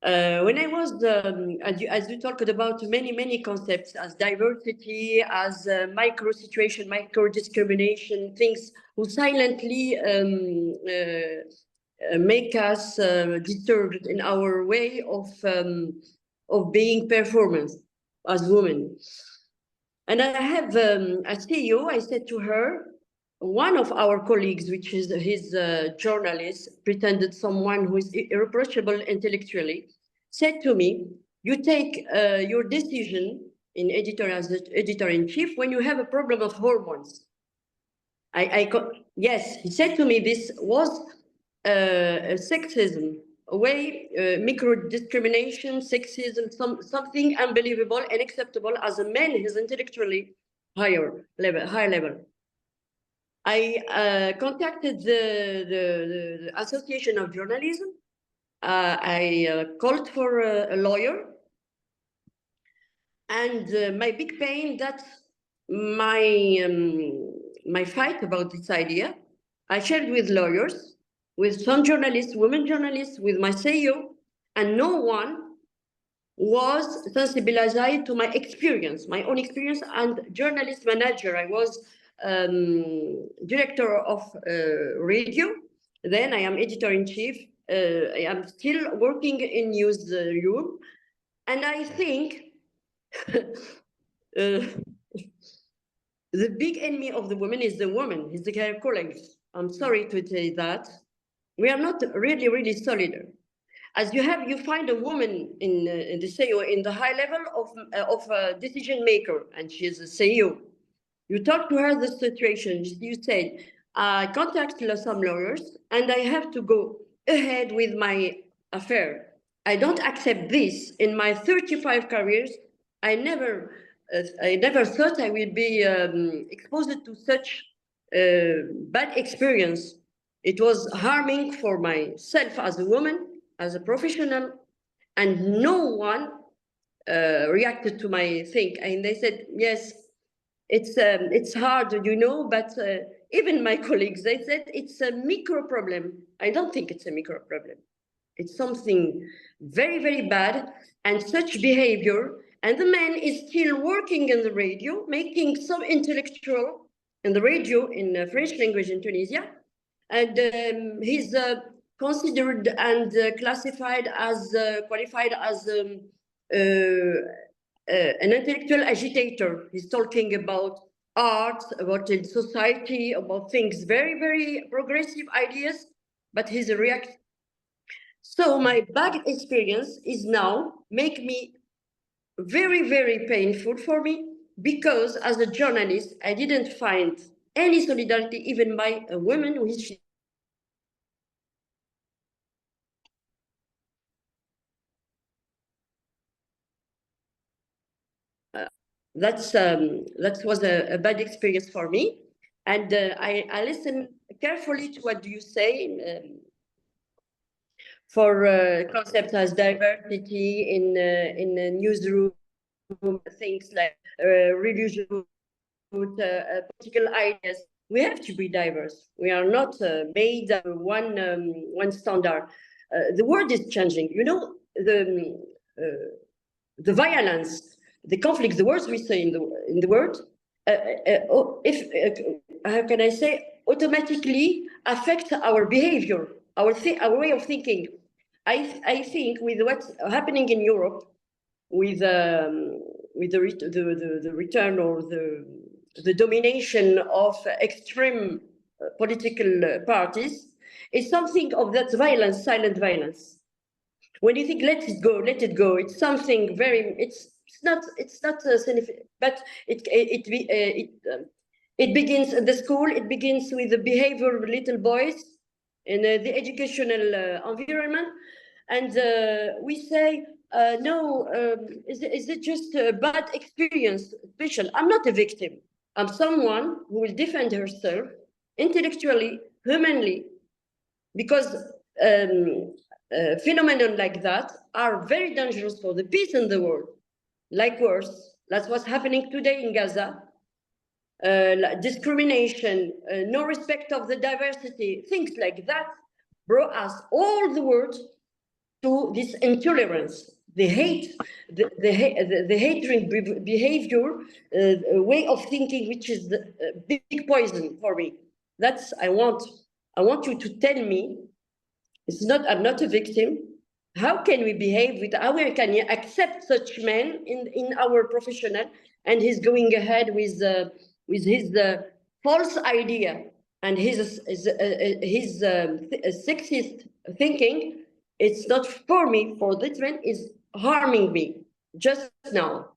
[SPEAKER 21] When I was, as you talked about many concepts, as diversity, as micro situation, micro discrimination, things who silently make us disturbed in our way of being performance as women. And I have a CEO, I said to her, one of our colleagues, which is his journalist, pretended someone who is irreproachable intellectually, said to me, you take your decision in as editor-in-chief when you have a problem of hormones. Yes, he said to me, this was a sexism, a way, micro-discrimination, sexism, something unbelievable, unacceptable as a man is intellectually high level. I contacted the Association of Journalism. I called for a lawyer, and my big pain that my fight about this idea, I shared with lawyers, with some journalists, women journalists, with my CEO, and no one was sensibilized to my experience, my own experience, and journalist manager. I was director of radio. Then I am editor-in-chief. I am still working in newsroom. And I think the big enemy of the woman is the woman, is the her colleagues. I'm sorry to say that. We are not really, really solid. As you find a woman in the CEO in the high level of a decision maker, and she is a CEO. You talk to her the situation. You said, I contact some lawyers, and I have to go ahead with my affair. I don't accept this. In my 35 careers, I never thought I would be exposed to such bad experience. It was harming for myself as a woman, as a professional, and no one reacted to my thing. And they said, yes, it's hard, you know, but even my colleagues, they said it's a micro problem. I don't think it's a micro problem. It's something very, very bad, and such behavior. And the man is still working in the radio, making some intellectual in the radio in French language in Tunisia. And he's considered and classified as, qualified as an intellectual agitator. He's talking about art, about society, about things, very, very progressive ideas, but he's a react. So my bad experience is now make me very, very painful for me, because as a journalist, I didn't find any solidarity even by a woman who is that was a bad experience for me, and I listen carefully to what you say for concepts as diversity in a newsroom, things like religion, political ideas. We have to be diverse. We are not made one standard. The world is changing. You know, the violence, the conflict, the words we say in the world, how can I say, automatically affect our behavior, our way of thinking. I think with what's happening in Europe, with the return or the domination of extreme political parties, is something of that violence, silent violence. When you think let it go, it's something very, it's not significant, but it begins at the school. It begins with the behavior of little boys in the educational environment, and we say no. Is it just a bad experience? Special. I'm not a victim. I'm someone who will defend herself intellectually, humanly, because phenomena like that are very dangerous for the peace in the world. Like worse, that's what's happening today in Gaza. Discrimination, no respect of the diversity, things like that brought us all the world to this intolerance, the hate, the hatred behavior, way of thinking, which is the big poison for me. That's I want you to tell me. I'm not a victim. How can we behave with? How can you accept such men in our professional? And he's going ahead with his false idea and his sexist thinking. It's not for me. For this man is harming me just now.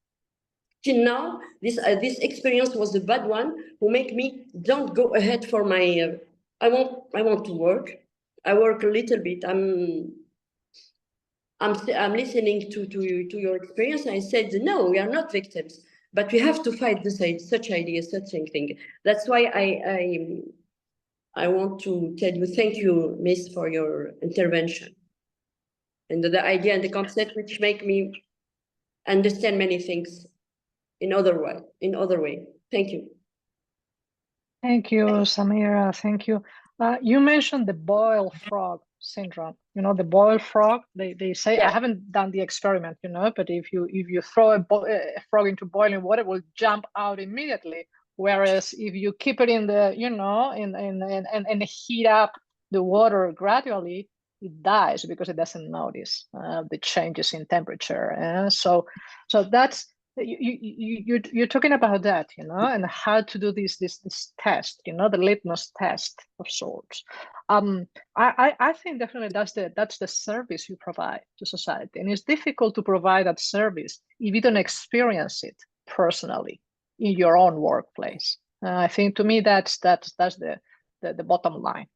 [SPEAKER 21] Till now, this experience was a bad one. Who make me don't go ahead for my. I want to work. I work a little bit. I'm listening to your experience. I said, no, we are not victims, but we have to fight such ideas, such thing. That's why I want to tell you, thank you, Miss, for your intervention. And the idea and the concept which make me understand many things in other way. Thank you.
[SPEAKER 6] Thank you, Samira. Thank you. You mentioned the boiled frog syndrome. You know, the boiled frog. They say, yeah. I haven't done the experiment, you know, but if you throw a frog into boiling water, it will jump out immediately. Whereas if you keep it in the, you know, and heat up the water gradually, it dies because it doesn't notice the changes in temperature. So that's you're talking about that, and how to do this test, the litmus test of sorts. I think definitely that's the service you provide to society, and it's difficult to provide that service if you don't experience it personally in your own workplace. I think to me that's the bottom line.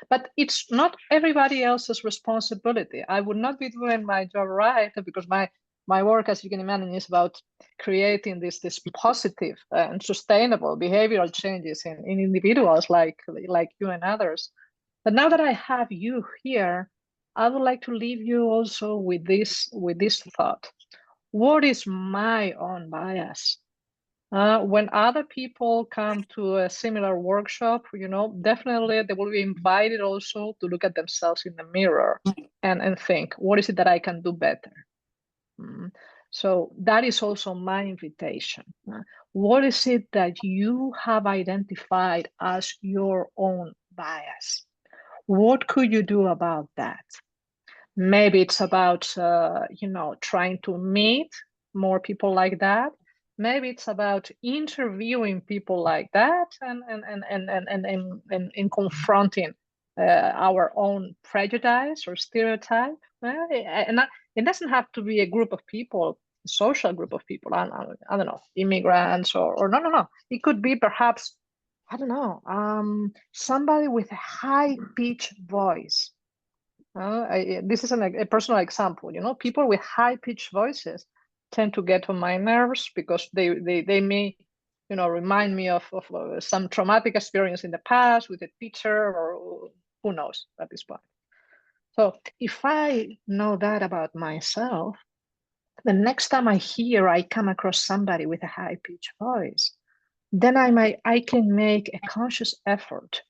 [SPEAKER 6] But it's not everybody else's responsibility. I would not be doing my job right because my work, as you can imagine, is about creating this positive and sustainable behavioral changes in individuals like you and others. But now that I have you here, I would like to leave you also with this thought. What is my own bias? When other people come to a similar workshop, definitely they will be invited also to look at themselves in the mirror and think, what is it that I can do better? So that is also my invitation. What is it that you have identified as your own bias? What could you do about that? Maybe it's about, trying to meet more people like that. Maybe it's about interviewing people like that and confronting our own prejudice or stereotype. And it doesn't have to be a group of people, a social group of people. I don't know, immigrants or no. It could be perhaps, I don't know, somebody with a high-pitched voice. This is a personal example. People with high-pitched voices tend to get on my nerves because they may, remind me of some traumatic experience in the past with a teacher or who knows at this point. So if I know that about myself, the next time I come across somebody with a high-pitched voice, then I can make a conscious effort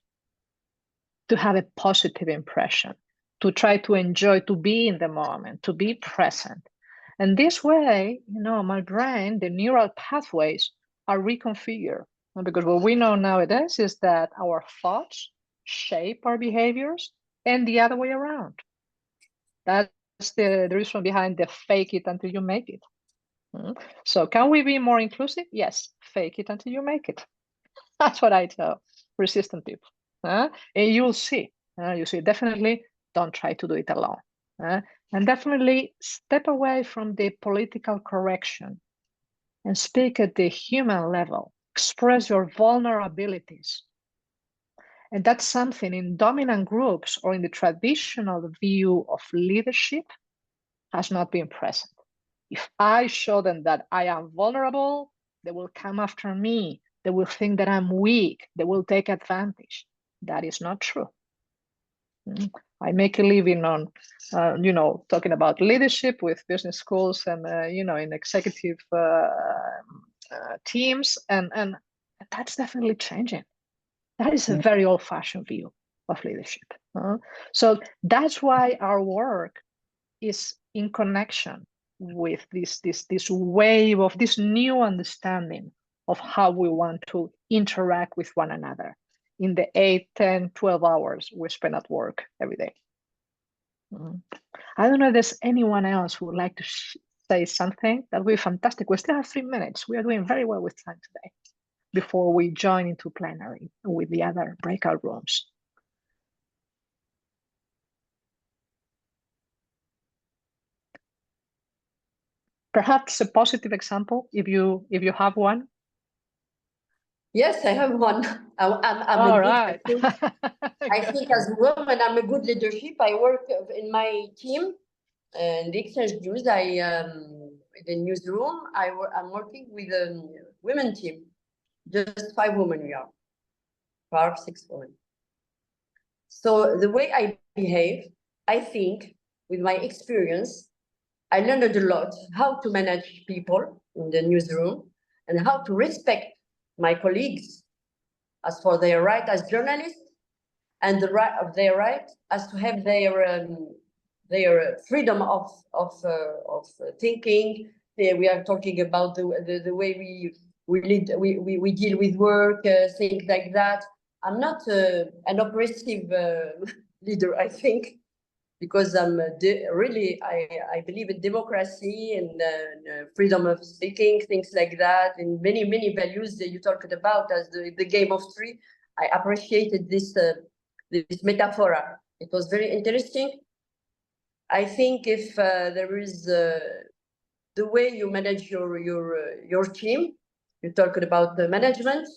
[SPEAKER 6] to have a positive impression, to try to enjoy, to be in the moment, to be present. And this way, my brain, the neural pathways are reconfigured. Because what we know nowadays is that our thoughts shape our behaviors and the other way around. That's the reason behind the fake it until you make it. So can we be more inclusive? Yes, fake it until you make it. That's what I tell resistant people. And you'll see, definitely don't try to do it alone. And definitely step away from the political correction and speak at the human level. Express your vulnerabilities. And that's something in dominant groups or in the traditional view of leadership has not been present. If I show them that I am vulnerable, they will come after me. They will think that I'm weak. They will take advantage. That is not true. I make a living on, talking about leadership with business schools and, in executive teams. And that's definitely changing. That is a very old-fashioned view of leadership. So that's why our work is in connection with this wave of this new understanding of how we want to interact with one another in the 8, 10, 12 hours we spend at work every day. I don't know if there's anyone else who would like to say something. That would be fantastic. We still have 3 minutes. We are doing very well with time today before we join into plenary with the other breakout rooms. Perhaps a positive example, if you have one.
[SPEAKER 21] Yes, I have one. I think as a woman, I'm a good leadership. I work in my team, in the exchange news. The newsroom. I'm working with a women team. Just 5 women we are, 5, 6 women. So the way I behave, I think, with my experience, I learned a lot how to manage people in the newsroom and how to respect my colleagues as for their right as journalists and the right of their right as to have their freedom of thinking. We are talking about the way we deal with work, things like that. I'm not an oppressive leader, I think. because really I believe in democracy and freedom of speaking, things like that, and many values that you talked about as the game of three. I appreciated this metaphor. It was very interesting. I think if there is the way you manage your team, you talked about the management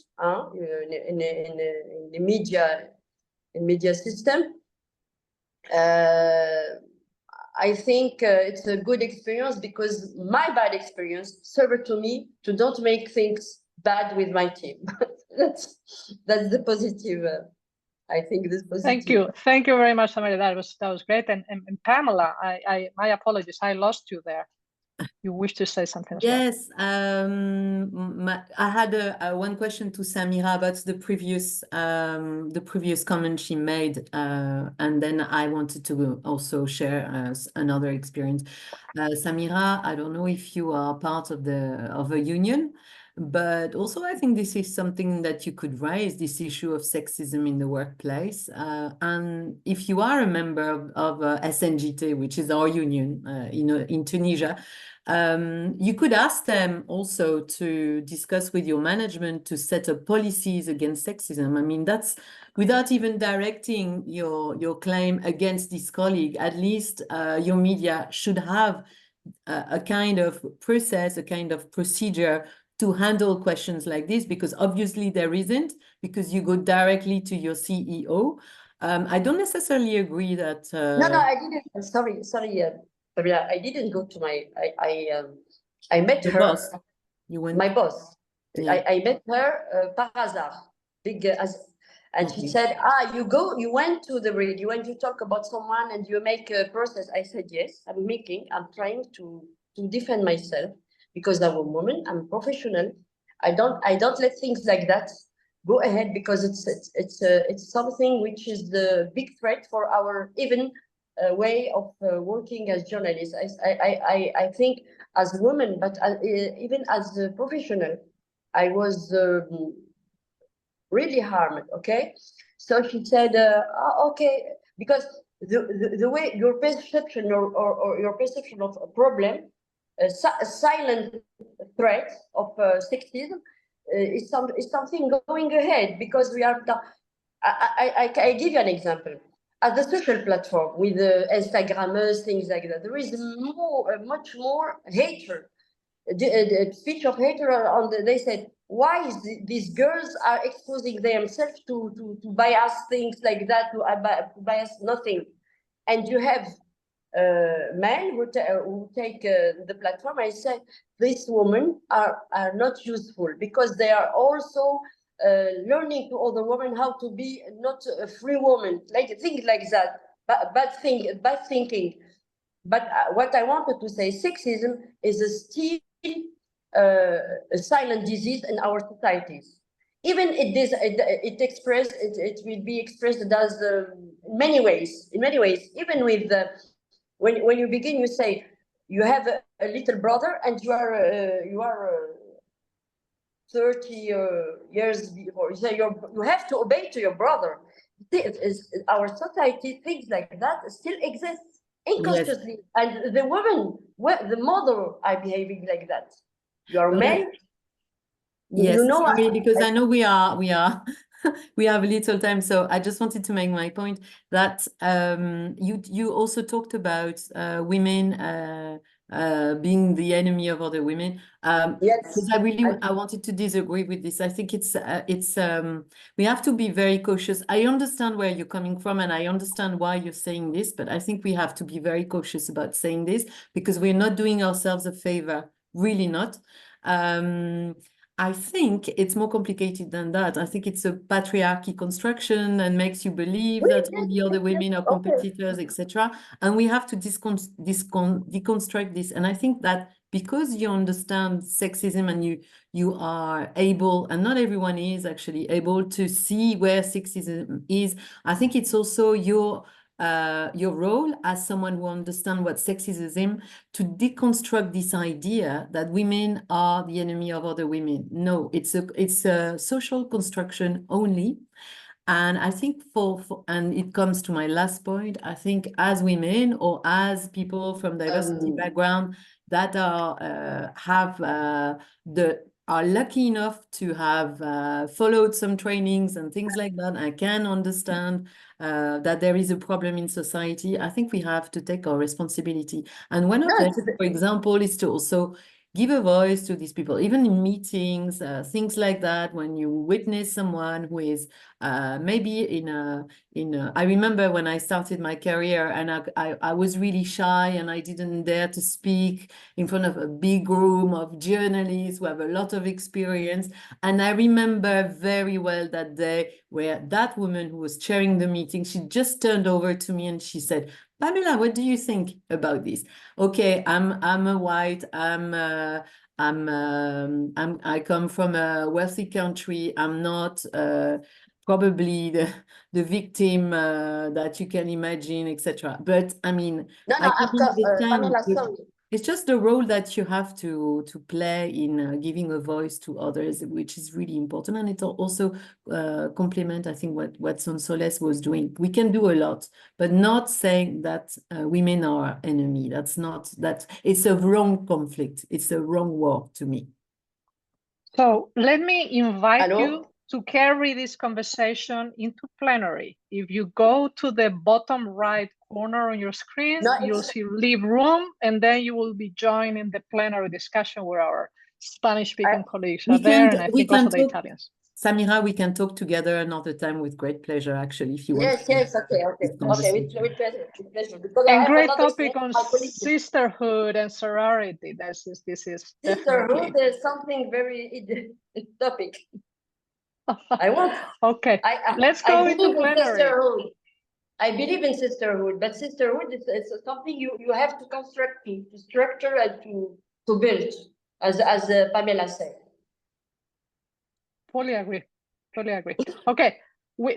[SPEAKER 21] in the media system. I think it's a good experience because my bad experience served to me to don't make things bad with my team. that's the positive. I think this positive.
[SPEAKER 6] Thank you very much, Samira. That was great. And Pamela, my apologies, I lost you there. You wish to say something as well?
[SPEAKER 3] Yes, I had one question to Samira about the previous comment she made, and then I wanted to also share another experience. Samira, I don't know if you are part of a union, but also I think this is something that you could raise, this issue of sexism in the workplace. And if you are a member of SNJT, which is our union in Tunisia, you could ask them also to discuss with your management to set up policies against sexism. I mean, that's without even directing your claim against this colleague. At least your media should have a kind of process, a kind of procedure to handle questions like this, because obviously there isn't, because you go directly to your CEO. I don't necessarily agree that...
[SPEAKER 21] No, I didn't. Sorry. I didn't go to my. I met her.
[SPEAKER 3] Boss. You went.
[SPEAKER 21] My boss.
[SPEAKER 3] Yeah.
[SPEAKER 21] I met her par hasard. And she said, you went to the read. You went to talk about someone and you make a process. I said yes. I'm trying to defend myself because I'm a woman. I'm professional. I don't let things like that go ahead because it's something which is the big threat for our even way of working as journalists. I think as a woman, but even as a professional, I was really harmed. Okay, so she said, okay, because the way your perception or your perception of a problem, a silent threat of sexism is something going ahead because we are. I give you an example. At the social platform with Instagrammers, things like that, there is much more hatred. The speech of hatred on they said, why is these girls are exposing themselves to bias things like that, to bias nothing, and you have men who take the platform. I said these women are not useful because they are also learning to other women how to be not a free woman, like things like that, bad thinking. But what I wanted to say, sexism is still a silent disease in our societies. Even it will be expressed as in many ways. Even with when you begin, you say you have a little brother and you are 30 years before. You say you have to obey to your brother. Our society, things like that still exists unconsciously, yes. And the women, the mother, are behaving like that. You are male.
[SPEAKER 3] Yes, you know, sorry, because I know we have little time, so I just wanted to make my point that you also talked about women being the enemy of other women.
[SPEAKER 21] Yes,
[SPEAKER 3] I wanted to disagree with this. I think we have to be very cautious. I understand where you're coming from, and I understand why you're saying this, but I think we have to be very cautious about saying this because we're not doing ourselves a favor. Really not. I think it's more complicated than that. I think it's a patriarchy construction and makes you believe that all the other women are competitors, etc. And we have to deconstruct this. And I think that because you understand sexism and you are able, and not everyone is actually able to see where sexism is, I think it's also your role as someone who understands what sexism to deconstruct this idea that women are the enemy of other women. No, it's a social construction only. And I think and it comes to my last point, I think as women or as people from diversity background that are lucky enough to have followed some trainings and things like that, I can understand that there is a problem in society. I think we have to take our responsibility. And one of them, for example, is to also give a voice to these people, even in meetings, things like that, when you witness someone who is maybe I remember when I started my career and I was really shy and I didn't dare to speak in front of a big room of journalists who have a lot of experience. And I remember very well that day where that woman who was chairing the meeting, she just turned over to me and she said, Pamela, what do you think about this? Okay, I'm a white, I come from a wealthy country. I'm not probably the victim that you can imagine, etc. But I mean,
[SPEAKER 21] Pamela, sorry.
[SPEAKER 3] It's just the role that you have to play in giving a voice to others, which is really important. And it also complement, I think, what Sonsoles was doing. We can do a lot, but not saying that women are our enemy. That's not, it's a wrong conflict. It's a wrong war to me.
[SPEAKER 6] So let me invite you to carry this conversation into plenary. If you go to the bottom right corner on your screen, you'll see leave room, and then you will be joining the plenary discussion where our Spanish-speaking colleagues are there, and I think also the Italians.
[SPEAKER 3] Samira, we can talk together another time with great pleasure, actually, if you want.
[SPEAKER 21] Yes, okay, with pleasure. Because
[SPEAKER 6] and great topic on sisterhood and sorority. This is
[SPEAKER 21] sisterhood is something very topic. I want.
[SPEAKER 6] Okay, let's go into plenary.
[SPEAKER 21] I believe in sisterhood, but sisterhood is something you have to construct, to structure, and to build, as Pamela said.
[SPEAKER 6] Fully agree. Okay,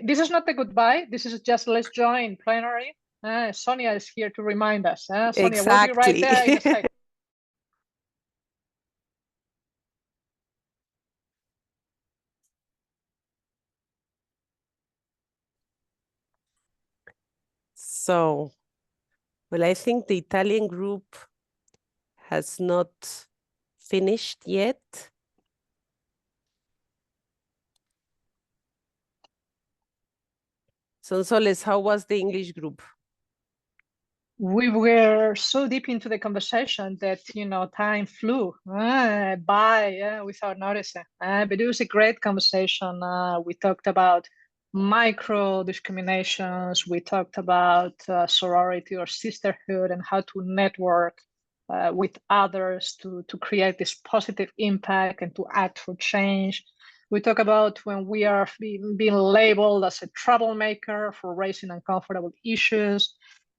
[SPEAKER 6] this is not the goodbye. This is just let's join plenary. Sonia is here to remind us. Sonia,
[SPEAKER 4] exactly.
[SPEAKER 6] We'll be right there in a second.
[SPEAKER 4] So, well, I think the Italian group has not finished yet. Sonsoles, how was the English group?
[SPEAKER 6] We were so deep into the conversation that, time flew by without noticing. But it was a great conversation. We talked about micro discriminations. We talked about sorority or sisterhood and how to network with others to create this positive impact and to act for change. We talk about when we are being labeled as a troublemaker for raising uncomfortable issues.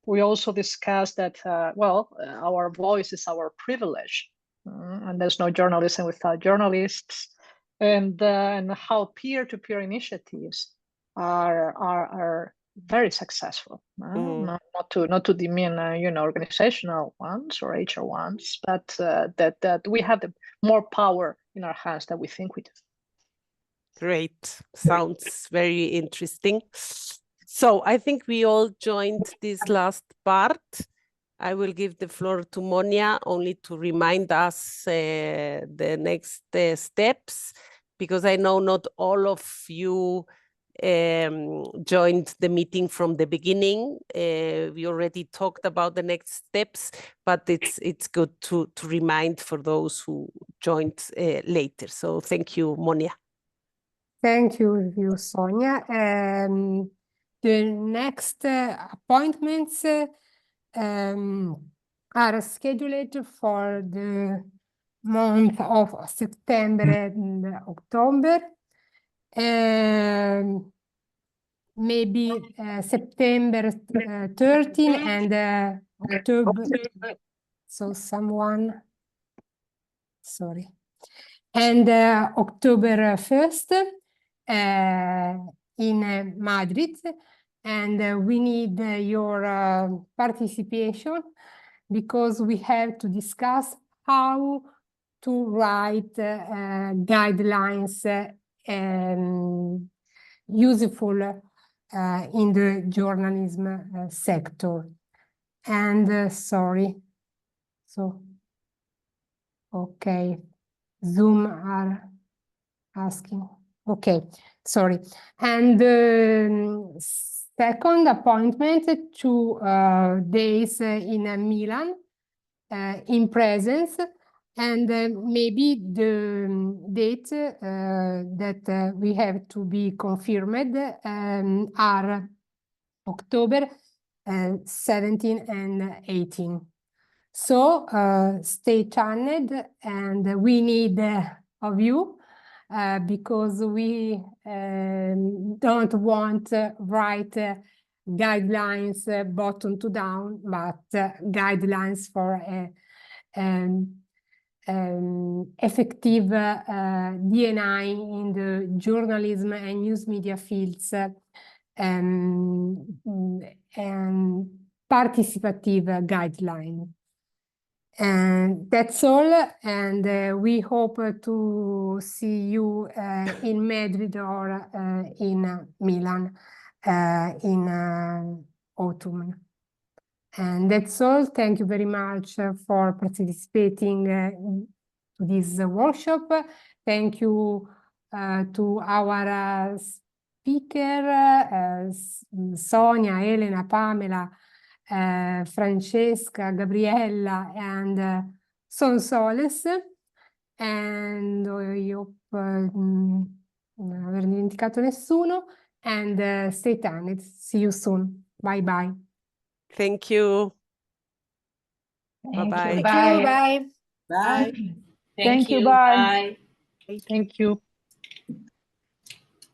[SPEAKER 6] We also discussed that, our voice is our privilege, and there's no journalism without journalists, and how peer-to-peer initiatives are very successful. Not to demean, organizational ones or HR ones, but that we have more power in our hands than we think we do.
[SPEAKER 4] Great, sounds very interesting. So I think we all joined this last part. I will give the floor to Monia only to remind us the next steps, because I know not all of you joined the meeting from the beginning. We already talked about the next steps, but it's good to remind for those who joined later. So thank you, Monia.
[SPEAKER 1] Thank you, Sonia. The next appointments are scheduled for the month of September and October. Maybe September 13 and October. So someone, sorry. And October 1st in Madrid. And we need your participation because we have to discuss how to write guidelines useful in the journalism sector. And sorry, so, okay, Zoom are asking, okay, sorry. And second appointment, 2 days in Milan, in presence, and maybe the date that we have to be confirmed are October 17 and 18. So stay tuned, and we need of you because we don't want write guidelines bottom to down, but guidelines for effective D&I in the journalism and news media fields, and participative guideline. And that's all, and we hope to see you in Madrid or in Milan in autumn. And that's all. Thank you very much for participating to this workshop. Thank you to our speaker, Sonia, Elena, Pamela, Francesca, Gabriella, and Sonsoles. And io non aver dimenticato nessuno. And stay tuned. See you soon. Bye bye.
[SPEAKER 4] Thank you. Bye-bye.
[SPEAKER 1] Thank you. Bye.
[SPEAKER 3] Bye.
[SPEAKER 16] Thank you.
[SPEAKER 19] Bye.
[SPEAKER 16] Bye.
[SPEAKER 6] Thank you.